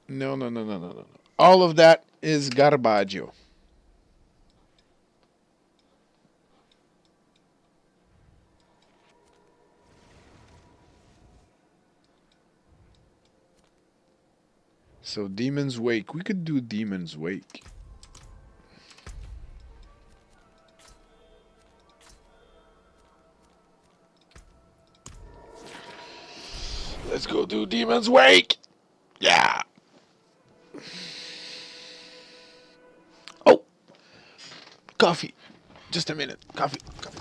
No, no, no, no, no, no, no. All of that is garbaggio. So Demon's Wake. We could do Demon's Wake. Let's go do Demon's Wake. Yeah. Oh. Coffee. Just a minute. Coffee. Coffee.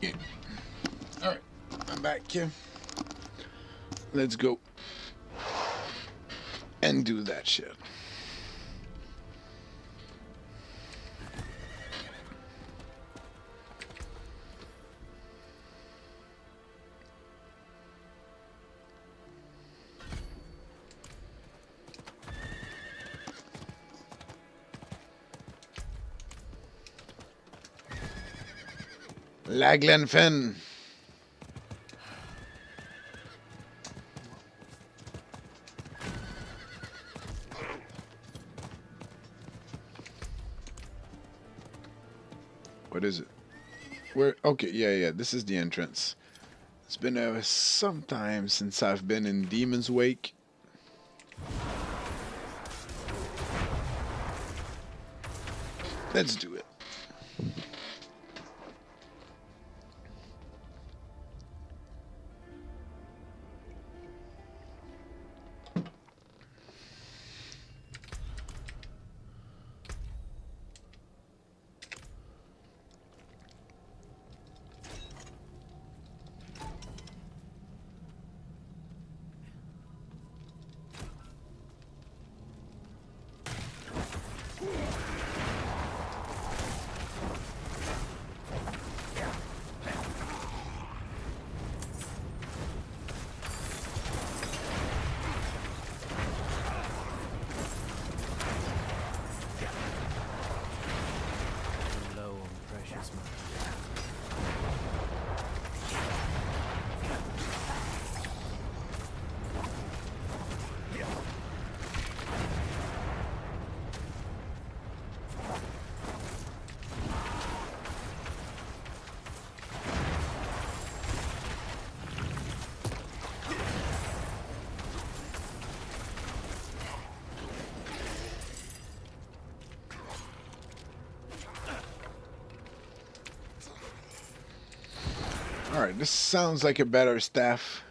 Yeah. Alright, I'm back here. Let's go and do that shit. Laglen Fen. What is it? Where? Okay, yeah. This is the entrance. It's been some time since I've been in Demon's Wake. Let's do it. Alright, this sounds like a better staff.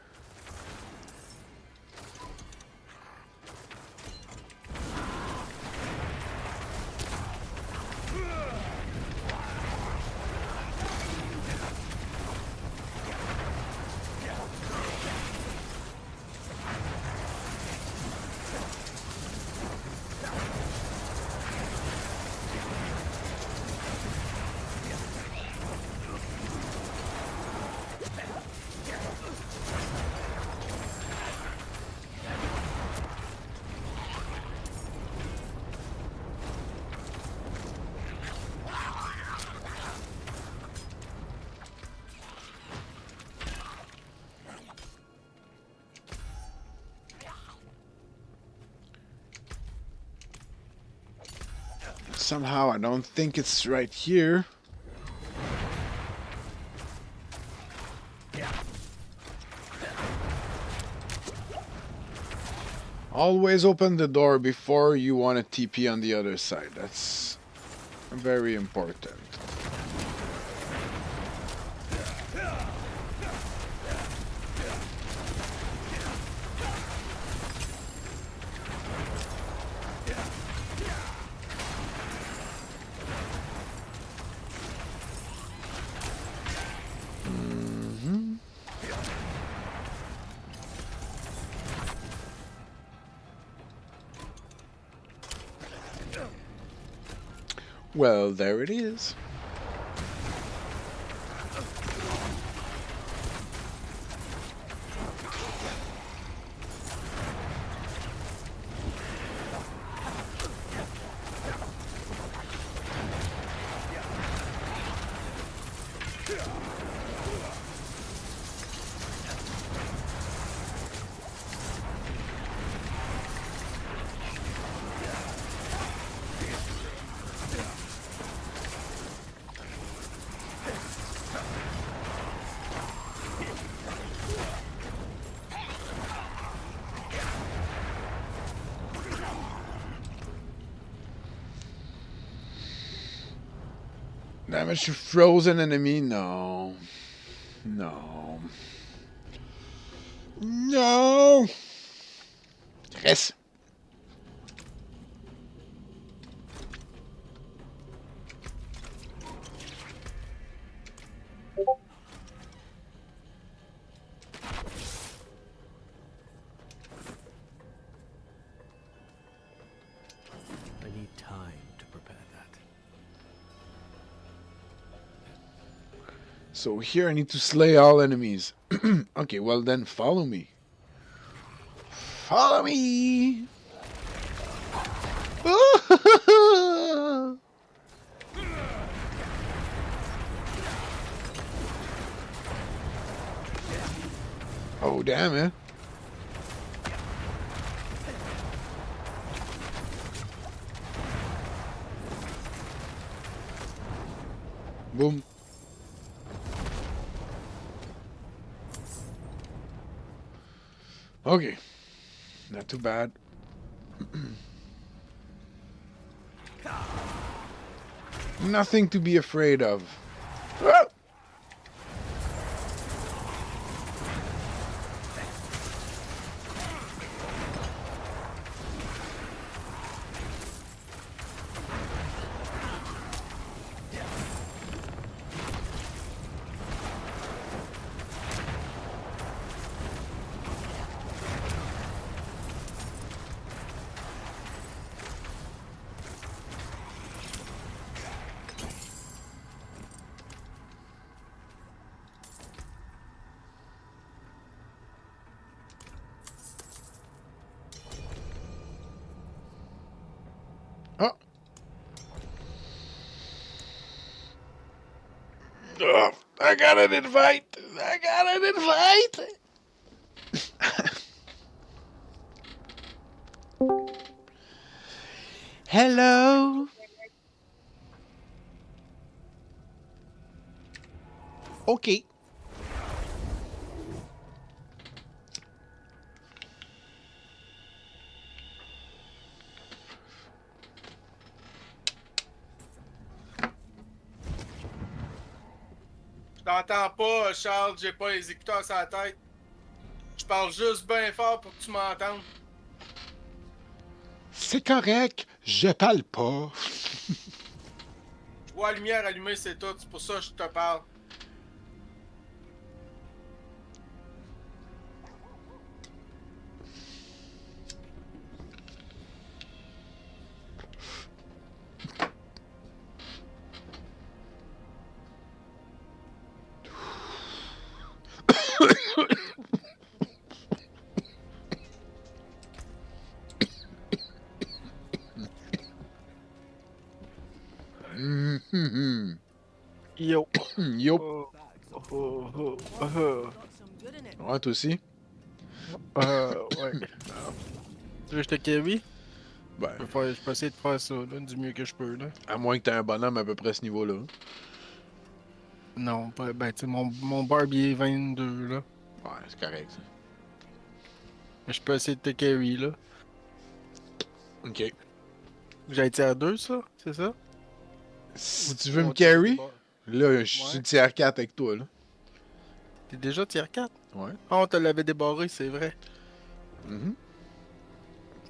Somehow I don't think it's right here.
Yeah.
Always open the door before you want to TP on the other side. That's very important. Well, there it is. Damage to frozen enemy? No. No. No! Reste.
I need time to prepare that.
So here I need to slay all enemies. Okay, well then follow me. Follow me! Oh, damn it. Boom. Okay. Not too bad. Nothing to be afraid of. Ah! Oh. Oh, I got an invite. I got an invite. Hello. Okay.
Je t'entends pas, Charles, j'ai pas les écouteurs sur la tête. Je parle juste bien fort pour que tu m'entendes.
C'est correct, je parle pas.
Je vois la lumière allumée, c'est tout, c'est pour ça que je te parle.
Yo.
Yo. Ouais, toi aussi?
Ouais. Tu veux que je te carry?
Ben.
Je peux essayer de faire ça, là, du mieux que je peux, là.
À moins que t'aies un bonhomme à peu près à ce niveau-là.
Non, ben, tu sais, mon Barbie est 22, là.
Ouais, c'est correct, ça.
Mais je peux essayer de te carry, là.
Ok.
J'ai tier 2, ça? C'est ça?
Si tu veux me carry, là, je suis tier 4 avec toi, là.
T'es déjà tier 4?
Ouais.
Ah, on te l'avait débarré, c'est vrai.
Mhm.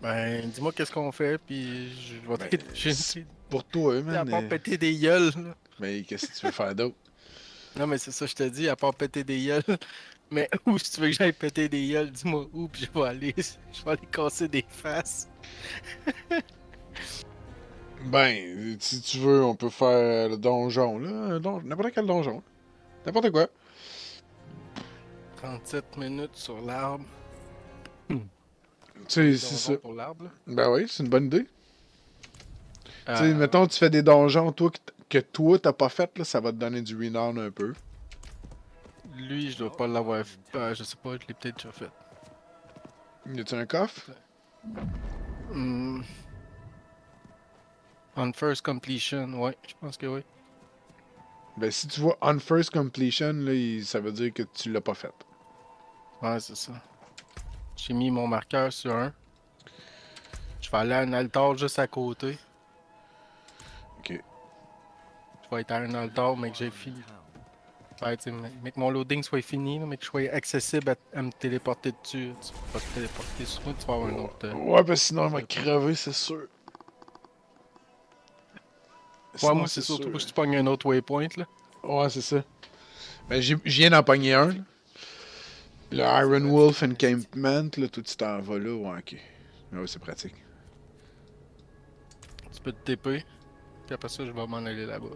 Ben, dis-moi qu'est-ce qu'on fait, puis je vais te...
Pour toi, man.
À part péter des gueules, là.
Mais qu'est-ce que tu veux faire d'autre?
Non, mais c'est ça, je te dis, à part péter des gueules. Mais où, si tu veux que j'aille péter des gueules, dis-moi où, puis je vais aller casser des faces.
Ben, si tu veux, on peut faire le donjon, là. N'importe quel donjon. N'importe quoi.
37 minutes sur l'arbre.
Tu sais, c'est ça.
Pour l'arbre, là.
Ben oui, c'est une bonne idée. Tu sais, mettons, tu fais des donjons, toi, que toi, t'as pas fait, là, ça va te donner du renown un peu.
Lui, je dois pas l'avoir fait. Je sais pas, je l'ai peut-être déjà fait.
Y a-tu un coffre?
On first completion, ouais, je pense que oui.
Ben, si tu vois on first completion, là, ça veut dire que tu l'as pas fait.
Ouais, c'est ça. J'ai mis mon marqueur sur un. Je vais aller à un altar juste à côté.
Ok.
Je vais être à un altar, mais que j'ai fini. Ouais, mais que mon loading soit fini, là, mais que je sois accessible à me téléporter dessus. Tu vas te téléporter sur moi, tu vas avoir un autre.
Ouais, ben sinon, elle va crever, c'est sûr.
Ouais, moi, c'est surtout que je pogne un autre waypoint, là.
Ouais, c'est ça. Ben, je viens d'en pogner un. Là. Le Iron Wolf Encampment, là, tout tu t'en vas là. Ouais, ok. Ouais, c'est pratique.
Tu peux te TP. Puis après ça, je vais m'en aller là-bas.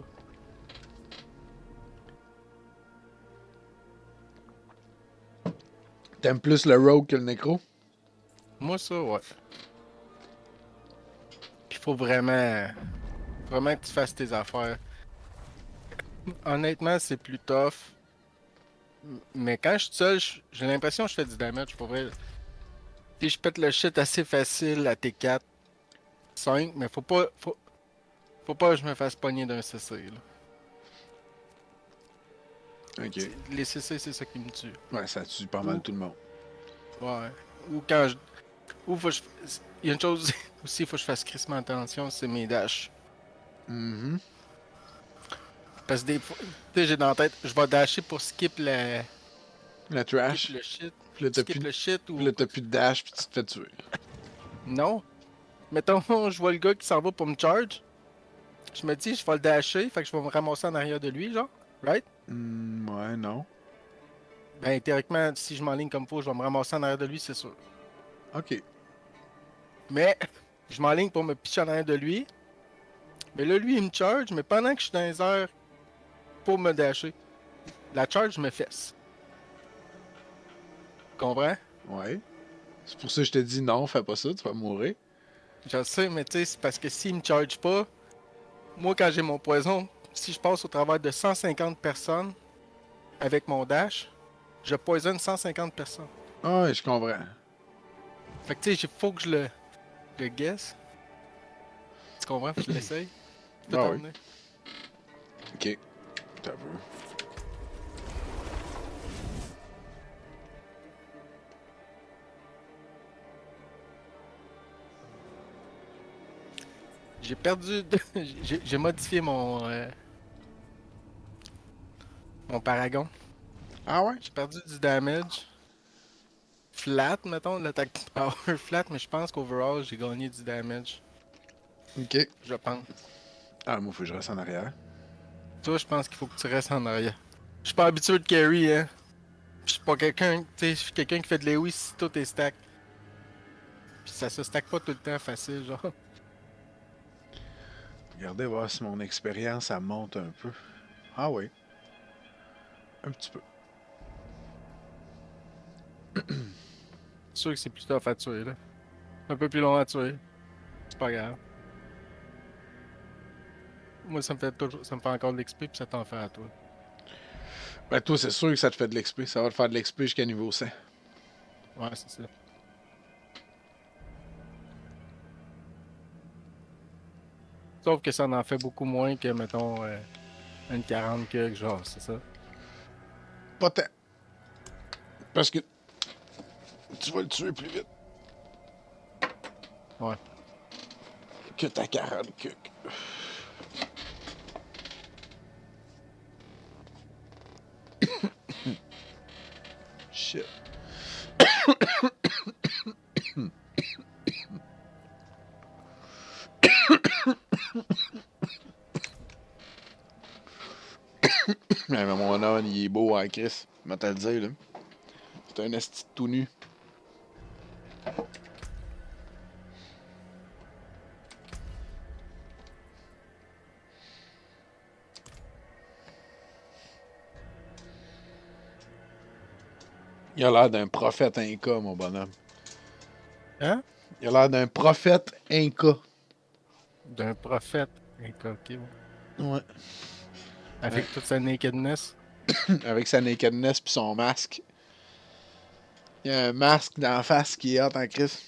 T'aimes plus le Rogue que le Necro?
Moi, ça, ouais. Il faut vraiment que tu fasses tes affaires. Honnêtement, c'est plus tough. Mais quand je suis seul, j'ai l'impression que je fais du damage pour vrai. Si je pète le shit assez facile à T4, 5, mais faut pas que je me fasse pogner d'un CC, là.
Ok.
Les CC, c'est ça qui me tue.
Ouais, ça tue pas mal tout le monde.
Ouais. Ou quand je... Ou faut que je... Il y a une chose aussi, il faut que je fasse crissement attention, c'est mes dashs.
Mhm.
Parce que des fois, tu sais, j'ai dans la tête, je vais dasher pour skip le
trash.
Skip le shit.
Puis là, t'as
Skip
plus...
le shit ou...
Puis là, t'as plus de dash, puis tu te fais tuer.
Non. Mettons, je vois le gars qui s'en va pour me charge. Je me dis, je vais le dasher, fait que je vais me ramasser en arrière de lui, genre. Right?
Ouais, non.
Ben, théoriquement, si je m'enligne comme faut, je vais me ramasser en arrière de lui, c'est sûr.
Ok.
Mais, je m'enligne pour me pitcher en arrière de lui. Mais là, lui, il me charge, mais pendant que je suis dans les airs pour me dasher, la charge me fesse. Tu comprends?
Ouais. C'est pour ça que je te dis non, fais pas ça, tu vas mourir.
Je sais, mais tu sais, c'est parce que s'il me charge pas, moi, quand j'ai mon poison, si je passe au travers de 150 personnes avec mon dash, je poisonne 150 personnes.
Ah, ouais, je comprends.
Fait que tu sais, il faut que je le guess. Tu comprends? Faut que je l'essaye. Tu peux
Ah
t'emmener.
Ok. T'as vu.
J'ai perdu... J'ai modifié mon... mon paragon.
Ah ouais?
J'ai perdu du damage. Flat, mettons, l'attaque power flat, mais je pense qu'overall, j'ai gagné du damage.
Ok.
Je pense.
Ah, moi, faut que je reste en arrière.
Toi, je pense qu'il faut que tu restes en arrière. Je suis pas habitué de carry, hein. Je suis pas quelqu'un, tu sais, je suis quelqu'un qui fait de l'AoE si tout est stack. Puis ça se stack pas tout le temps facile, genre.
Regardez voir si mon expérience, ça monte un peu. Ah oui. Un petit peu.
C'est sûr que c'est plus tough à tuer, là. Un peu plus long à tuer. C'est pas grave. Moi, ça me fait encore de l'XP, puis ça t'en fait à toi.
Ben, toi, c'est sûr que ça te fait de l'XP. Ça va te faire de l'XP jusqu'à niveau 100.
Ouais, c'est ça. Sauf que ça en fait beaucoup moins que, mettons, une 40 que genre, c'est ça?
Pas tant. Parce que tu vas le tuer plus vite.
Ouais.
Que ta carotte cuc. Shit. Mais mon homme, il est beau, hein, Chris. Je vais te le dire, là. C'est un esti tout nu. Il a l'air d'un prophète inca, mon bonhomme.
Hein?
Il a l'air d'un prophète inca.
D'un prophète. Ok, bon.
Ouais.
Avec toute sa nakedness.
Avec sa nakedness pis son masque. Il y a un masque dans la face qui est hot en Chris.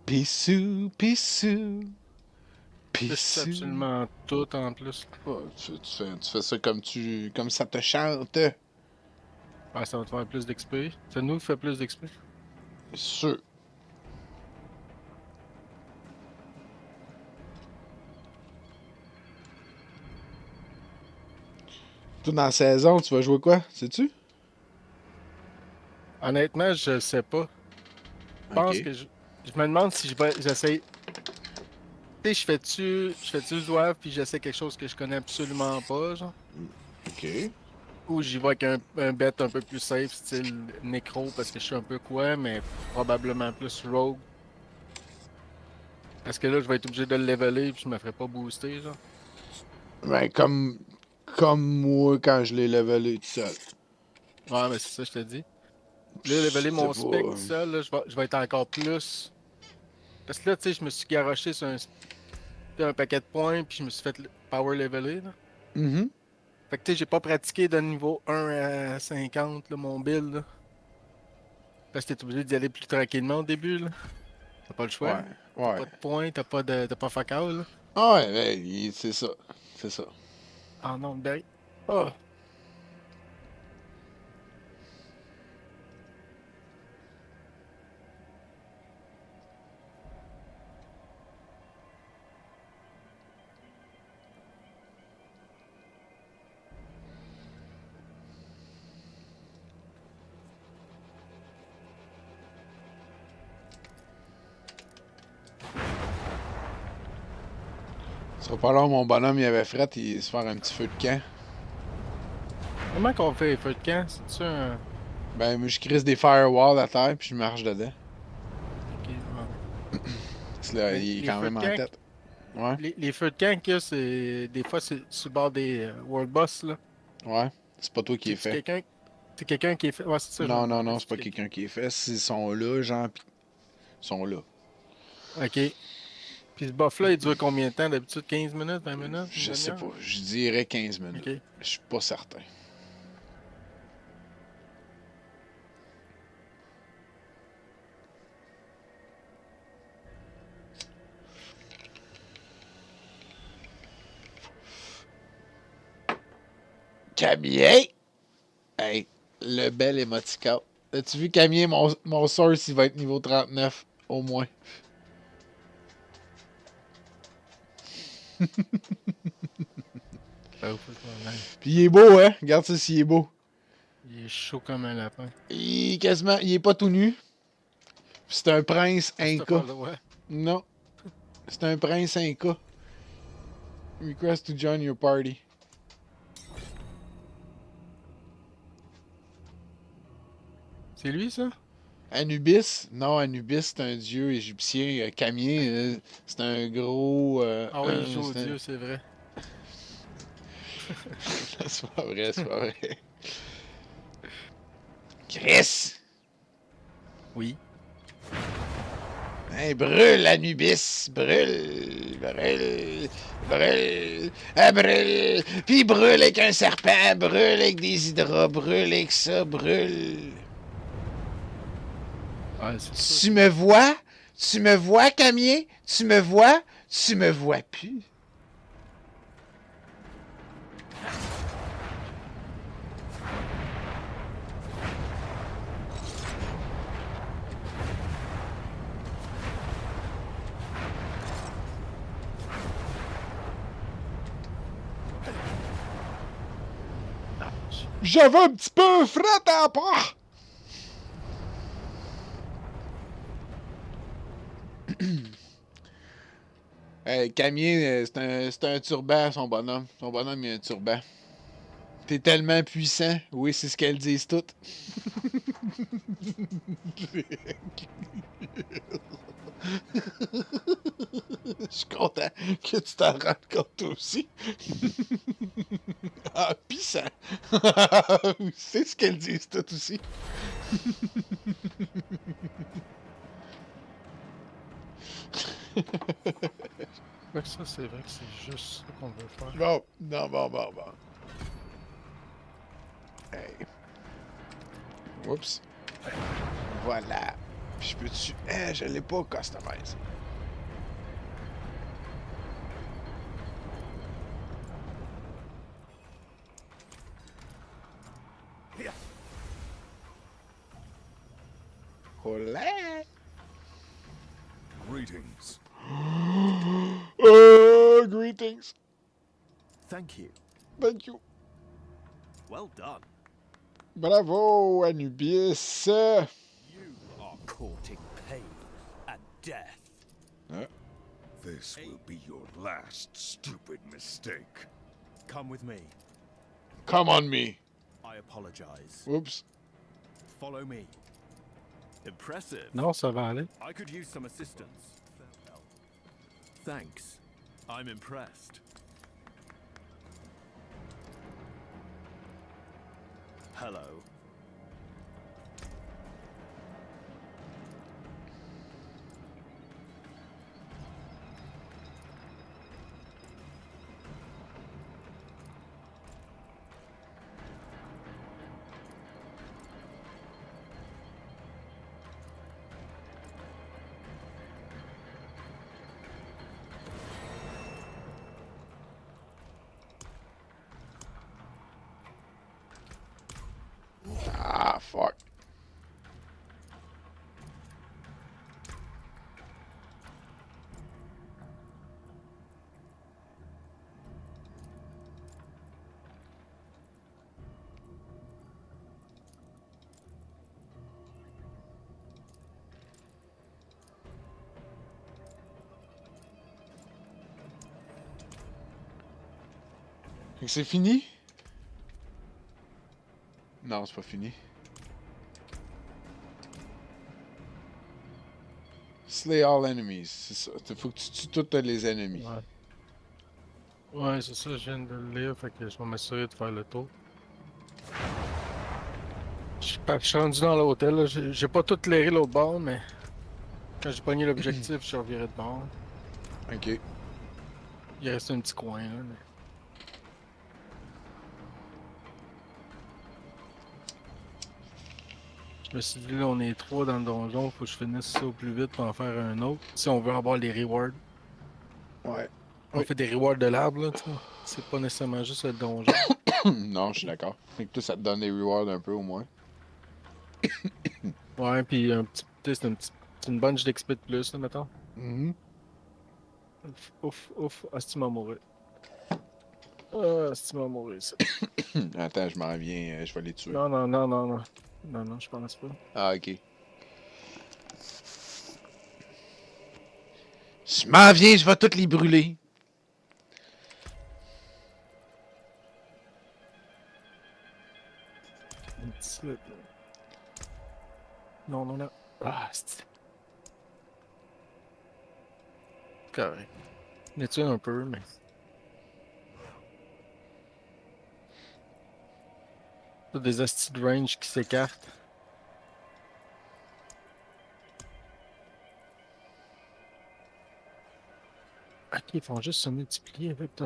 Pissou, pissou.
C'est absolument tout en plus.
Oh, tu fais ça comme ça te chante.
Ah, ça va te faire plus d'XP. Ça nous fait plus d'XP.
C'est sûr. Toi, dans la saison, tu vas jouer quoi? Sais-tu?
Honnêtement, je sais pas. Je pense que je me demande si j'essaie. Tu sais, je fais-tu le doigt puis j'essaie quelque chose que je connais absolument pas, genre.
Ok.
Ou j'y vais avec un bet un peu plus safe, style Necro, parce que je suis un peu quoi, mais probablement plus Rogue. Parce que là, je vais être obligé de le leveler puis je me ferai pas booster, genre.
Ben, comme moi quand je l'ai levelé tout seul.
Ouais, mais c'est ça, je te dis. Là, leveler mon spec tout seul, là, je vais être encore plus. Parce que là, tu sais, je me suis garoché sur un paquet de points, puis je me suis fait power leveler, là.
Mm-hmm.
Fait que tu sais, j'ai pas pratiqué de niveau 1 à 50, là, mon build, là. Parce que t'es obligé d'y aller plus tranquillement au début, là. T'as pas le choix.
Ouais.
T'as pas de points, t'as pas fuck all, là.
Ah ouais, ben, c'est ça. C'est ça.
Ah non, ben. Oh!
Ça sera pas long, mon bonhomme, il avait fret, il se faire un petit feu de camp.
Comment qu'on fait les feux de camp? C'est-tu un.
Ben, moi, je crisse des firewalls à terre, puis je marche dedans.
Ok, ouais.
Parce que là, il est quand même en tête. Ouais.
Les feux de camp qu'il y a, c'est. Des fois, c'est sur le bord des World Boss, là.
Ouais. C'est pas toi qui est fait.
C'est quelqu'un qui est fait. Ouais, c'est ça.
Non, non, non, c'est pas quelqu'un qui est fait. Ils sont là, genre, pis ils sont là.
Ok. Puis ce buff-là, il dure combien de temps? D'habitude, 15 minutes, 20 minutes?
Je sais pas. Je dirais 15 minutes.
Ok.
Je suis pas certain. Camille! Hey, le bel émoticône. As-tu vu Camille, mon source, il va être niveau 39, au moins. Puis il est beau, hein? Regarde ça s'il est beau.
Il est chaud comme un lapin.
Il est pas tout nu. C'est un prince inca.
Ouais.
Non. C'est un prince inca. Request to join your party.
C'est lui, ça?
Anubis? Non, Anubis, c'est un dieu égyptien. Camille, c'est un gros...
Ah oui, il joue au dieu, c'est vrai.
C'est pas vrai, c'est pas vrai. Chris!
Oui.
Hey, brûle, Anubis! Brûle! Brûle! Brûle! Brûle! Puis brûle avec un serpent! Brûle avec des hydras! Brûle avec ça! Brûle!
Ouais,
Tu me vois? Tu me vois, Camien? Tu me vois? Tu me vois plus. J'avais un petit peu fret à part. Camille, c'est un turban, son bonhomme. Son bonhomme, il a un turban. T'es tellement puissant. Oui, c'est ce qu'elles disent toutes. Je suis content que tu t'en rendes compte toi aussi. Ah, puissant. C'est ce qu'elles disent toutes aussi.
Ouais, ça, c'est vrai que c'est juste ça qu'on veut faire.
Bon, non, bon. Hey. Oups. Voilà. Je peux-tu... je l'ai pas customisé. Olé!
Greetings.
Greetings.
Thank you.
Thank you.
Well done.
Bravo, Anubis.
You are courting pain and death.
This will be your last stupid mistake.
Come with me.
Come on me.
I apologize.
Oops.
Follow me. Impressive.
Non, ça va aller.
I could use some assistance. Thanks. I'm impressed. Hello.
Ah, fuck. Fait que c'est fini? Non, c'est pas fini. Slay all enemies. C'est ça. Faut que tu tues tous les ennemis.
Ouais, c'est ça, je viens de le lire, fait que je vais m'assurer de faire le tour. Je suis rendu dans l'hôtel, là. J'ai pas tout l'airé l'autre bord, mais quand j'ai pogné l'objectif, je suis reviré de bord.
Ok.
Il reste un petit coin, là. Mais... Je me suis dit, là, on est 3 dans le donjon, faut que je finisse ça au plus vite pour en faire un autre. Si on veut avoir les rewards.
Ouais.
On fait des rewards de l'arbre, là, tu sais. C'est pas nécessairement juste le donjon.
Non, je suis d'accord. Fait que toi, ça te donne des rewards un peu au moins.
Ouais, pis un petit. C'est une bunch d'XP de plus, là, mettons. Ouf. Ah, si tu m'as mouru. Ah, si tu m'as mouru, ça.
Attends, je m'en viens, je vais les tuer.
Non, je pense pas.
Ah, ok. Je m'en viens, je vais toutes les brûler.
Non. Ah, c'est... Correct. On est un peu, mais... T'as des astis de range qui s'écartent. Ok, ils font juste se multiplier avec ta...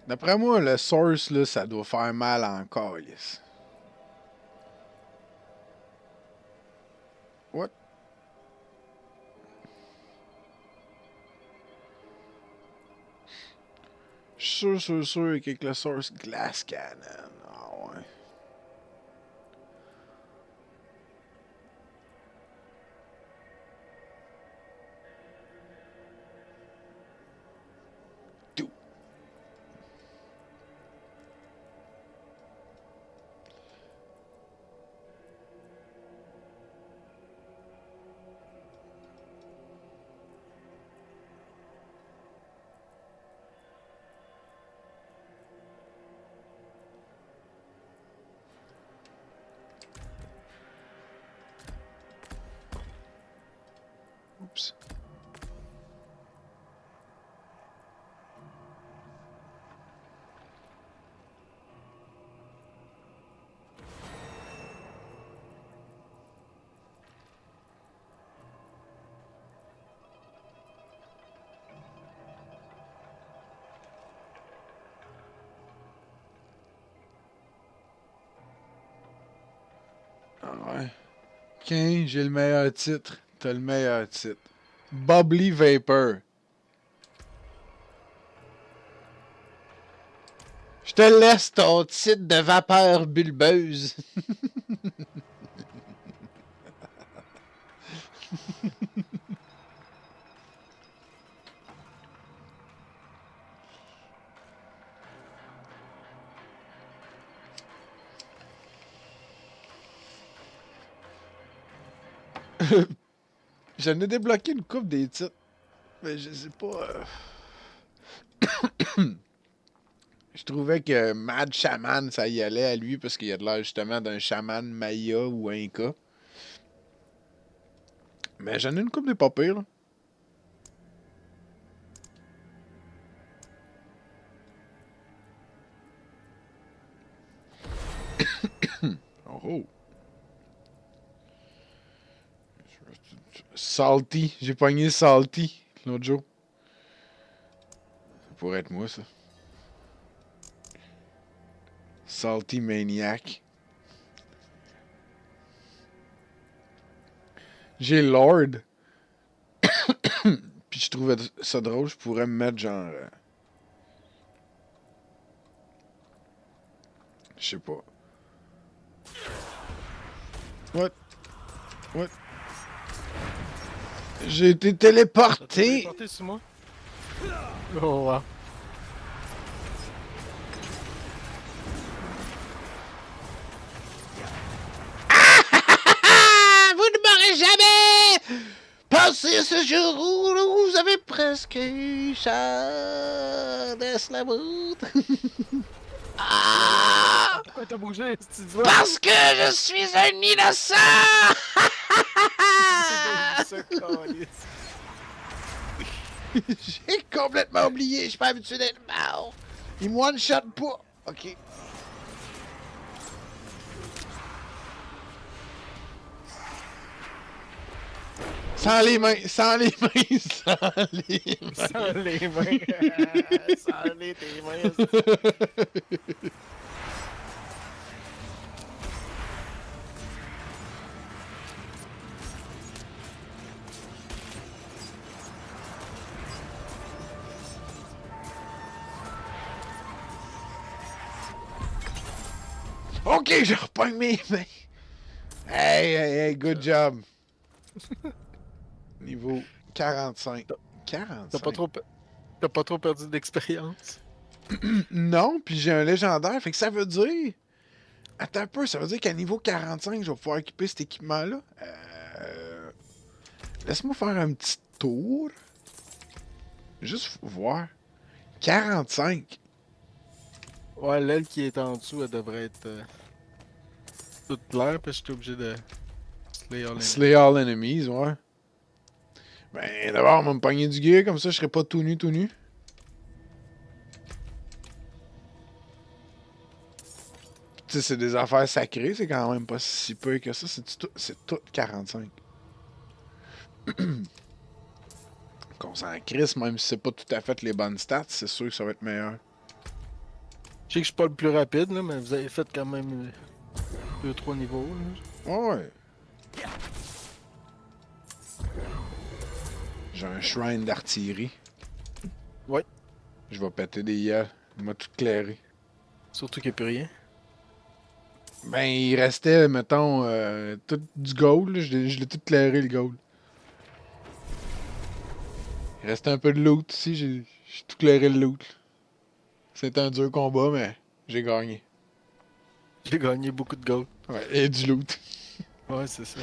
D'après moi, le source, là, ça doit faire mal encore, yes. What? Je suis sûr qu'avec le source Glass Cannon. Ah ouais. Oups. Ah ouais. Ok, j'ai le meilleur titre. T'as le meilleur titre. Bubbly Vapor. Je te laisse ton titre de vapeur bulbeuse. J'en ai débloqué une coupe des titres. Mais je sais pas. Je trouvais que Mad Shaman, ça y allait à lui parce qu'il a de l'air justement d'un chaman Maya ou Inca. Mais j'en ai une coupe des pas pires, là. Oh. Salty. J'ai pogné Salty l'autre jour. Ça pourrait être moi, ça. Salty Maniac. J'ai Lord. Puis je trouvais ça drôle, je pourrais me mettre genre... Je sais pas. What? What? J'ai été téléporté!
Téléporté sur moi? Oh, wow.
Vous ne m'aurez jamais passé ce jour où vous avez presque eu la route. Ah!
Pourquoi t'as bougé?
Parce que je suis un innocent! J'ai complètement oublié, je suis pas habitué d'être mort. Il me one-shot pas. Ok. Sans les mains, sans les mains, sans les mains.
Sans les mains. Sans les tes mains.
Ok, je reprends mes mains. Hey, good job. Niveau 45. 45?
T'as pas trop perdu d'expérience?
Non, puis j'ai un légendaire, fait que ça veut dire... Attends un peu, ça veut dire qu'à niveau 45, je vais pouvoir équiper cet équipement-là. Laisse-moi faire un petit tour. Juste voir. 45.
Ouais, l'aile qui est en dessous, elle devrait être toute claire, parce que j'étais obligé de
Slay all enemies, ouais. Ben, d'abord, on va me pogner du gear, comme ça, je serai pas tout nu, tout nu. Tu sais, c'est des affaires sacrées, c'est quand même pas si peu que ça, c'est tout 45. Qu'on s'en crisse, même si c'est pas tout à fait les bonnes stats, c'est sûr que ça va être meilleur.
Je sais que je suis pas le plus rapide, là, mais vous avez fait quand même 2-3 niveaux. Là.
Ouais. J'ai un shrine d'artillerie.
Ouais.
Je vais péter des yeux. Il m'a tout clairé.
Surtout qu'il n'y a plus rien.
Ben, il restait, mettons, tout du gold. Là. Je l'ai tout clairé, le gold. Il restait un peu de loot ici. J'ai tout clairé le loot. C'était un dur combat, mais j'ai gagné.
J'ai gagné beaucoup de gold.
Ouais, et du loot.
Ouais, c'est ça.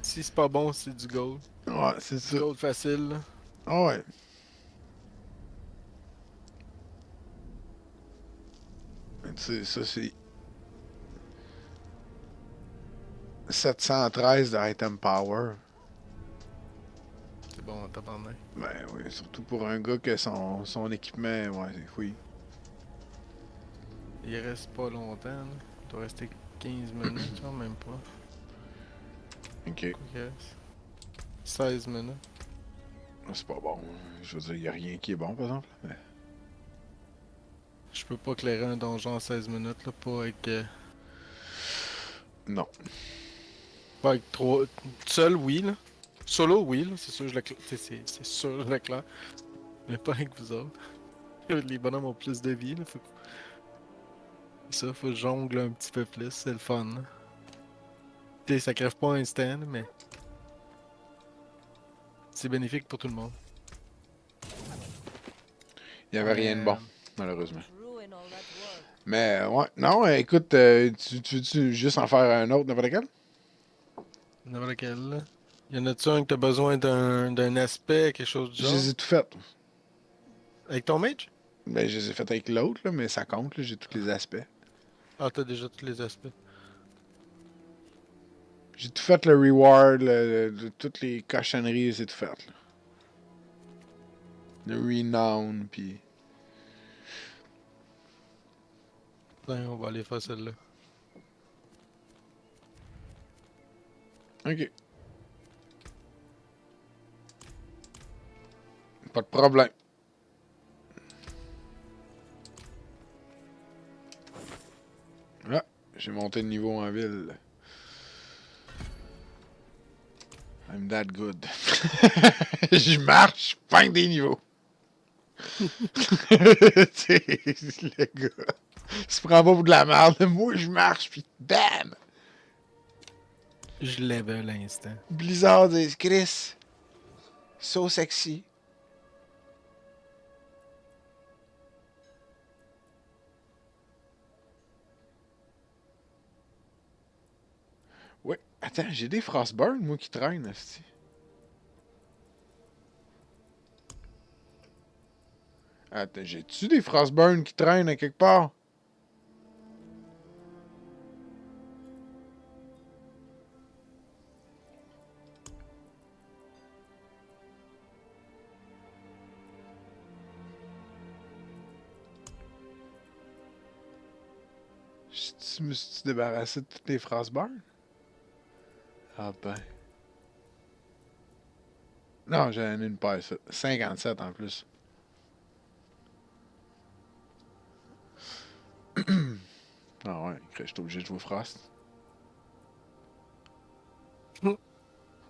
Si c'est pas bon, c'est du gold.
Ouais, c'est ça.
Gold facile, là.
Ah ouais. Tu sais, ça c'est 713 de item power.
C'est bon, tabarnak.
Ben oui, surtout pour un gars que son équipement, ouais, oui.
Il reste pas longtemps, là. Il doit rester 15 minutes, genre, même pas.
Ok.
Yes. 16 minutes.
C'est pas bon. Je veux dire, y a rien qui est bon, par exemple. Mais...
Je peux pas clairer un donjon en 16 minutes, là, pas avec...
Non.
Pas avec 3... Seul, oui, là. Solo, oui, là, c'est sûr, c'est sûr, je l'éclaire. Mais pas avec vous autres. Les bonhommes ont plus de vie, là, faut... Ça, faut jongle un petit peu plus, c'est le fun, là. Tu sais, ça crève pas instant, là, mais... C'est bénéfique pour tout le monde.
Il y avait rien de bon, malheureusement. Mais ouais, non, écoute, tu veux-tu juste en faire un autre, n'importe quel?
N'importe lequel, là. Y en a-tu un que t'as besoin d'un aspect, quelque chose du genre?
Je les ai tout fait.
Avec ton mage?
Ben, je les ai fait avec l'autre, là, mais ça compte, là, j'ai tous les aspects.
Ah, t'as déjà tous les aspects.
J'ai tout fait, le reward, toutes les cochonneries, c'est tout fait, là. Le renown, pis...
Ben, on va aller faire celle-là.
Ok. Pas de problème. Ah, j'ai monté de niveau en ville. I'm that good. Je marche, je pogne des niveaux. Le gars, il se prend pas pour de la merde. Moi, je marche, puis bam!
Je l'avais à l'instant.
Blizzard dit Chris, so sexy. Ouais, attends, j'ai des Frostburn, moi, qui traînent, esti. Attends, j'ai-tu des Frostburn qui traînent à quelque part? Je me suis débarrassé de toutes les Frostburn? Ah ben. Non, j'en ai une paire, ça. 57 en plus. Ah ouais, je suis obligé de jouer Frost.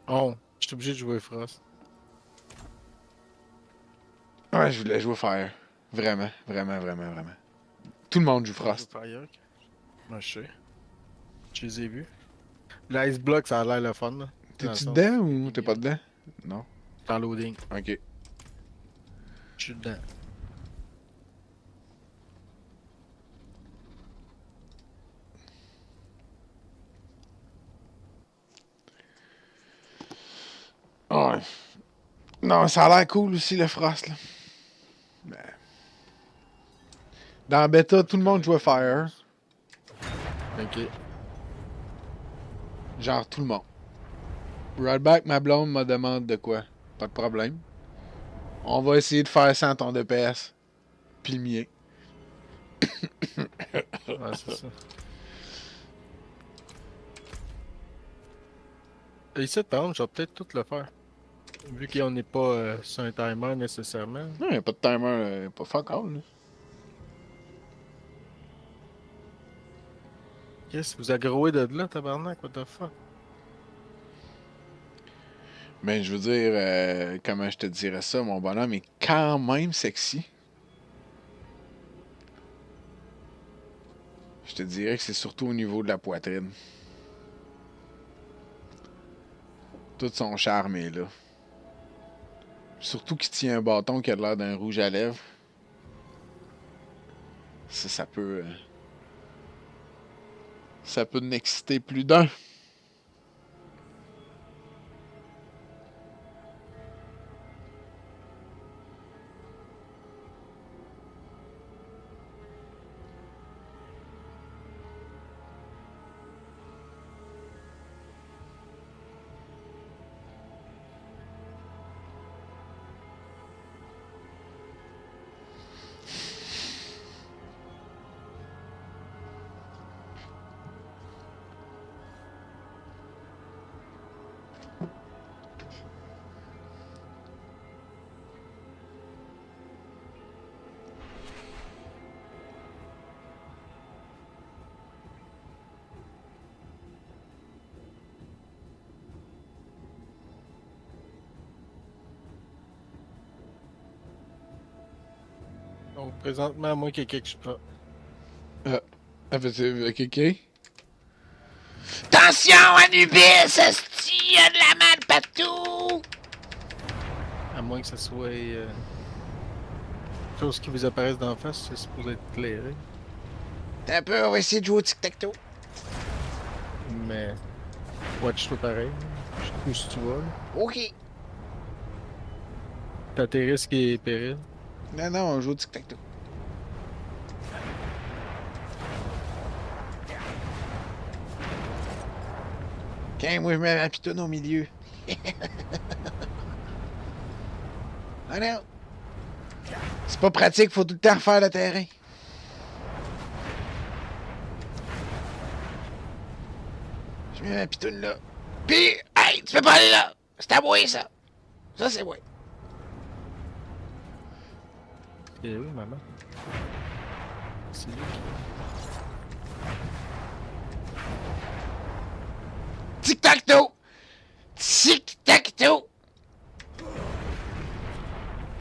Oh, je suis obligé de jouer Frost.
Ouais, je voulais jouer Fire. Vraiment, vraiment, vraiment, vraiment. Tout le monde joue Frost.
Fire. Moi, je sais. Je les ai vus. L'Ice Block, ça a l'air le fun, là.
T'es-tu dedans ou t'es pas dedans? Non.
T'es en loading.
Ok.
Je suis dedans.
Ouais. Non, ça a l'air cool aussi, le Frost, là. Ben... Dans la bêta, tout le monde jouait Fire.
Ok.
Genre, tout le monde. Redback, ma blonde, me demande de quoi. Pas de problème. On va essayer de faire ça en ton DPS. Puis le mien.
Ouais, c'est ça. Et ici, par exemple, je vais peut-être tout le faire. Vu qu'on n'est pas sur un timer nécessairement.
Non, y'a pas de timer, pas fuck all, là.
Qu'est-ce que vous aggroez de là, tabarnak? What the fuck?
Ben, je veux dire, comment je te dirais ça, mon bonhomme est quand même sexy. Je te dirais que c'est surtout au niveau de la poitrine. Tout son charme est là. Surtout qu'il tient un bâton qui a l'air d'un rouge à lèvres. Ça peut... ça peut n'exciter plus d'un.
Donc, présentement, moi, qu'il y a quelque chose.
Quelqu'un? Attention, Anubis! Esti, il y a de la merde partout!
À moins que ce soit. Chose qui vous apparaisse d'en face, c'est supposé être éclairé.
T'as un peu, on va essayer de jouer au tic-tac-toe.
Mais. Watch-toi pareil. Je sais où si tu vas. Là.
Ok.
T'as tes risques et périls.
Non, on joue au tic-tac-toe. Ok, moi je mets ma pitoune au milieu. Ah non! C'est pas pratique, faut tout le temps refaire le terrain. Je mets ma pitoune là. Pis, hey, tu peux pas aller là! C'est à moi ça! Ça c'est moi.
Eh oui, maman. C'est lui qui.
Tic-tac-toe! Tic-tac-toe!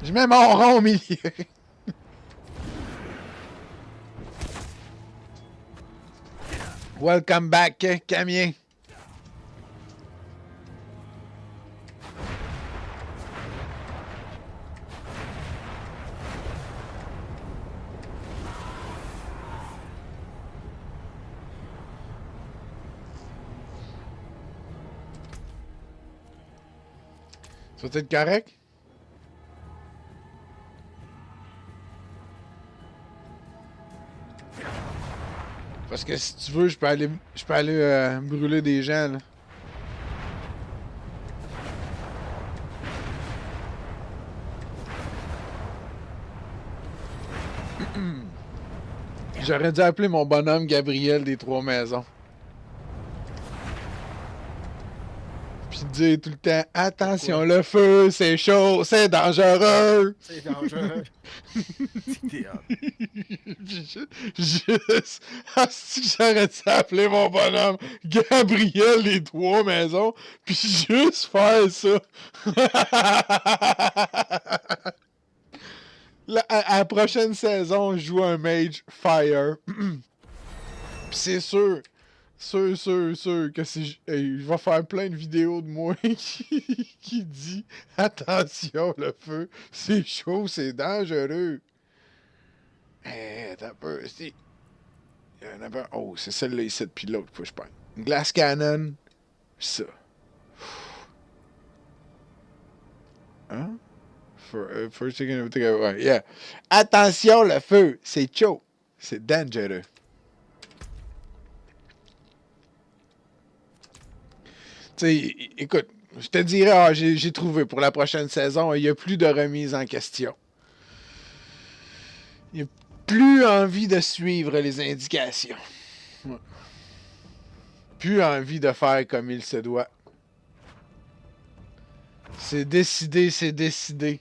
Je mets mon rond au milieu. Welcome back, Camien. Ça va être correct? Parce que si tu veux, je peux aller brûler des gens, là. J'aurais dû appeler mon bonhomme Gabriel des Trois Maisons. Puis dire tout le temps, attention, le feu, c'est chaud, c'est dangereux.
C'est dangereux.
Juste, si j'aurais dû appeler mon bonhomme Gabriel des Trois Maisons, puis juste faire ça. À la prochaine saison, je joue un mage Fire. Puis c'est sûr que je vais faire plein de vidéos de moi qui dit attention, le feu, c'est chaud, c'est dangereux. Attends un peu, si. Il y en a un. Oh, c'est celle-là ici, puis l'autre, faut que je prenne. Une glace cannon, ça. Hein? First thing, ouais, yeah. Attention, le feu, c'est chaud, c'est dangereux. Tu sais, écoute, je te dirais, j'ai trouvé pour la prochaine saison, il n'y a plus de remise en question. Il n'y a plus envie de suivre les indications. Ouais. Plus envie de faire comme il se doit. C'est décidé, c'est décidé.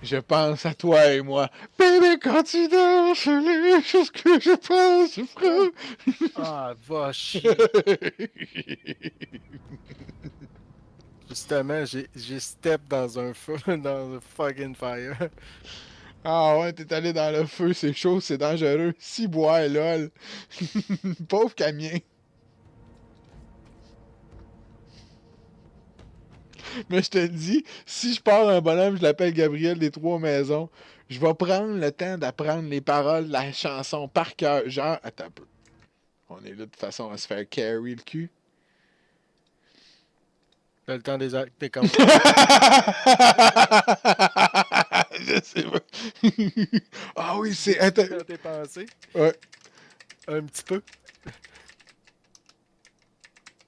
Je pense à toi et moi. Baby! Bébé, quand tu danses, les choses que je pense, frère.
Ah, va chier. Justement, j'ai step dans un feu, dans un fucking fire.
Ah ouais, t'es allé dans le feu, c'est chaud, c'est dangereux. Si bois, lol. Pauvre Camien. Mais je te le dis, si je pars un bonhomme, je l'appelle Gabriel des Trois Maisons, je vais prendre le temps d'apprendre les paroles de la chanson par cœur. Genre, attends un peu. On est là de toute façon à se faire carry le cul.
T'as le temps des actes, t'es comme.
Je sais pas. Ah oui, c'est. Attends.
T'es pensé?
Ouais.
Un petit peu.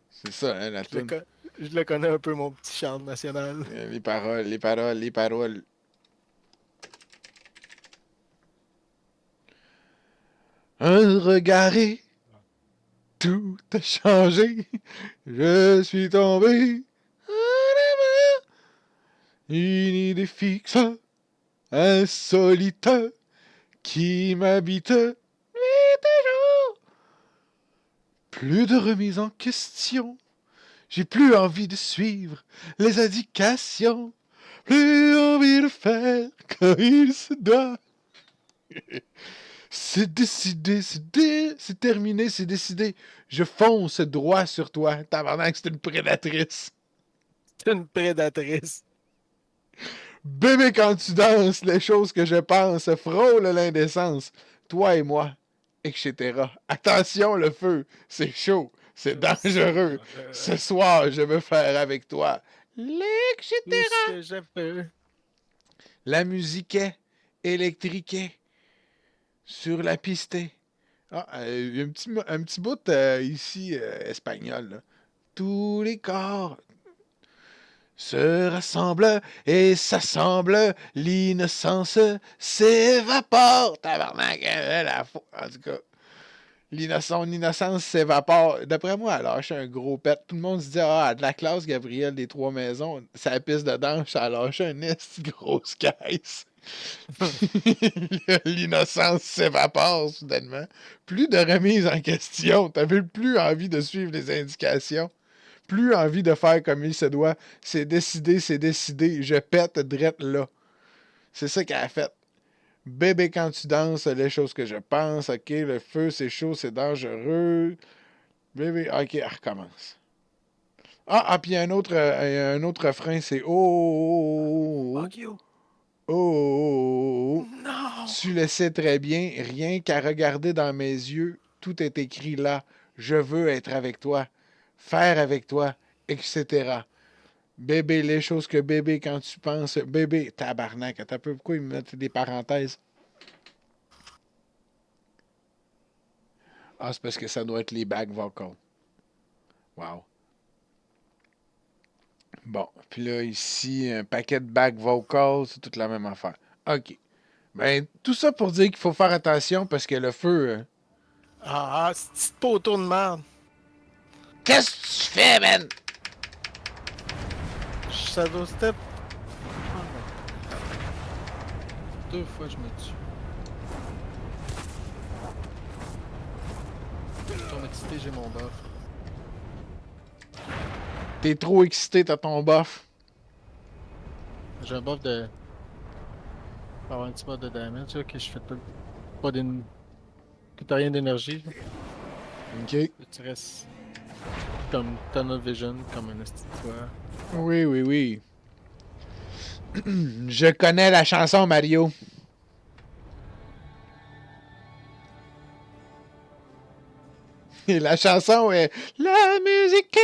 C'est ça, hein, la tune.
Je le connais un peu, mon petit chant national.
Les paroles, les paroles, les paroles. Un regard et tout a changé. Je suis tombé en amour. Une idée fixe, insolite, qui m'habite, mais toujours. Plus de remise en question. J'ai plus envie de suivre les indications. Plus envie de faire comme il se doit. C'est décidé, c'est terminé, c'est décidé. Je fonce droit sur toi. Tabarnak, c'est une prédatrice.
C'est une prédatrice.
Bébé, quand tu danses, les choses que je pense frôlent l'indécence. Toi et moi, etc. Attention, le feu, c'est chaud, c'est dangereux. Ce soir, je veux faire avec toi. Etc.
Tout ce que je peux.
La musique est électriquée sur la piste. Ah, il y a un petit bout ici espagnol. Là. Tous les corps se rassemblent et s'assemblent. L'innocence s'évapore. Tabarnak, en tout cas. L'innocence s'évapore. D'après moi, elle a lâché un gros pet. Tout le monde se dit, ah, de la classe Gabriel des Trois Maisons, sa piste de danse, ça a lâché un esti grosse caisse. L'innocence s'évapore soudainement. Plus de remise en question. T'avais plus envie de suivre les indications. Plus envie de faire comme il se doit. C'est décidé, c'est décidé. Je pète drette là. C'est ça qu'elle a fait. Bébé, quand tu danses, les choses que je pense. OK, le feu, c'est chaud, c'est dangereux. Bébé, OK, elle recommence. Puis il y a un autre refrain, c'est oh.
Fuck you.
Oh.
Non.
Tu le sais très bien, rien qu'à regarder dans mes yeux, tout est écrit là. Je veux être avec toi, faire avec toi, etc. Bébé, les choses que bébé, quand tu penses... Bébé, tabarnak, attends un peu, pourquoi ils me mettent des parenthèses? Ah, c'est parce que ça doit être les back vocals. Wow. Bon, puis là, ici, un paquet de back vocals, c'est toute la même affaire. OK. Ben, tout ça pour dire qu'il faut faire attention parce que le feu...
c'est pas autour de merde.
Qu'est-ce que tu fais, man?
Shadow Step. Deux fois je me tue. Ton excité, j'ai mon buff.
T'es trop excité, t'as ton buff.
J'ai un buff de... Pour avoir un petit buff de damage, là, que je fais pas d'une... Que t'as rien d'énergie.
OK.
Tu restes... Comme tunnel vision, comme un esti de toi.
Oui, oui, oui. Je connais la chanson, Mario. Et la chanson est la musique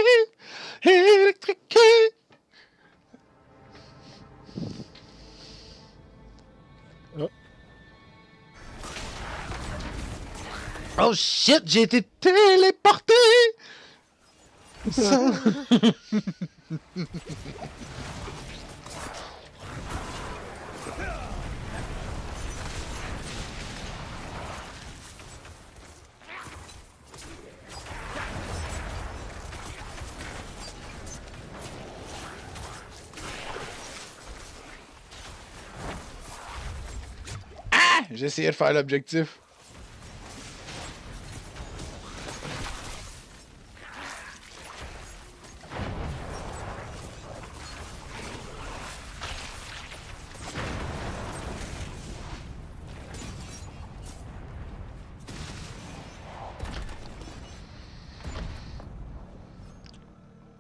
est électrique. Oh shit, j'ai été téléporté. Ça... j'essayais de faire l'objectif.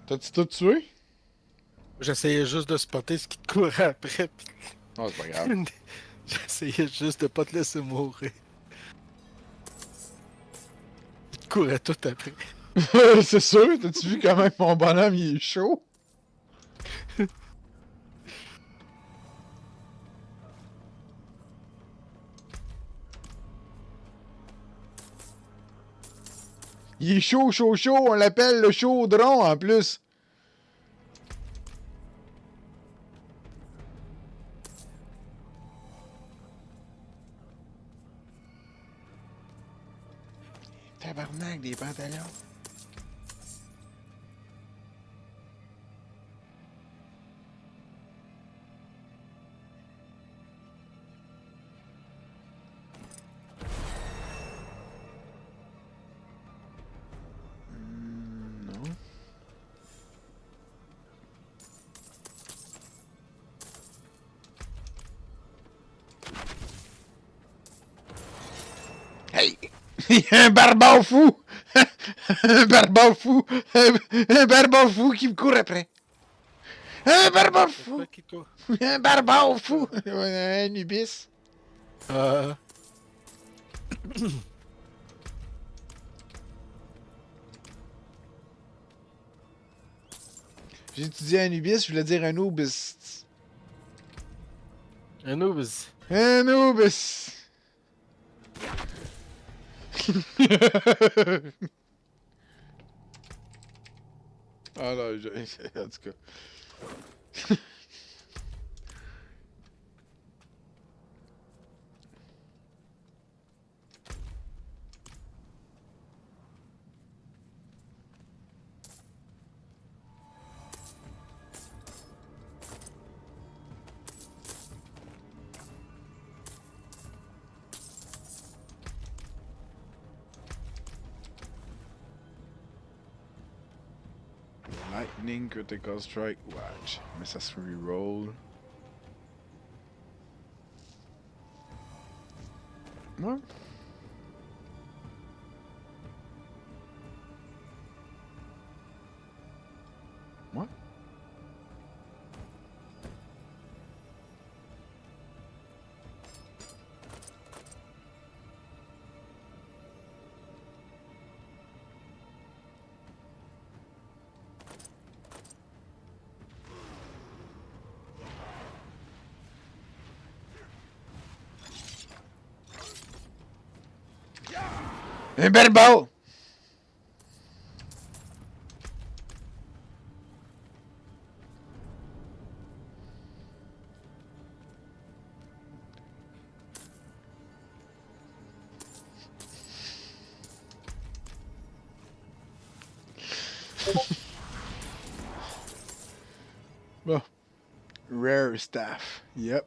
T'as-tu tout tué?
J'essayais juste de spotter ce qui te courait après. Pis...
Oh, c'est pas grave.
J'essayais juste de pas te laisser mourir. Il te courait tout après.
C'est sûr, t'as-tu vu quand même mon bonhomme il est chaud? Il est chaud, chaud, chaud, on l'appelle le chaudron en plus. Tabarnak, des pantalons. Non. Hey! Il y a un barbare fou! Un barbare fou! Un barbare fou qui me court après! Un barbare fou! Un barbare fou! Un Anubis! J'ai étudié Anubis, je voulais dire Anubis.
Anubis.
Anubis! Ah là, en tout cas. Lightning critical strike, watch. Mais ça se reroll. Ouais. Ouais. Un bel ball! Bon. Rare staff. Yep.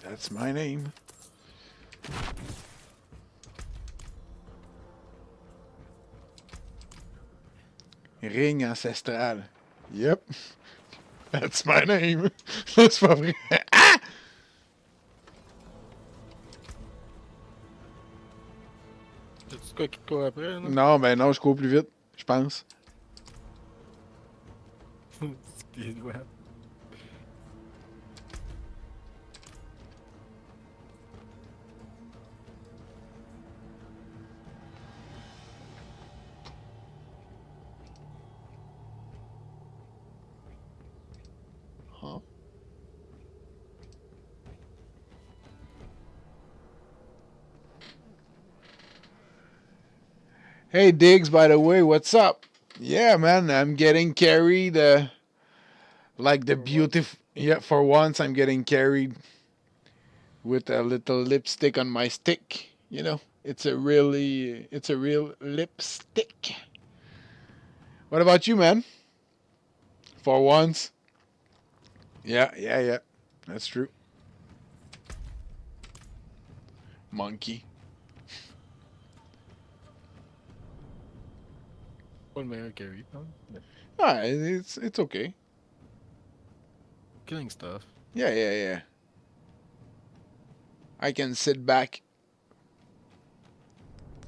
That's my name. Ring ancestral. Yep. That's my name. C'est pas vrai. Ah!
C'est quoi qui te court après, là?
Non, ben non, je cours plus vite, je pense.
Speed web.
Huh? Hey Diggs, by the way, what's up? Yeah, man, I'm getting carried like the beautiful. Yeah, for once I'm getting carried with a little lipstick on my stick. You know, it's a real lipstick. What about you, man? For once. Yeah. That's true. Monkey.
Pas le meilleur carry. Hein?
Ah, it's okay.
Killing stuff.
Yeah. I can sit back.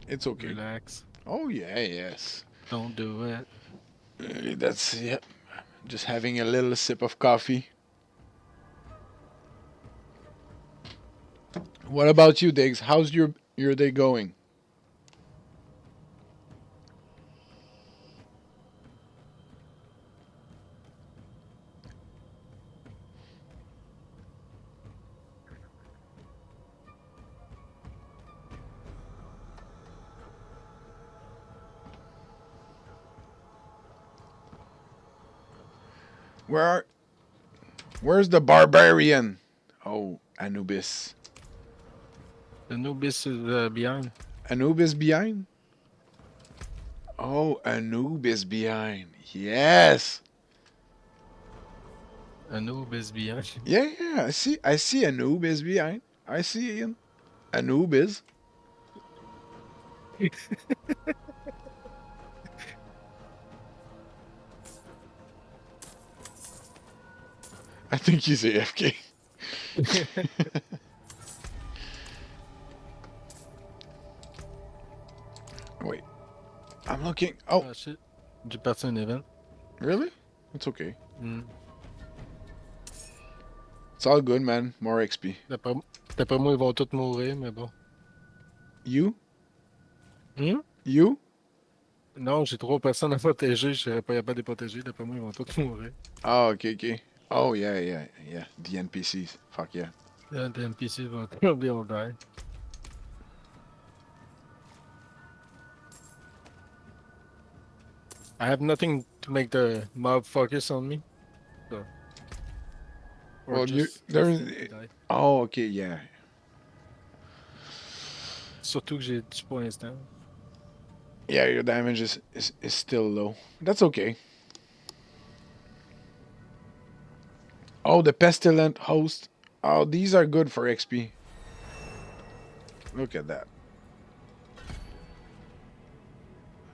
It's okay.
Relax.
Oh yeah, yes.
Don't do it.
That's just having a little sip of coffee. What about you, Diggs? How's your day going? Where's the barbarian? Oh, Anubis.
Anubis is behind.
Anubis behind? Oh, Anubis behind. Yes.
Anubis behind.
Yeah. I see Anubis behind. I see him. Anubis. I think he's AFK. Wait. I'm looking. Oh.
Shit. J'ai parti un event.
Really? It's okay.
Mm.
It's all good, man. More XP.
D'après moi, ils vont tous mourir, mais bon.
You?
Hmm?
You?
Non, j'ai 3 personnes à protéger. Je serais pas capable de les protéger. D'après moi, ils vont tous mourir.
Oh, okay. Oh, yeah. The NPCs. Fuck yeah.
Yeah, the NPCs vont probably all die. I have nothing to make the mob focus on me. So.
Well, oh, okay, yeah.
Surtout que j'ai 10 points instant.
Yeah, your damage is still low. That's okay. Oh, the pestilent host. Oh, these are good for XP. Look at that.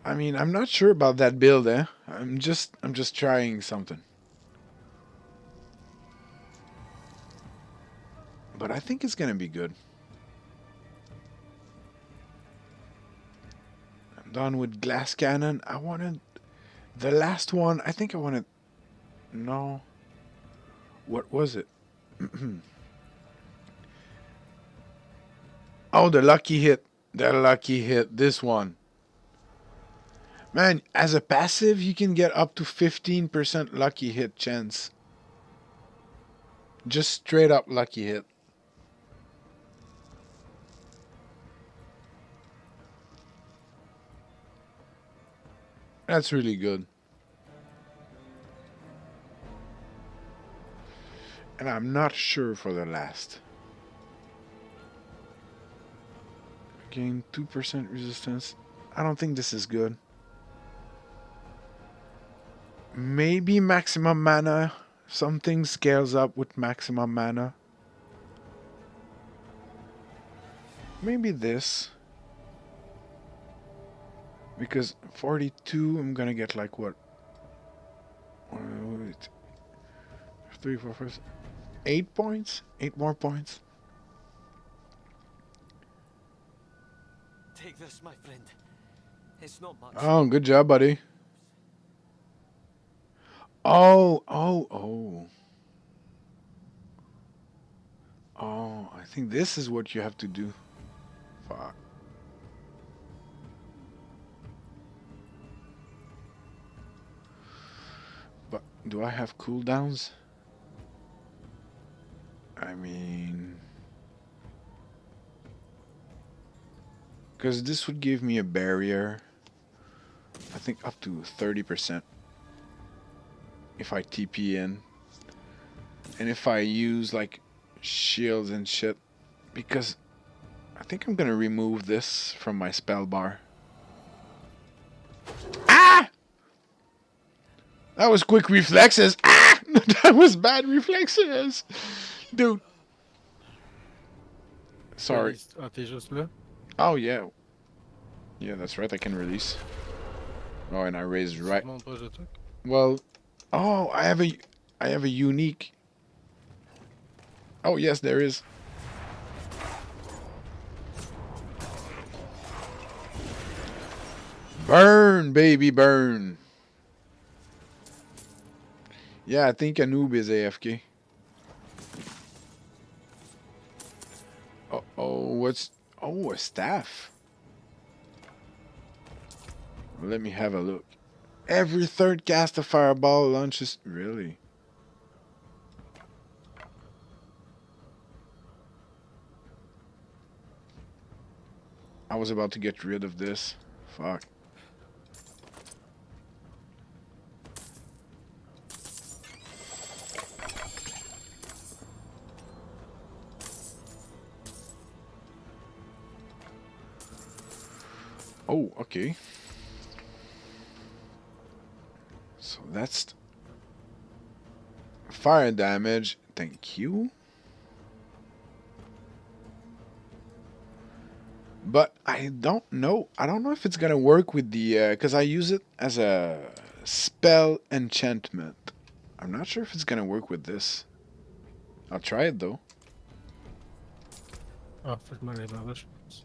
I mean, I'm not sure about that build, eh? I'm just trying something. But I think it's gonna be good. I'm done with glass cannon. I wanted the last one. I think I wanted. No. What was it? Oh, the lucky hit. The lucky hit. This one. Man, as a passive, you can get up to 15% lucky hit chance. Just straight up lucky hit. That's really good. And I'm not sure for the last. Gain 2% resistance. I don't think this is good. Maybe maximum mana. Something scales up with maximum mana. Maybe this. Because 42, I'm gonna get like what? 3, 4, 5, 8 points? 8 more points.
Take this, my friend. It's not much.
Oh, good job, buddy. Oh. Oh, I think this is what you have to do. Fuck. But do I have cooldowns? I mean, because this would give me a barrier, I think up to 30% if I TP in, and if I use like shields and shit, because I think I'm gonna remove this from my spell bar. Ah! That was quick reflexes. Ah! That was bad reflexes. Dude. Sorry.
Ah, t'es juste là?
Oh, yeah. Yeah, that's right. I can release. Oh, and I raised right. Well, oh, I have a unique. Oh, yes, there is. Burn, baby, burn. Yeah, I think a noob is AFK. Oh, what's... Oh, a staff. Let me have a look. Every third cast of fireball launches... Really? I was about to get rid of this. Fuck. Oh, okay. So that's fire damage. Thank you. But I don't know. I don't know if it's gonna work with the because I use it as a spell enchantment. I'm not sure if it's gonna work with this. I'll try it though.
Ah, faut que je m'en aille par là, je pense.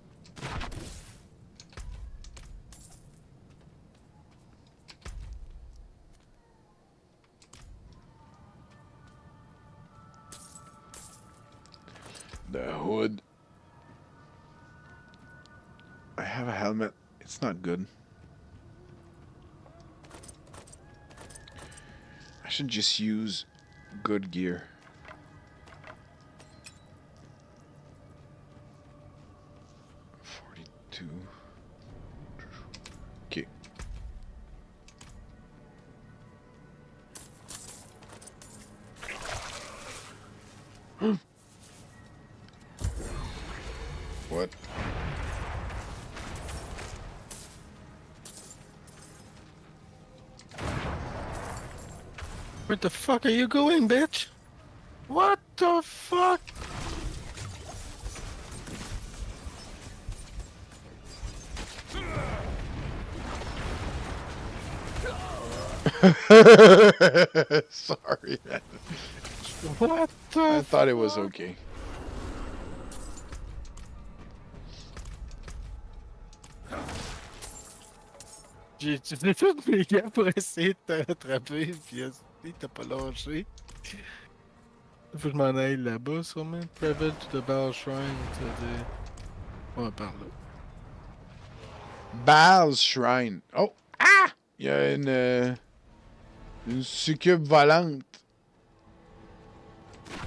The hood. I have a helmet. It's not good. I should just use good gear. Okay. What?
Where the fuck are you going, bitch? What the fuck?
Sorry, man.
What the
I thought it was okay.
J'ai utilisé toutes mes gars pour essayer de te rattraper, puis t'as pas lâché. Faut que je m'en aille là-bas, sûrement. Travel to the Baal Shrine, c'est-à-dire... Ouais, par là.
Baal's Shrine. Oh! Ah! Il y a une succube volante.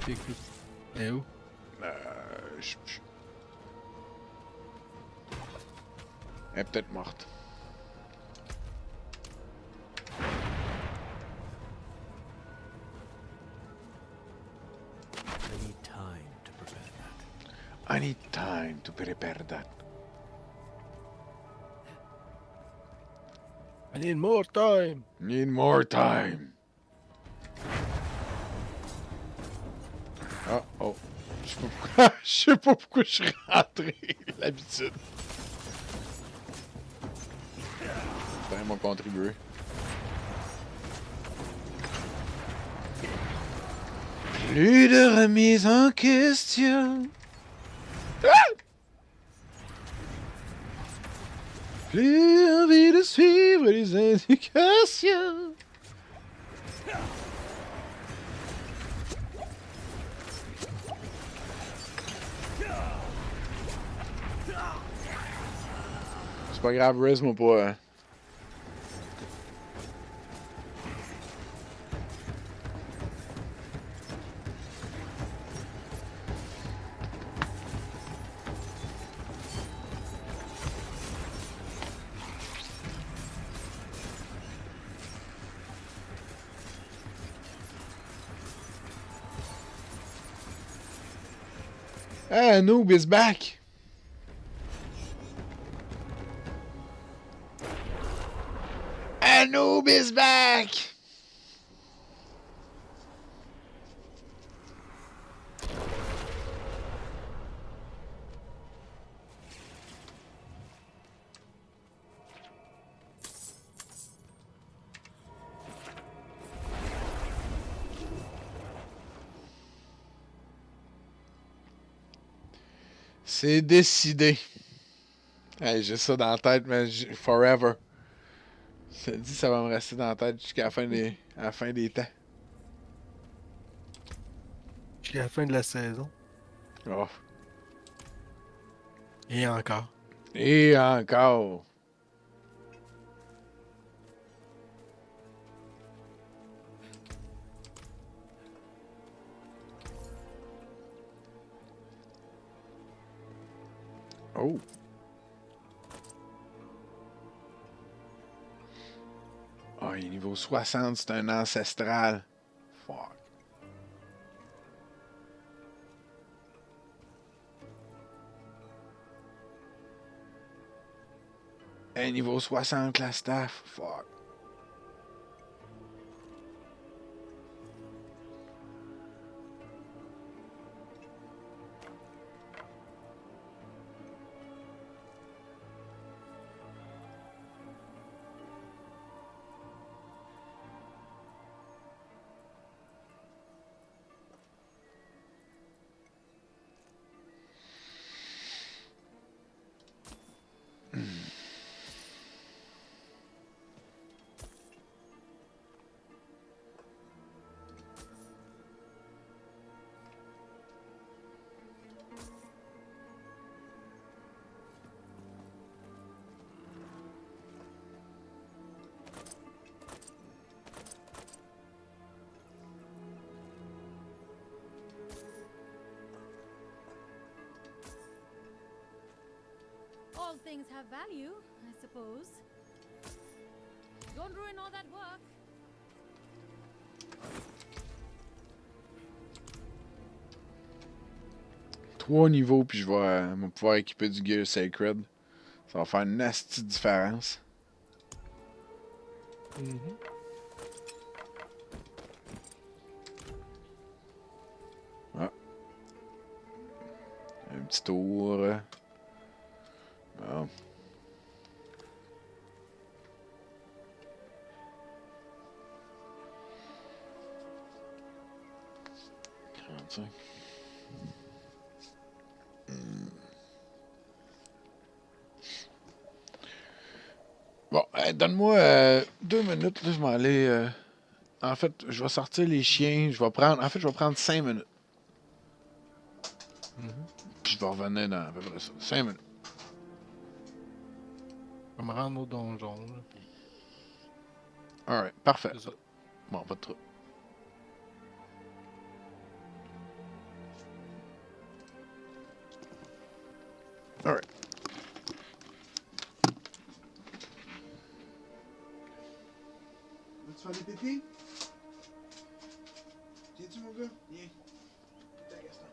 Elle est où?
Elle est peut-être morte.
I need time to prepare that.
I need time to prepare that.
I need more time.
Need more time. Ah, oh. Je sais pas pourquoi je suis rentré. L'habitude. C'est vraiment contribué. Plus de remise en question. Ah! Plus envie de suivre les indications. C'est pas grave, reste-moi pas. Hein. Ah, Noob is back. Noob is back. C'est décidé. Hey, j'ai ça dans la tête, mais forever. Ça dit, ça va me rester dans la tête jusqu'à la fin des temps.
Jusqu'à la fin de la saison.
Oh.
Et encore.
Et encore. Oh. Oh, il est niveau 60, c'est un ancestral. Fuck. Hey, niveau 60, la staff. Fuck.
All things have value, I suppose. Don't ruin all that work.
Trois niveaux, puis je vais pouvoir équiper du Gear Sacred. Ça va faire une nasty différence. Ah. Un petit tour. Bon. Bon, donne-moi 2 minutes, là, je vais aller... En fait, je vais sortir les chiens, je vais prendre 5 minutes. Puis je vais revenir dans à peu près ça. 5 minutes.
Je vais me rendre au donjon. Là.
Alright, parfait. Bon, pas de trouble. Alright. Veux-tu faire des pépis? Viens-tu, mon gars? Viens. Viens, Gaston.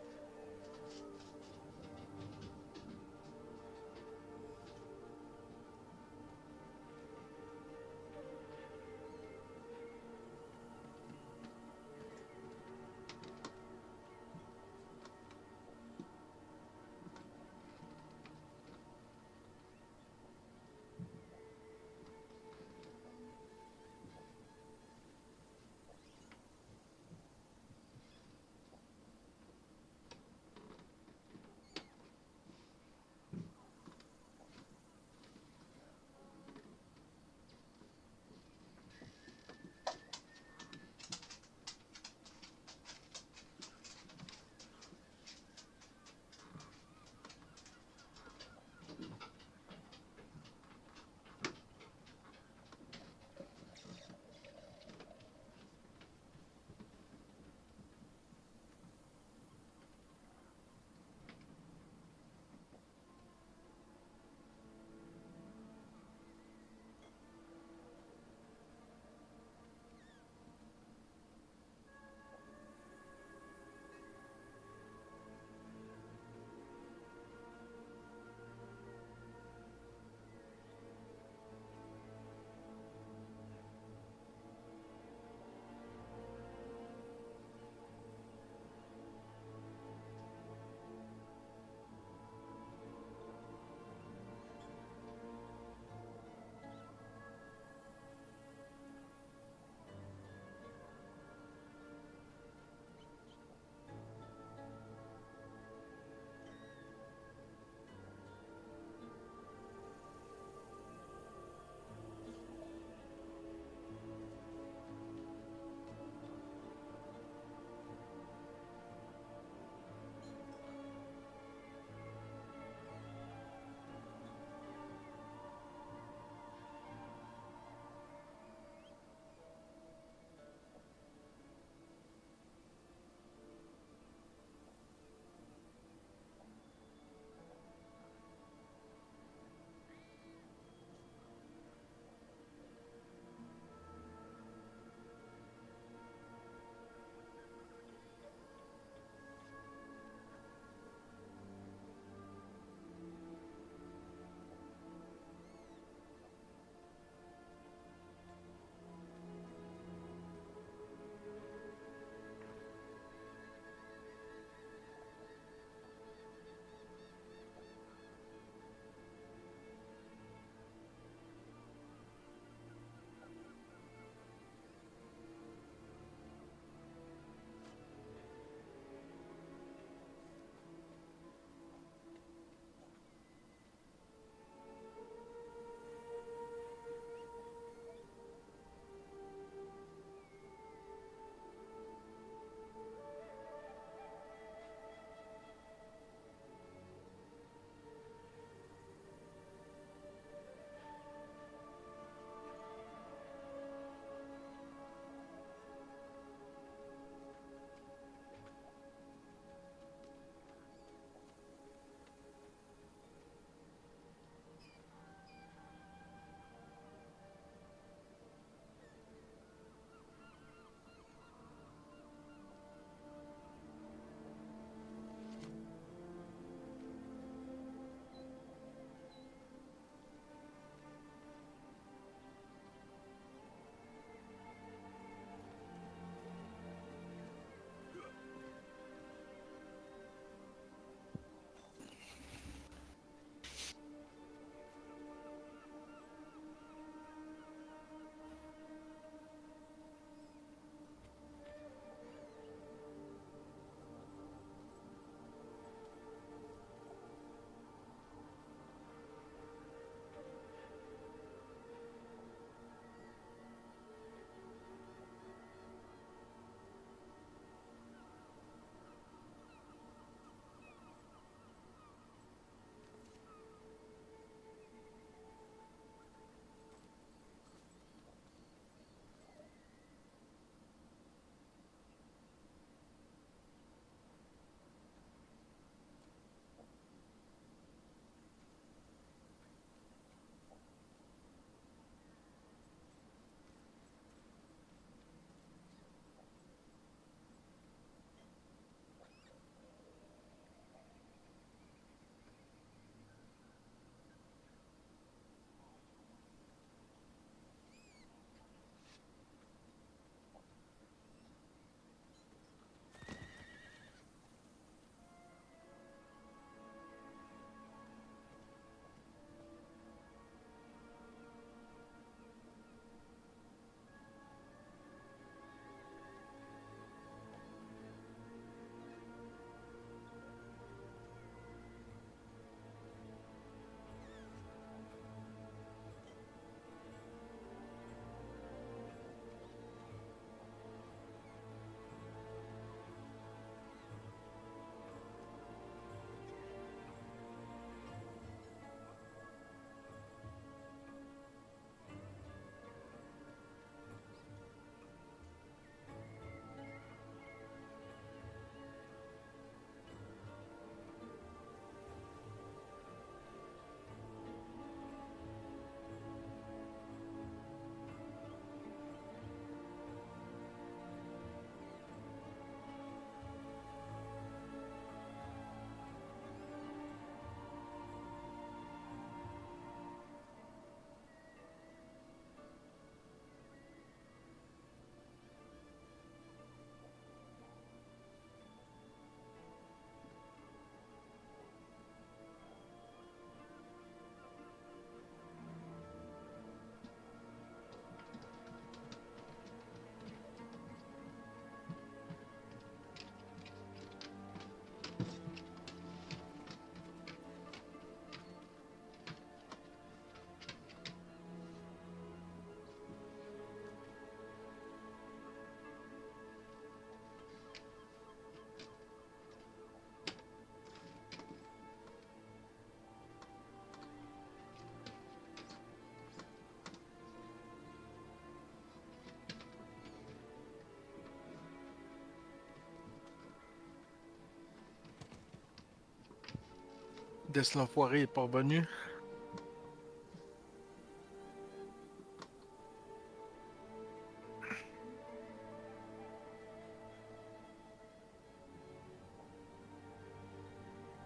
Des l'enfoiré est pas revenu.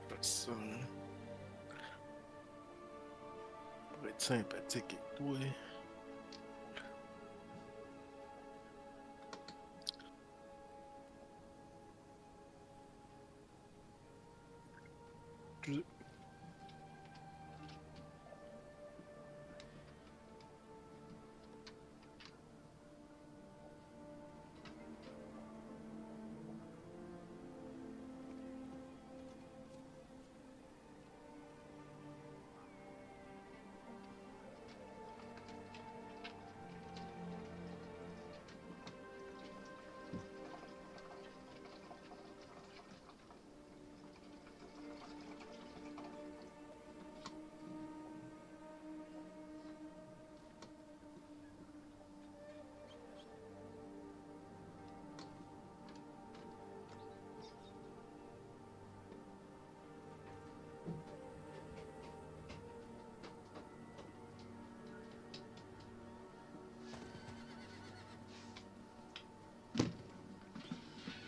Personne. Pour être sympathique avec toi.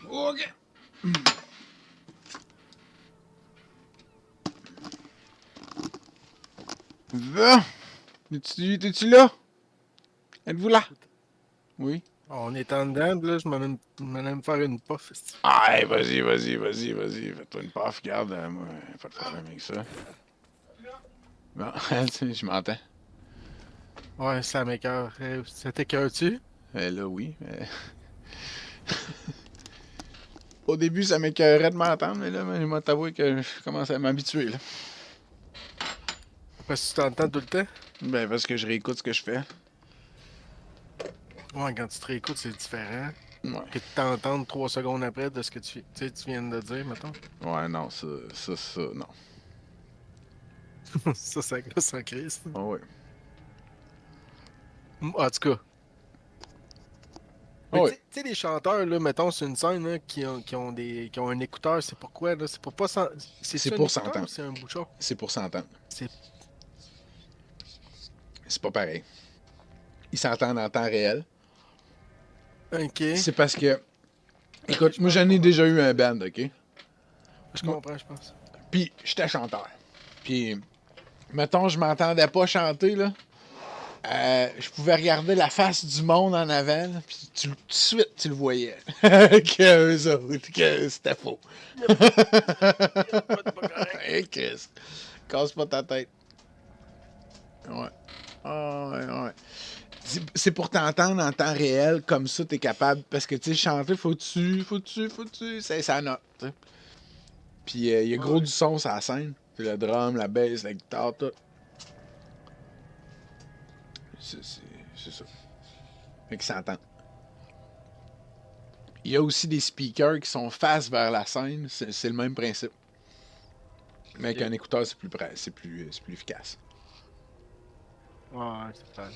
Ok. Va. T'es-tu là? Êtes-vous là? Oui.
On est en dedans, là, je m'en allais me faire une puff.
Ah, vas-y. Fais-toi une paf, garde. Moi, pas de problème avec ça. Bon, je m'entends.
Ouais, ça m'écoeure. Ça t'écoeure-tu?
Là, oui. Au début, ça m'écoeurait de m'entendre, mais là, je vais t'avouer que je commence à m'habituer, là.
Parce que tu t'entends tout le temps?
Ben, parce que je réécoute ce que je fais.
Ouais, quand tu te réécoutes, c'est différent.
Ouais.
Que tu t'entendes 3 secondes après de ce que tu viens de dire, mettons.
Ouais, non, ça, non.
ça gosse en crise.
Ah ouais.
En tout cas.
Ah ouais.
Tu sais, les chanteurs, là, mettons, sur une scène, là, qui ont un écouteur, c'est pourquoi, là? C'est pour pas s'entendre.
C'est pour
s'entendre.
s'entendre.
C'est un bouchon.
C'est pour s'entendre.
C'est
pas pareil. Ils s'entendent en temps réel.
Ok.
C'est parce que. Écoute, moi j'en ai déjà eu un band, ok?
Je comprends, je pense.
Puis j'étais chanteur. Puis, mettons, je m'entendais pas chanter, là. Je pouvais regarder la face du monde en avant, là, puis tout de suite, tu le voyais. Que eux autres, que c'était faux. Hey, Chris, casse pas ta tête. Ouais. Ouais. C'est pour t'entendre en temps réel, comme ça, t'es capable. Parce que, tu sais, chanter, faut-tu, c'est sa note, t'sais. Puis, il y a gros du son sur la scène. C'est le drum, la bass, la guitare, tout. C'est ça. Fait qu'ils s'entendent. Il y a aussi des speakers qui sont face vers la scène. C'est le même principe. Mais avec un écouteur, c'est plus efficace.
Ouais, c'est clair.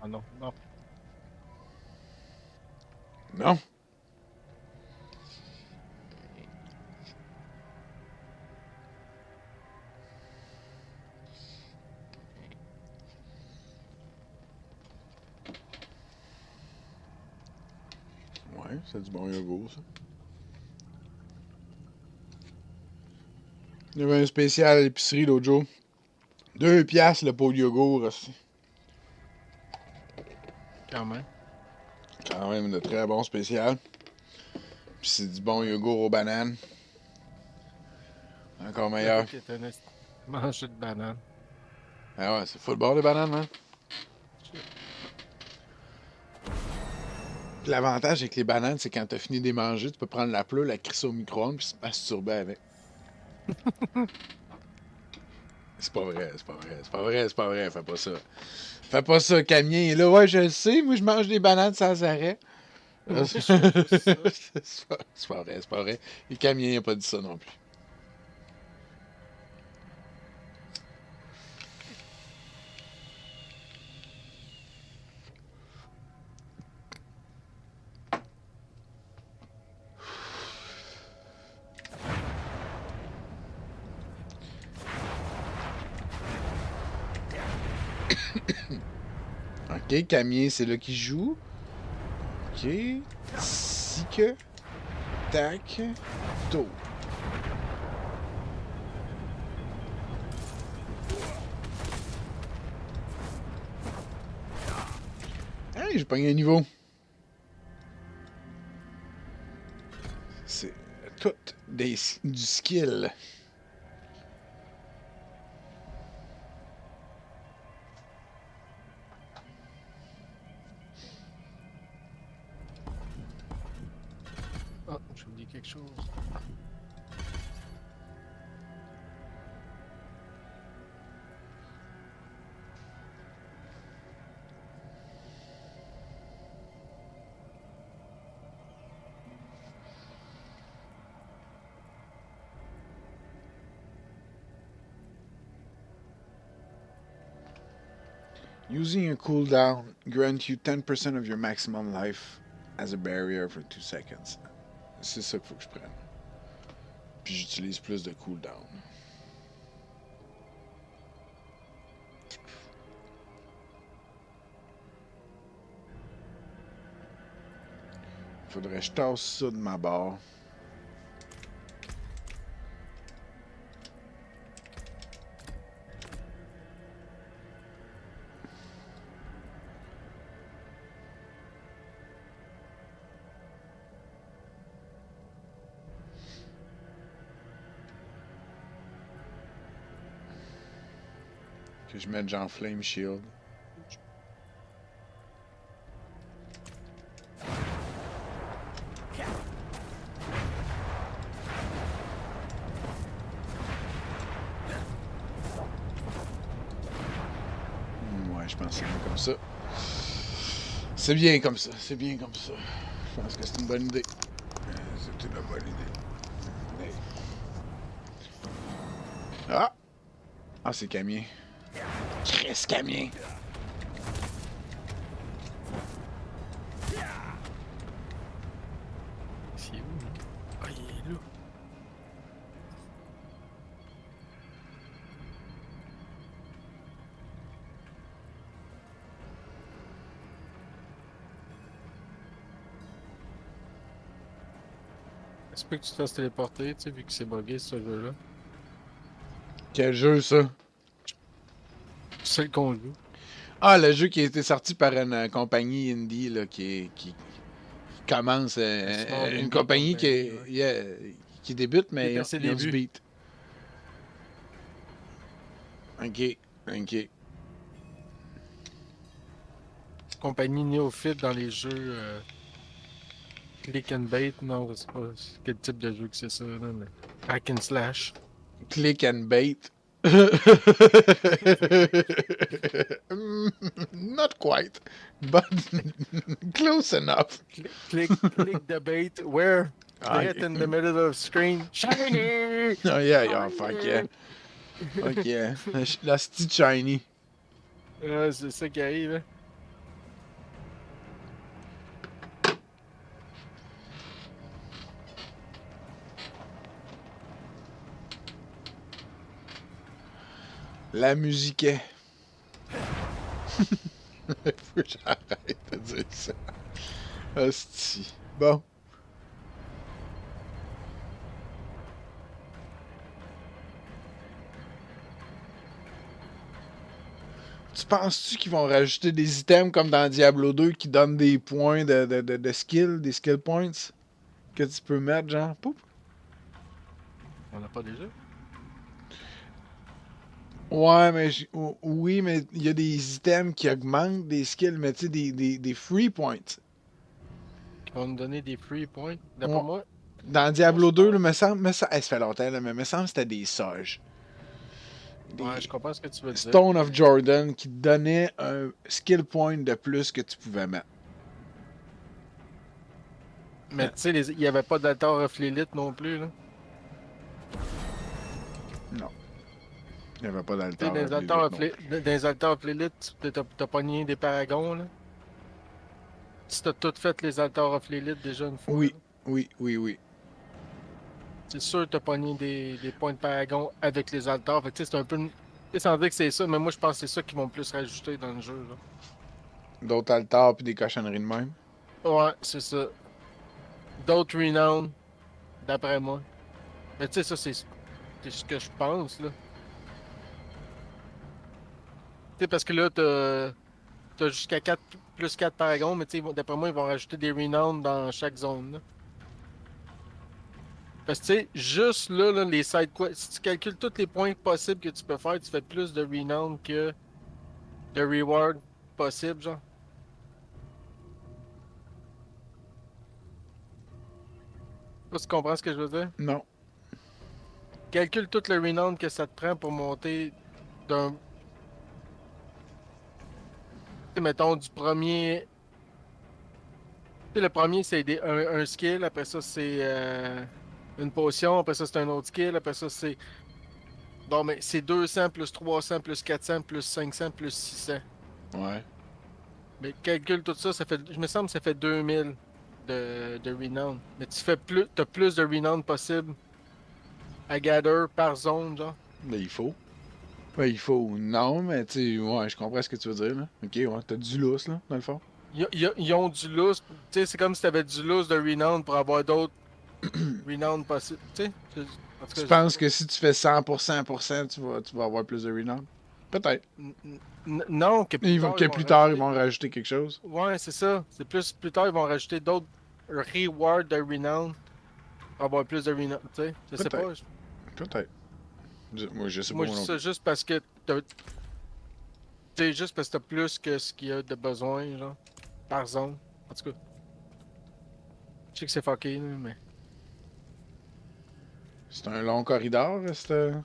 Ah non.
Non. Ouais, c'est du bon yogourt, ça. Il y avait un spécial à l'épicerie l'autre jour. 2 piastres le pot de yogourt aussi.
Quand même
de très bon spécial. Puis c'est du bon yogourt aux bananes. Encore meilleur.
Manger de bananes.
Ah ouais, c'est full bord les bananes, hein? Puis l'avantage avec les bananes, c'est quand t'as fini de les manger, tu peux prendre la pleure, la crisser au micro-ondes, puis se masturber avec. C'est pas vrai, c'est pas vrai, c'est pas vrai, c'est pas vrai, fais pas ça. Fais pas ça, Camien. Là, ouais, je le sais, moi je mange des bananes sans arrêt. C'est pas vrai, c'est pas vrai. Et Camien n'a pas dit ça non plus. Ok, Camien, c'est là qui joue. Ok. Si que. Tac. Do. Hey, j'ai pogné un niveau. C'est tout du skill.
Ah, j'ai oublié quelque chose.
Using a cooldown grants you 10% of your maximum life as a barrier for 2 seconds. C'est ça qu'il faut que je prenne. Puis j'utilise plus de cooldown. Faudrait que je tasse ça de ma barre. Que je mette genre Flame Shield. Ouais, je pense que c'est bien comme ça. C'est bien comme ça, c'est bien comme ça. Je pense que c'est une bonne idée. C'est une bonne idée. Ah! Ah, c'est Camien. Chris Camien.
C'est où? Ah, il est là. Est-ce que tu te fasses téléporter, tu sais, vu que c'est bugué ce jeu-là?
Quel jeu, ça?
Celle qu'on joue.
Ah, le jeu qui a été sorti par une compagnie indie là, qui commence. Une compagnie qui débute, mais ils ont du beat. Ok, ok.
Compagnie néophyte dans les jeux click and bait. Non, je sais pas quel type de jeu que c'est ça. Là, mais... Hack and slash.
Click and bait. Not quite, but close enough.
Click the bait. Where? Right in the middle of the screen. Shiny!
Oh yeah, fuck yeah. Fuck yeah. La petite shiny.
C'est ça qui arrive. Hein?
La musique est. Faut que j'arrête de dire ça. Hostie. Bon. Tu penses-tu qu'ils vont rajouter des items comme dans Diablo 2 qui donnent des points de skill, des skill points que tu peux mettre, genre? Poup?
On n'a pas déjà?
Ouais, mais oui, mais il y a des items qui augmentent des skills, mais tu sais, des free points.
Qui vont nous donner des free points, d'après moi.
Dans Diablo 2, là, me semble, ça fait longtemps, là, mais me semble que c'était des sages.
Ouais, je comprends ce que tu veux dire.
Stone of Jordan qui te donnait un skill point de plus que tu pouvais mettre.
Mais tu sais, il n'y avait pas d'Altar of Lilith non plus, là.
Non. Il n'y avait pas
Tu
d'altar.
sais, dans les Altars of Lilith, t'as pogné des paragons, là. Si t'as tout fait les Altars of Lilith déjà une fois.
Oui, oui, oui, oui.
C'est sûr que t'as pogné des points de paragon avec les altars. Fait que tu sais, c'est un peu. Tu sais, sans dire que c'est ça, mais moi je pense que c'est ça qu'ils vont plus rajouter dans le jeu, là.
D'autres altars puis des cochonneries de même.
Ouais, c'est ça. D'autres renown, d'après moi. Mais tu sais, ça, c'est ce que je pense, là. Tu sais, parce que là, t'as jusqu'à 4 plus 4 paragons, mais tu sais, d'après moi, ils vont rajouter des renown dans chaque zone, là. Parce que tu sais, juste là, les side quests, si tu calcules tous les points possibles que tu peux faire, tu fais plus de renown que de reward possible, genre. Je sais pas si tu comprends ce que je veux dire?
Non.
Calcule tout le renown que ça te prend pour monter d'un. Tu sais, mettons, du premier. Tu sais, le premier, c'est un skill, après ça, c'est une potion, après ça, c'est un autre skill, après ça, c'est. Bon, mais c'est 200 plus 300 plus 400 plus 500 plus 600.
Ouais.
Mais calcule tout ça, ça fait. Je me semble que ça fait 2000 de renown. Mais tu fais plus. T'as plus de renown possible à gather par zone, genre.
Ben, il faut. Ben, il faut. Non, mais tu sais, ouais, je comprends ce que tu veux dire, là. Ok, ouais, t'as du lousse, là, dans le fond.
Ils ont du lousse. Tu sais, c'est comme si t'avais du lousse de renown pour avoir d'autres renown possibles. Tu sais?
Tu penses que si tu fais 100%, tu vas avoir plus de renown? Peut-être.
Non, que plus tard,
plus tard, ils vont rajouter quelque chose.
Ouais, c'est ça. C'est plus tard, ils vont rajouter d'autres rewards de renown pour avoir plus de renown. Tu sais, je sais pas.
Peut-être. Moi, je sais
Moi,
pas.
je dis ça juste parce que t'as. Tu sais, juste parce que t'as plus que ce qu'il y a de besoin, genre. Par zone. En tout cas. Je sais que c'est fucké, là, mais.
C'est un long corridor, ce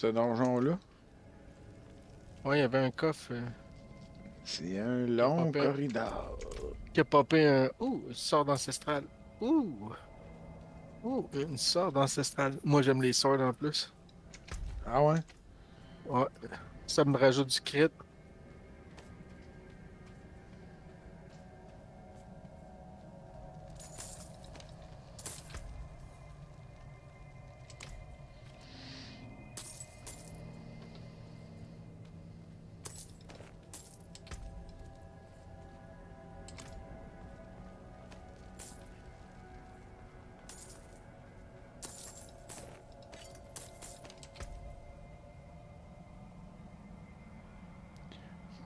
donjon-là.
Ouais, il y avait un coffre.
C'est un long corridor.
Qui a popé un. Ouh, une sorte ancestral. Ouh! Ouh, une sorte ancestrale. Moi, j'aime les swords en plus.
Ah ouais?
Ouais. Ça me rajoute du crit.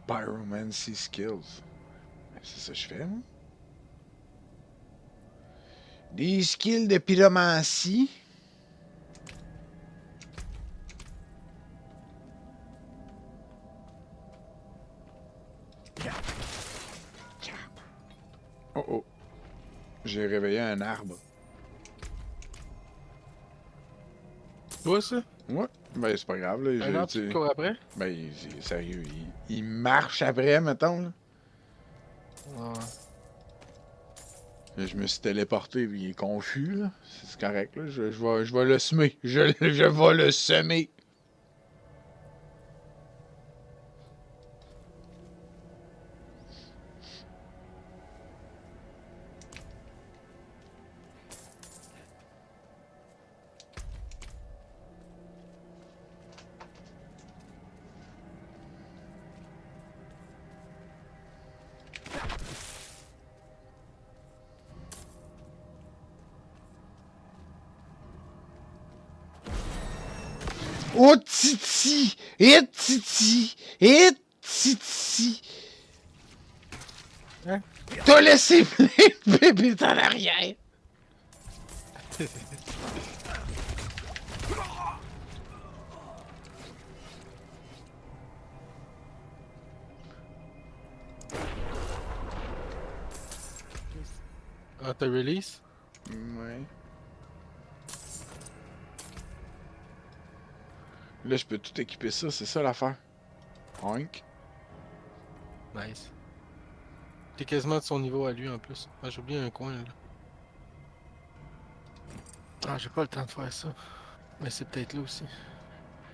Pyromancy skills. C'est ça que je fais, moi. Des skills de pyromancie. Oh oh. J'ai réveillé un arbre.
Toi, ça?
Ouais. Ben, c'est pas grave, là.
Un arbre qui te court après?
Ben, c'est sérieux. Il marche après, mettons, là.
Ouais.
Je me suis téléporté, puis il est confus, là. C'est correct, là. Je vais le semer. Je vais le semer. Oh titi! Et titi! Et titi!
Hein?
T'as laissé plein de bébés en arrière!
Ah, t'as release?
Ouais. Là, je peux tout équiper ça, c'est ça l'affaire. Oink.
Nice. T'es quasiment de son niveau à lui en plus. Ah, j'ai oublié un coin là. Ah, j'ai pas le temps de faire ça. Mais c'est peut-être là aussi.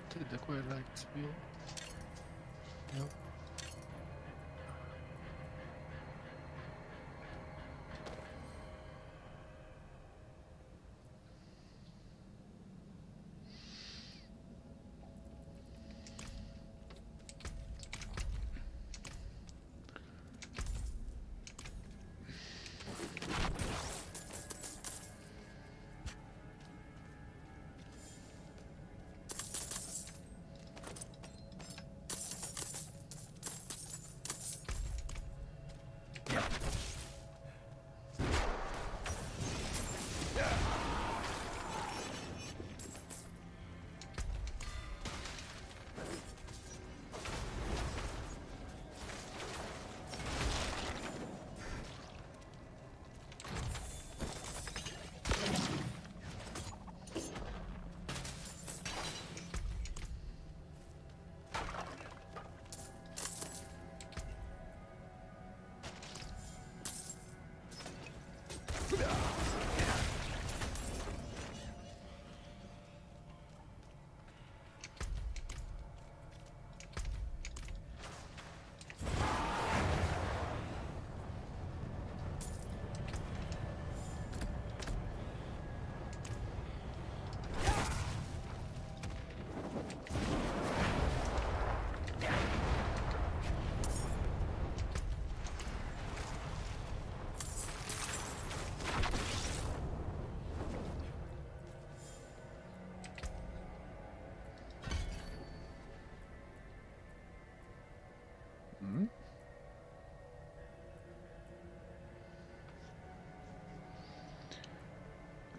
Peut-être de quoi elle a activé. Non.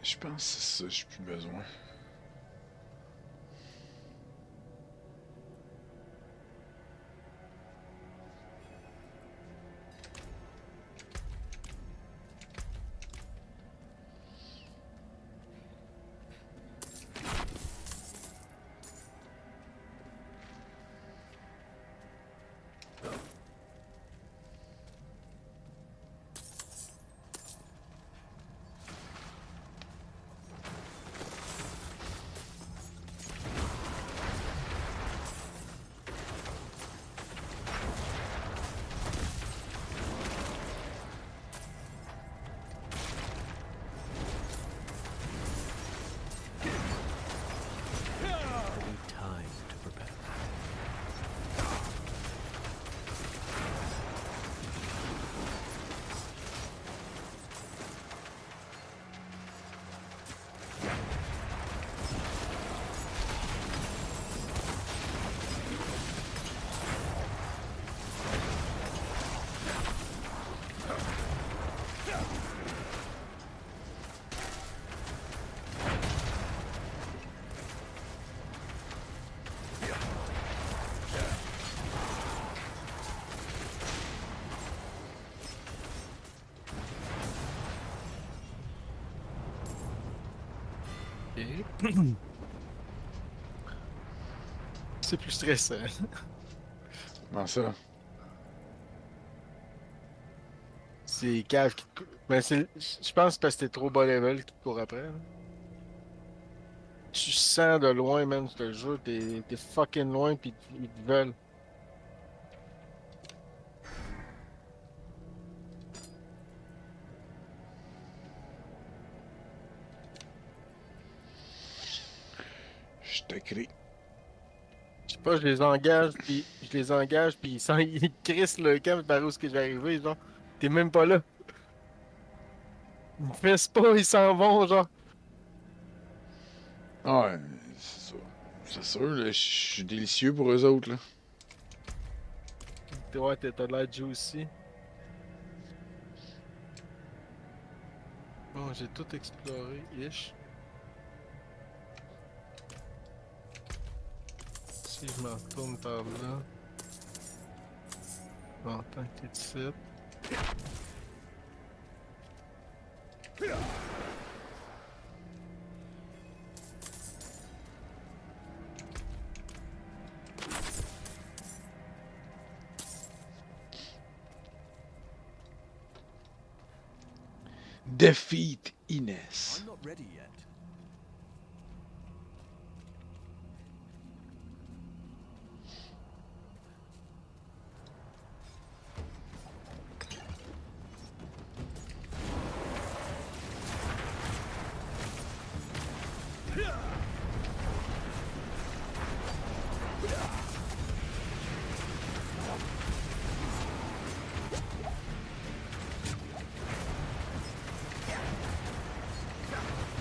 Je pense que c'est ça, j'ai plus besoin.
C'est plus stressant.
Comment ça?
C'est Cave qui te court. Ben, je pense que c'est parce que t'es trop bas level qui te court après. Là. Tu sens de loin, même, je te jure, t'es fucking loin pis ils te veulent.
Je t'écris.
Je sais pas, je les engage pis ils crissent le camp par où est-ce que je vais arriver, genre. T'es même pas là. Ils me fessent pas, ils s'en vont, genre.
Ah ouais, c'est ça. C'est sûr, là, je suis délicieux pour eux autres, là.
Ouais, t'as l'air juicy. Bon, j'ai tout exploré, ish. Si je m'en retourne par là. Bon, tant que t'es ici.
defeat Ines.
I'm not ready yet.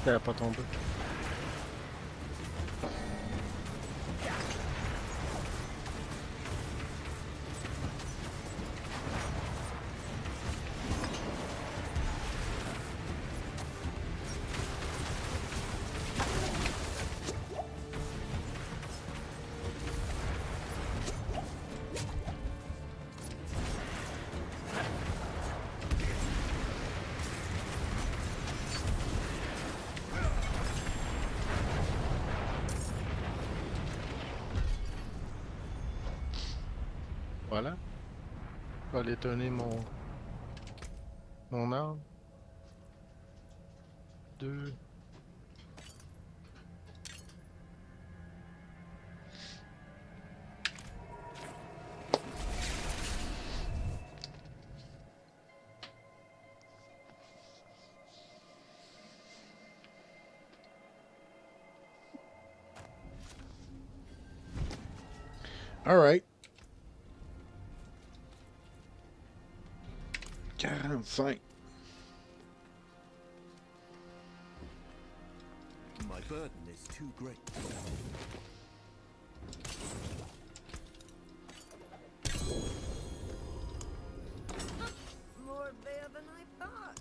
Elle a pas tombé. Voilà. Je vais aller donner mon arme. 2.
All right. 45.
My burden is too great.
More bear than I thought.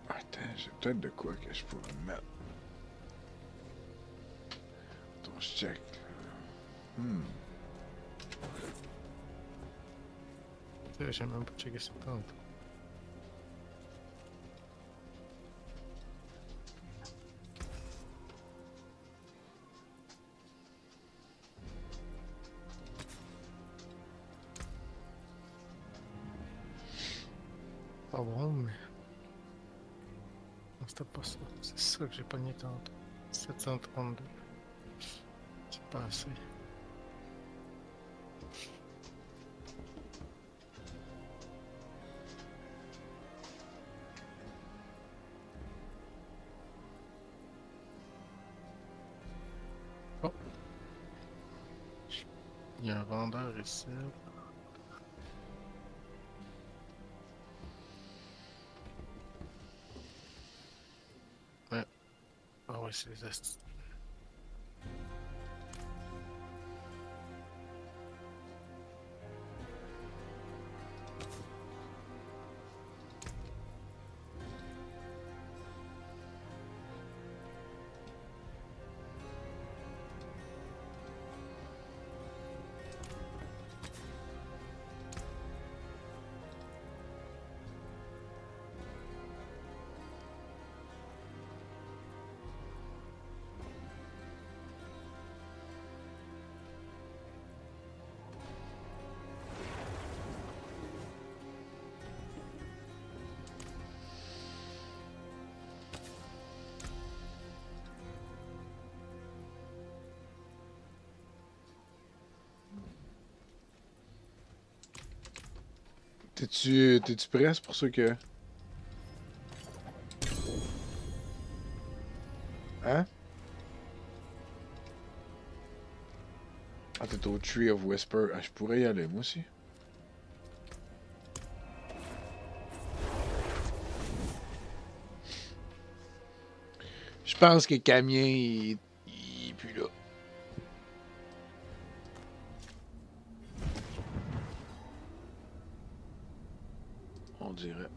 Attends, j'ai peut-être de quoi que je pourrais mettre. Attends, je check.
J'ai même pas checké ça tantôt. Pas bon, mais... Non, c'était pas ça. C'est ça que j'ai pogné tantôt. 732. C'est pas assez. Oh. Il y a un vendeur ici. Ouais. Ah ouais, c'est les astuces.
T'es-tu prêt? C'est pour ça que... Hein? Ah, t'es au Tree of Whisper. Ah, je pourrais y aller, moi aussi. Je pense que Camien, il est plus là. On dirait.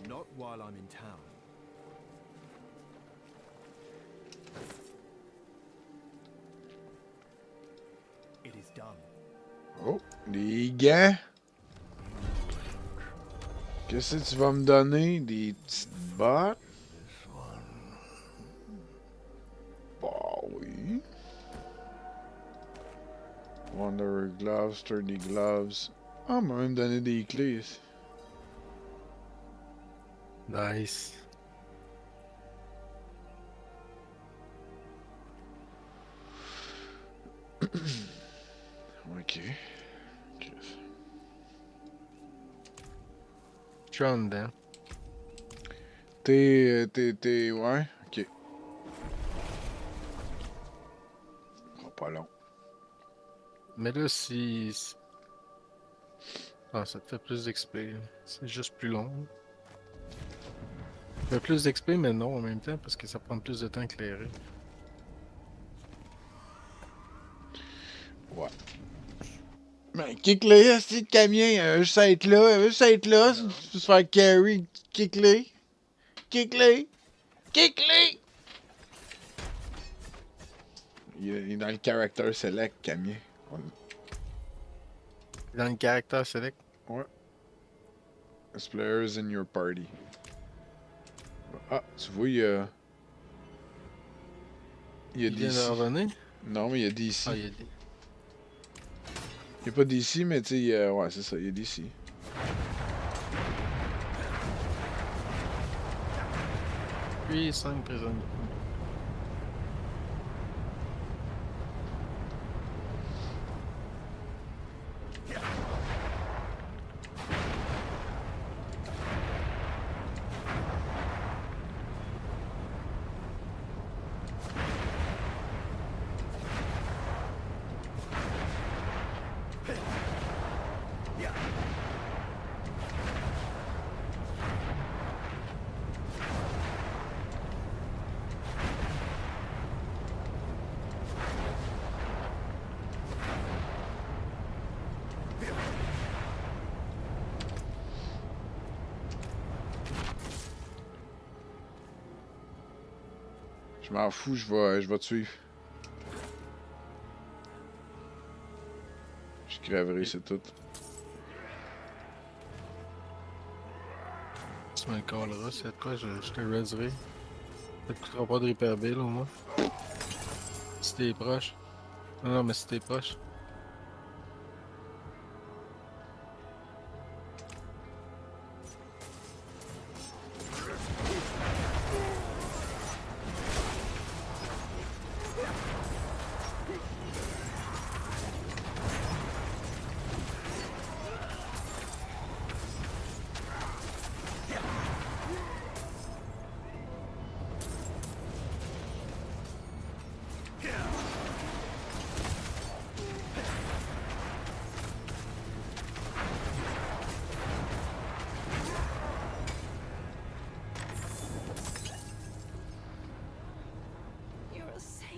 Not while I'm in town. It is done.
Oh, des gants. Qu'est-ce que tu vas me donner? Des petites bottes? Bah oui. Wanderer gloves, sturdy gloves. Ah, on m'a même donné des clés.
Nice.
Ok.
Je suis en dedans.
Ouais, ok. Pas long.
Mais là, si... Ah, ça te fait plus d'XP. C'est juste plus long. Ça fait plus d'XP, mais non en même temps, parce que ça prend plus de temps à éclairer.
Ouais. Ben, kick-les, c'est le camion, il veut juste être là, il veut juste être là, se faire carry, kick-les. Kick-les! Kick-les! Il est dans le character select, Camille.
Dans le character select?
Ouais. As players in your party. Ah, tu vois, il y a... Il y a
Il vient
DC.
de revenir?
Non, mais il y a DC.
Ah, il y a des...
Il n'y a pas DC, mais tu sais, ouais, c'est ça, il y a DC.
Puis 5 prisonniers.
Je m'en fous, je vais te suivre. Je crèverai, c'est tout.
Tu me le calleras, c'est de quoi, je te raserai. Ça te coûtera pas de repair bill au moins. Si t'es proche. Non, mais si t'es proche.
You're a saint.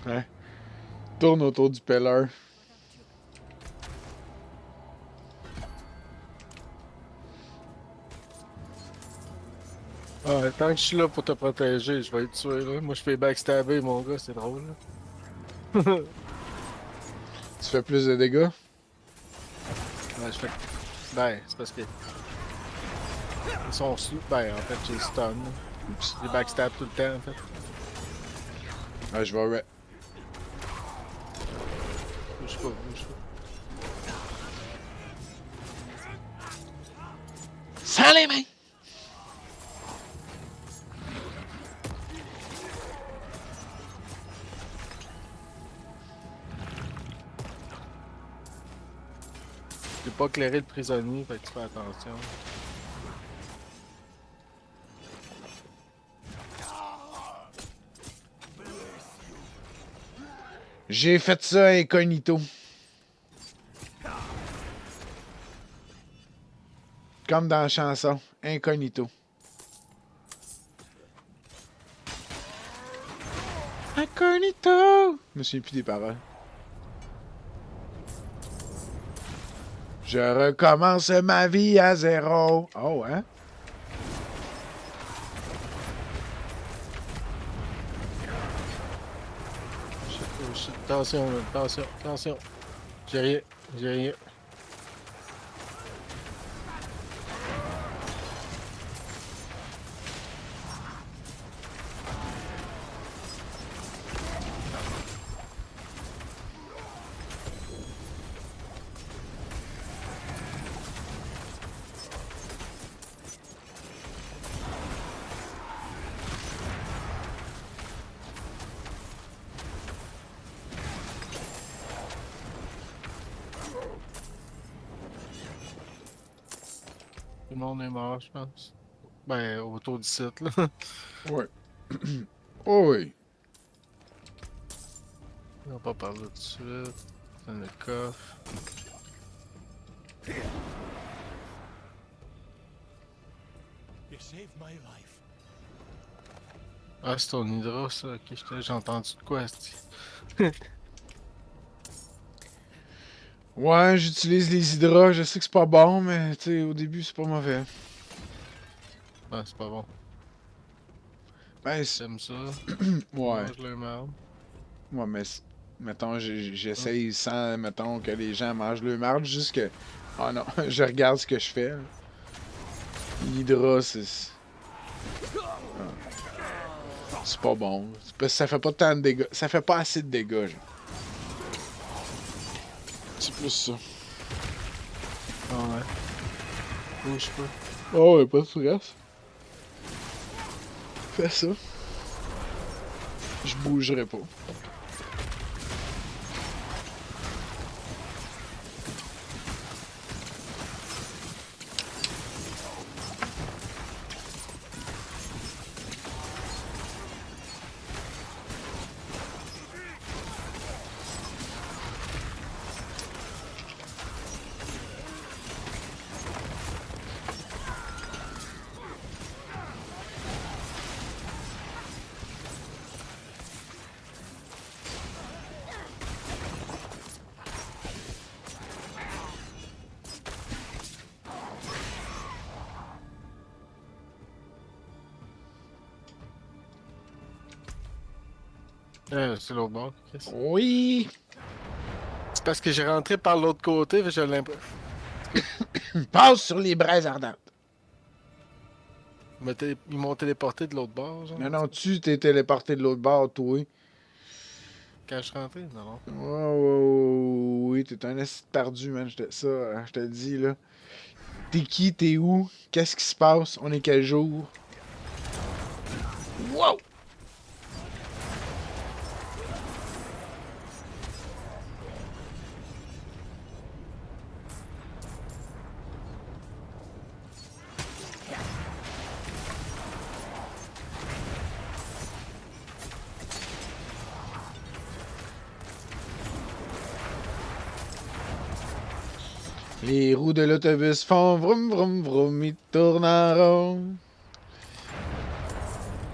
Hein? Tourne autour du peller.
Ah, tant que je suis là pour te protéger, je vais être tué là. Moi je fais backstabber mon gars, c'est drôle là.
Tu fais plus de dégâts?
Ouais, je fais. Ben, c'est parce que. Ils sont sous. Ben, en fait, j'ai stun. J'ai backstab tout le temps en fait.
Ah, je vais...
Bouge pas, bouge pas.
Sans les mains!
pas éclairer le prisonnier, fait que tu fais attention.
J'ai fait ça incognito. Comme dans la chanson, incognito. Incognito! Je me souviens plus des paroles. Je recommence ma vie à zéro. Oh, hein?
Oh shit, attention, là, attention, attention. J'ai rien, j'ai rien. Tout le monde est mort, je pense. Ben, autour du site, là.
Ouais. Oh oui.
On va pas parler tout de suite. Dans le coffre.
You saved my life.
Ah, c'est ton hydra, ça. Ok, j'ai entendu de quoi, c'est.
Ouais, j'utilise les hydras. Je sais que c'est pas bon, mais tu sais, au début, c'est pas mauvais.
Ouais, c'est pas bon.
Ben,
J'aime ça.
Ouais.
Mange le marde.
Ouais, mais mettons, j'essaye sans, mettons, que les gens mangent le marde, juste que. Oh non, je regarde ce que je fais. L'hydra, c'est. C'est pas bon. C'est parce que ça fait pas tant de dégâts. Ça fait pas assez de dégâts, genre. C'est plus ça.
Ah ouais. Bouge pas.
Oh ouais, pas de stress. Fais ça. Je bougerai pas.
C'est l'autre bord. Chris.
Oui!
C'est parce que j'ai rentré par l'autre côté, fait que j'ai l'impression.
Passe sur les braises ardentes.
Ils m'ont téléporté de l'autre bord, genre.
Non, non, tu t'es téléporté de l'autre bord, toi.
Quand je suis rentré, non.
Oui, t'es un esti perdu, man. Je te le dis, là. T'es qui? T'es où? Qu'est-ce qui se passe? On est quel jour? Wow! Les roues de l'autobus font vroom vroom vroom, ils tournent en rond.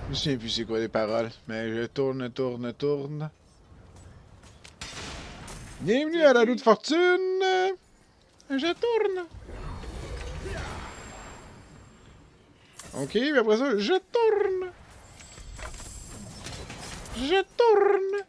Je me souviens plus c'est quoi les paroles, mais je tourne, tourne, tourne. Bienvenue à la roue de fortune. Je tourne. Ok, mais après ça, je tourne. Je tourne.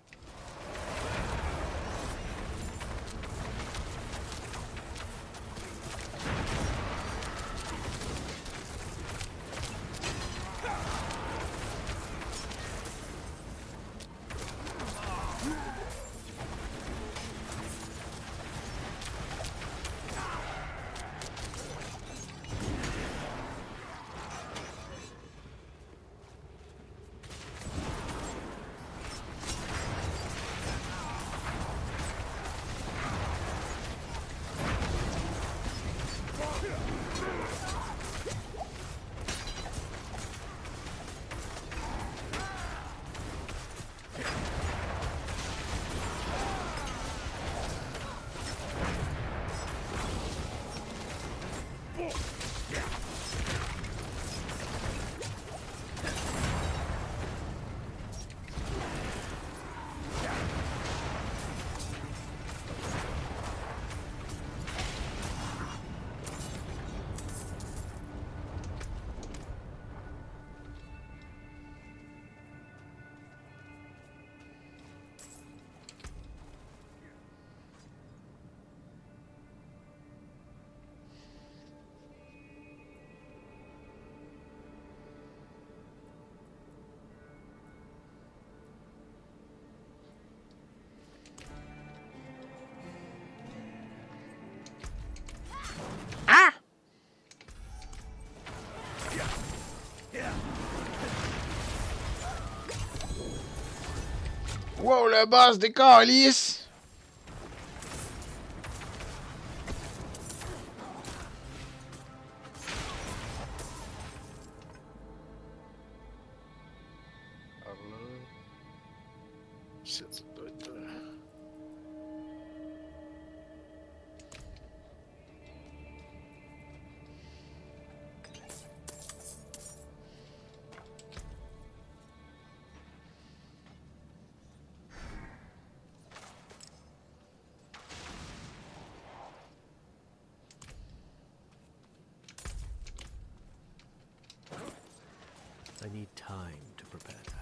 Wow, le boss des calices!
Shit, ça doit être...
I need time to prepare that.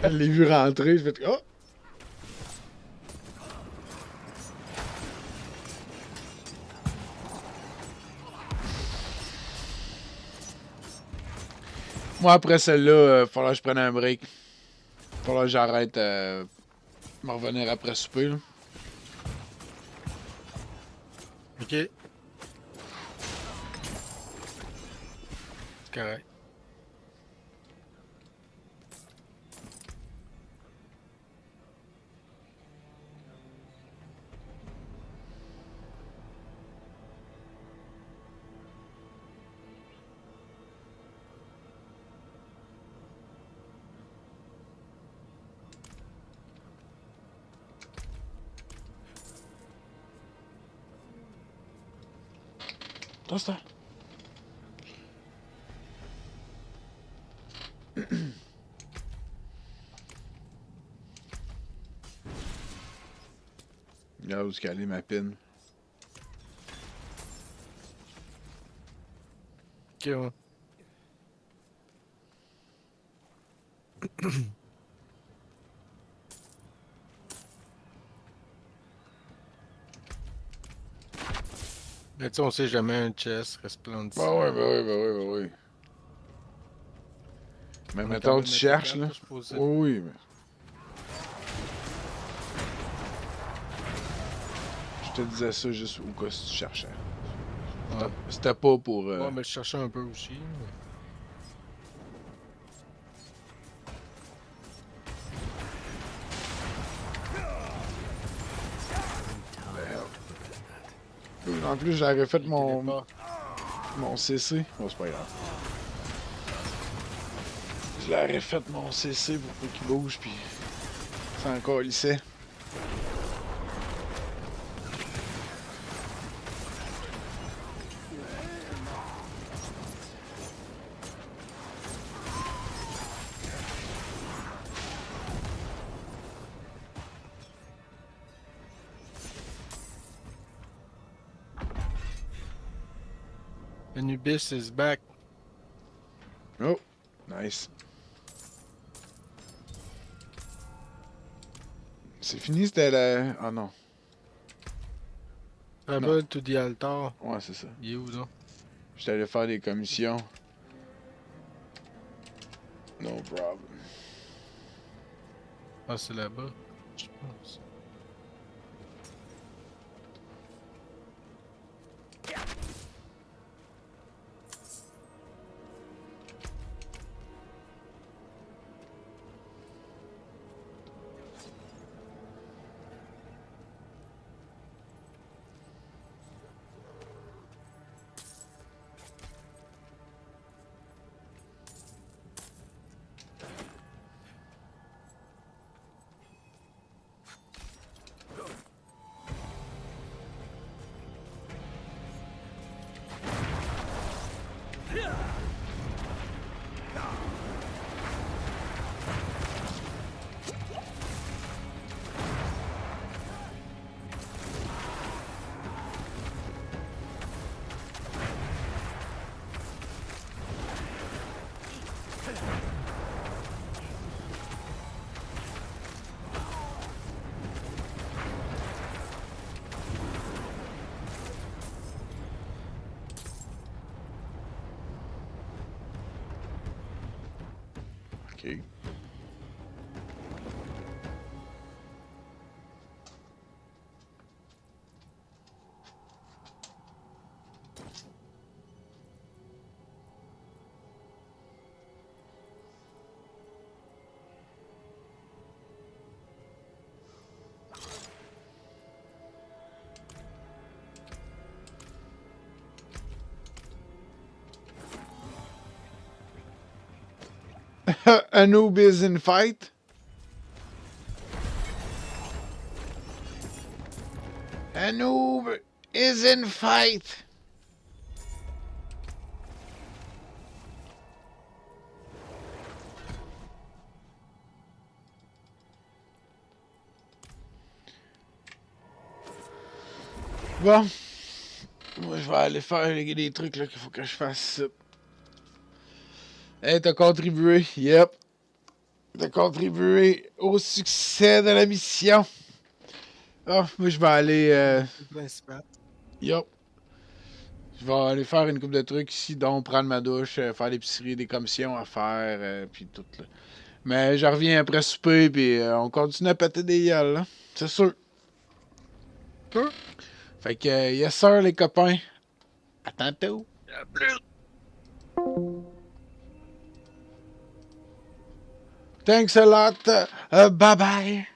Elle l'a vu rentrer, je fais oh! Moi, après celle-là, falloir que je prenne un break. Falloir que j'arrête. Me revenir après souper, là.
Ok. C'est correct.
Tosta. Là où est-ce qu'elle est ma pine?
Ok, ouais. Mais tu sais, on sait jamais un chest resplendissant.
Bah ouais, bah ouais, bah ouais, bah ouais. Mais
On est
mettons
quand
que tu
même
cherches,
impeccable,
là.
je suppose.
Oui, mais... Je te disais ça juste au cas si tu cherchais.
Ouais.
C'était pas pour...
Ouais, mais je cherchais un peu aussi. Mais...
En plus, j'avais fait mon CC. Oh, c'est pas grave. Je l'aurais fait mon CC pour pas qu'il bouge, puis c'est encore lycée.
Anubis is back.
Oh, nice. C'est fini, c'était la... Ah non.
Travel to the altar.
Ouais, c'est ça.
Il est où, là?
J'étais allé faire des commissions. No problem.
Ah, c'est là-bas, je pense.
Ok. Anubis in fight. Anub is in fight. Bon. Moi, je vais aller faire des trucs là qu'il faut que je fasse. Hey, t'as contribué. Yep. T'as contribué au succès de la mission. Ah, moi, je vais aller... Yup. Je vais aller faire une couple de trucs ici, dont prendre ma douche, faire l'épicerie, des commissions à faire, puis tout. Là. Mais je reviens après souper, puis on continue à péter des gueules, là. C'est sûr. Fait que, yes sir, les copains. À tantôt. À plus. Thanks a lot. Bye bye.